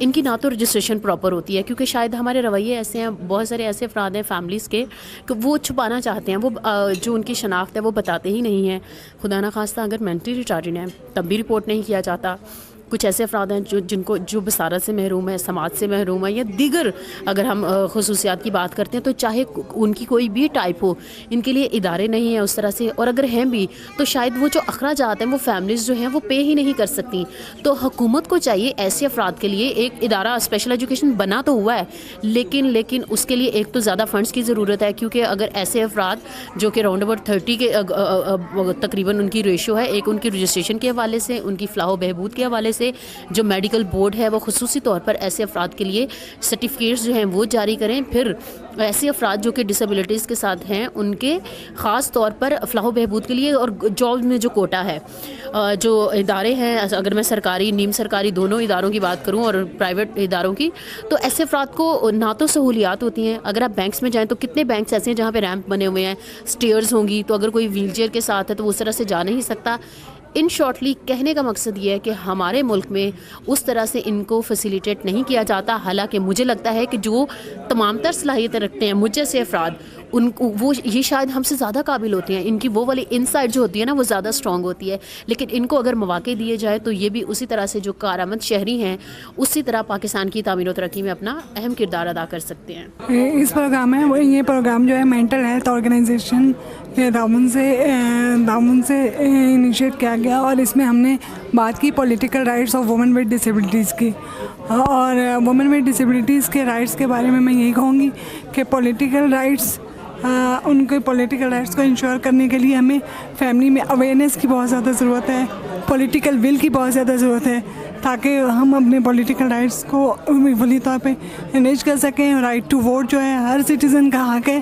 ان کی نہ تو رجسٹریشن پراپر ہوتی ہے، کیونکہ شاید ہمارے رویے ایسے ہیں، بہت سارے ایسے افراد ہیں فیملیز کے کہ وہ چھپانا چاہتے ہیں، وہ جو ان کی شناخت ہے وہ بتاتے ہی نہیں ہیں. خدا نخواستہ اگر مینٹلی ریٹارڈڈ ہیں تب بھی رپورٹ نہیں کیا جاتا. کچھ ایسے افراد ہیں جو بصارت سے محروم ہیں، سماعت سے محروم ہیں، یا دیگر اگر ہم خصوصیات کی بات کرتے ہیں تو چاہے ان کی کوئی بھی ٹائپ ہو، ان کے لیے ادارے نہیں ہیں اس طرح سے، اور اگر ہیں بھی تو شاید وہ جو اخراجات ہیں وہ فیملیز جو ہیں وہ پے ہی نہیں کر سکتی. تو حکومت کو چاہیے ایسے افراد کے لیے ایک ادارہ اسپیشل ایجوکیشن بنا تو ہوا ہے، لیکن اس کے لیے ایک تو زیادہ فنڈز کی ضرورت ہے، کیونکہ اگر ایسے افراد جو کہ راؤنڈ اباؤٹ 30 کے تقریباً ان کی ریشو ہے، ایک ان کی رجسٹریشن کے حوالے سے، ان کی فلاح و بہبود کے حوالے سے، جو میڈیکل بورڈ ہے وہ خصوصی طور پر ایسے افراد کے لیے سرٹیفکیٹس جو ہیں وہ جاری کریں. پھر ایسے افراد جو کہ ڈسیبلٹیز کے ساتھ ہیں ان کے خاص طور پر فلاح و بہبود کے لیے، اور جاب میں جو کوٹا ہے، جو ادارے ہیں، اگر میں سرکاری نیم سرکاری دونوں اداروں کی بات کروں اور پرائیویٹ اداروں کی، تو ایسے افراد کو نہ تو سہولیات ہوتی ہیں. اگر آپ بینکس میں جائیں تو کتنے بینکس ایسے ہیں جہاں پہ ریمپ بنے ہوئے ہیں، سٹیئرز ہوں گی، تو اگر کوئی ویل چیئر کے ساتھ ہے تو وہ اس طرح سے جا نہیں سکتا. ان شارٹلی کہنے کا مقصد یہ ہے کہ ہمارے ملک میں اس طرح سے ان کو فیسیلیٹیٹ نہیں کیا جاتا. حالانکہ مجھے لگتا ہے کہ جو تمام تر صلاحیتیں رکھتے ہیں مجھ جیسے افراد، ان کو وہ یہ شاید ہم سے زیادہ قابل ہوتے ہیں، ان کی وہ والی انسائٹ جو ہوتی ہے نا وہ زیادہ اسٹرانگ ہوتی ہے. لیکن ان کو اگر مواقع دیے جائے تو یہ بھی اسی طرح سے جو کارآمد شہری ہیں اسی طرح پاکستان کی تعمیر و ترقی میں اپنا اہم کردار ادا کر سکتے ہیں. اس پروگرام میں یہ پروگرام جو ہے مینٹل ہیلتھ آرگنائزیشن کے تعاون سے انیشیٹ کیا گیا، اور اس میں ہم نے بات کی political rights of women with disabilities کی. اور وومن ود ڈسیبلٹیز کے رائٹس کے بارے میں یہی کہوں گی کہ پولیٹیکل رائٹس، ان کے پولیٹیکل رائٹس کو انشور کرنے کے لیے ہمیں فیملی میں اویئرنیس کی بہت زیادہ ضرورت ہے، پولیٹیکل ول کی بہت زیادہ ضرورت ہے، تاکہ ہم اپنے پولیٹیکل رائٹس کو فلی طور پہ انیش کر سکیں. رائٹ ٹو ووٹ جو ہے ہر سٹیزن کا حق ہے،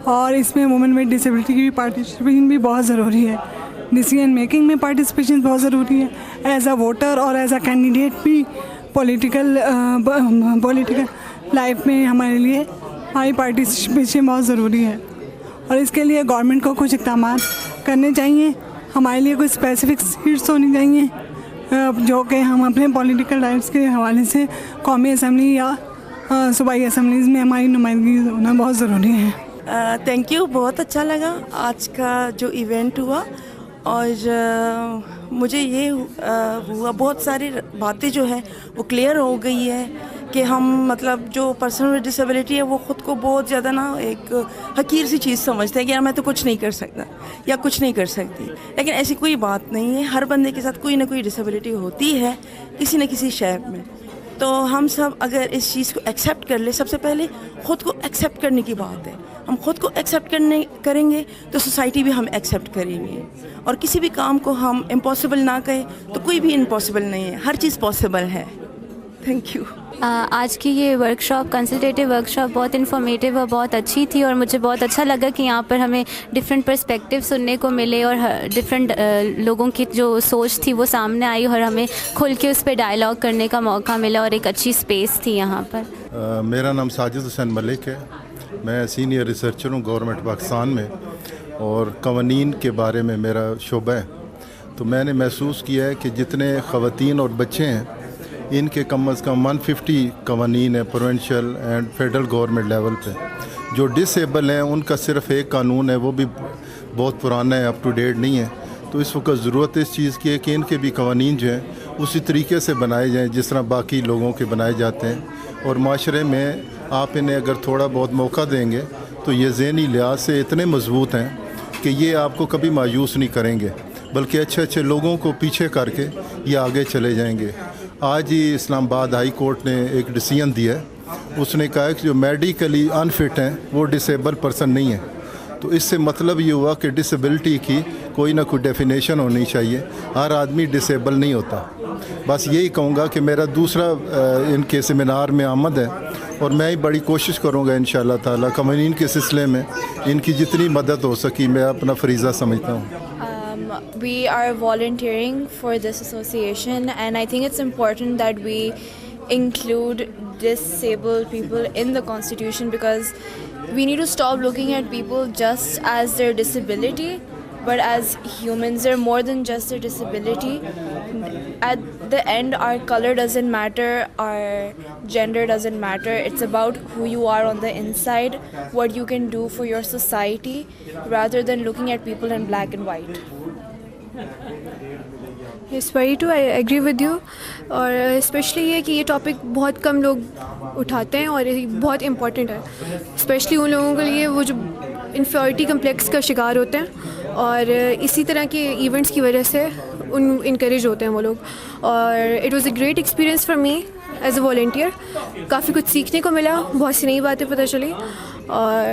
اور اس میں وومن ود ڈسیبلٹی کی بھی پارٹیسپیشن بھی بہت ضروری ہے. ڈیسیژن میکنگ میں پارٹیسپیشن بہت ضروری ہے. ایز اے ووٹر اور ایز اے کینڈیڈیٹ بھی پولیٹیکل لائف میں ہمارے لیے ہماری پارٹیسپیشن بہت ضروری ہے. اور اس کے لیے گورنمنٹ کو کچھ اقدامات کرنے چاہیے. ہمارے لیے کچھ اسپیسیفک سیٹس ہونی چاہیے جو کہ ہم اپنے پولیٹیکل رائٹس کے حوالے سے قومی اسمبلی یا صوبائی اسمبلیز میں ہماری نمائندگی ہونا بہت ضروری ہے. تھینک یو، بہت اچھا لگا آج کا جو ایونٹ ہوا، اور مجھے یہ ہوا بہت ساری باتیں جو ہے وہ کلیئر ہو گئی ہے کہ ہم مطلب جو پرسن ود ڈسیبلٹی ہے وہ خود کو بہت زیادہ ایک حقیر سی چیز سمجھتے ہیں کہ یار میں تو کچھ نہیں کر سکتا یا کچھ نہیں کر سکتی. لیکن ایسی کوئی بات نہیں ہے، ہر بندے کے ساتھ کوئی نہ کوئی ڈسیبلٹی ہوتی ہے کسی نہ کسی شے میں. تو ہم سب اگر اس چیز کو ایکسیپٹ کر لیں، سب سے پہلے خود کو ایکسیپٹ کرنے کی بات ہے. ہم خود کو ایکسیپٹ کریں گے تو سوسائٹی بھی ہم ایکسیپٹ کریں گے. اور کسی بھی کام کو ہم امپاسبل نہ کہیں تو کوئی بھی امپاسبل نہیں ہے، ہر چیز پاسبل ہے. Thank you. آج کی یہ ورکشاپ کنسلٹیٹیو ورکشاپ بہت انفارمیٹیو اور بہت اچھی تھی، اور مجھے بہت اچھا لگا کہ یہاں پر ہمیں ڈفرینٹ پرسپیکٹیو سننے کو ملے، اور ڈفرینٹ لوگوں کی جو سوچ تھی وہ سامنے آئی، اور ہمیں کھل کے اس پہ ڈائلاگ کرنے کا موقع ملا، اور ایک اچھی اسپیس تھی یہاں پر. میرا نام ساجد حسین ملک ہے، میں سینئر ریسرچر ہوں گورنمنٹ پاکستان میں، اور قوانین کے بارے میں میرا شعبہ ہے. تو میں نے محسوس کیا ہے کہ جتنے خواتین اور بچے ہیں ان کے کم از کم 150 قوانین ہیں provincial and federal government level پہ. جو ڈس ایبل ہیں ان کا صرف ایک قانون ہے، وہ بھی بہت پرانا ہے، اپ ٹو ڈیٹ نہیں ہے. تو اس وقت ضرورت اس چیز کی ہے کہ ان کے بھی قوانین جو ہیں اسی طریقے سے بنائے جائیں جس طرح باقی لوگوں کے بنائے جاتے ہیں. اور معاشرے میں آپ انہیں اگر تھوڑا بہت موقع دیں گے تو یہ ذہنی لحاظ سے اتنے مضبوط ہیں کہ یہ آپ کو کبھی مایوس نہیں کریں گے، بلکہ اچھے اچھے لوگوں کو پیچھے کر کے یہ آگے چلے جائیں گے. آج ہی اسلام آباد ہائی کورٹ نے ایک ڈیسیژن دیا ہے، اس نے کہا کہ جو میڈیکلی انفٹ ہیں وہ ڈسیبل پرسن نہیں ہیں. تو اس سے مطلب یہ ہوا کہ ڈسیبلٹی کی کوئی نہ کوئی ڈیفینیشن ہونی چاہیے، ہر آدمی ڈسیبل نہیں ہوتا. بس یہی کہوں گا کہ میرا دوسرا ان کے سیمینار میں آمد ہے، اور میں بڑی کوشش کروں گا انشاءاللہ تعالی قوانین کے سلسلے میں ان کی جتنی مدد ہو سکی میں اپنا فریضہ سمجھتا ہوں. We are volunteering for this association, and I think it's important that we include disabled people in the constitution, because we need to stop looking at people just as their disability, but as humans, they're more than just a disability. At the end, our color doesn't matter, our gender doesn't matter. It's about who you are on the inside, what you can do for your society, rather than looking at people in black and white. Yes, very true, I agree with you. اور especially یہ کہ یہ topic بہت کم لوگ اٹھاتے ہیں اور یہ بہت امپورٹنٹ ہے، اسپیشلی ان لوگوں کے لیے وہ جو انفیریٹی کمپلیکس کا شکار ہوتے ہیں اور اسی طرح کے ایونٹس کی وجہ سے انکریج ہوتے ہیں وہ لوگ. اور it was a great experience for me as a volunteer. کافی کچھ سیکھنے کو ملا، بہت سی نئی باتیں پتہ چلی اور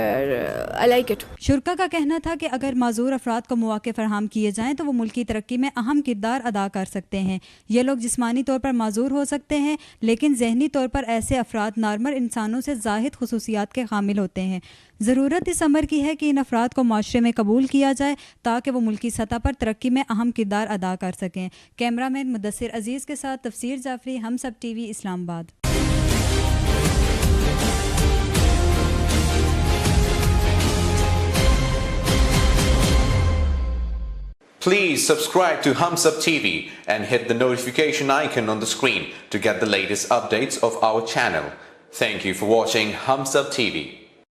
آئی لائک اٹ. شرکا کا کہنا تھا کہ اگر معذور افراد کو مواقع فراہم کیے جائیں تو وہ ملکی ترقی میں اہم کردار ادا کر سکتے ہیں. یہ لوگ جسمانی طور پر معذور ہو سکتے ہیں لیکن ذہنی طور پر ایسے افراد نارمل انسانوں سے زاہد خصوصیات کے حامل ہوتے ہیں. ضرورت اس امر کی ہے کہ ان افراد کو معاشرے میں قبول کیا جائے تاکہ وہ ملکی سطح پر ترقی میں اہم کردار ادا کر سکیں. کیمرہ مین مدثر عزیز کے ساتھ تفسیر جعفری، ہم سب ٹی وی، اسلام آباد. Please subscribe to Humsab TV and hit the notification icon on the screen to get the latest updates of our channel. Thank you for watching Humsab TV.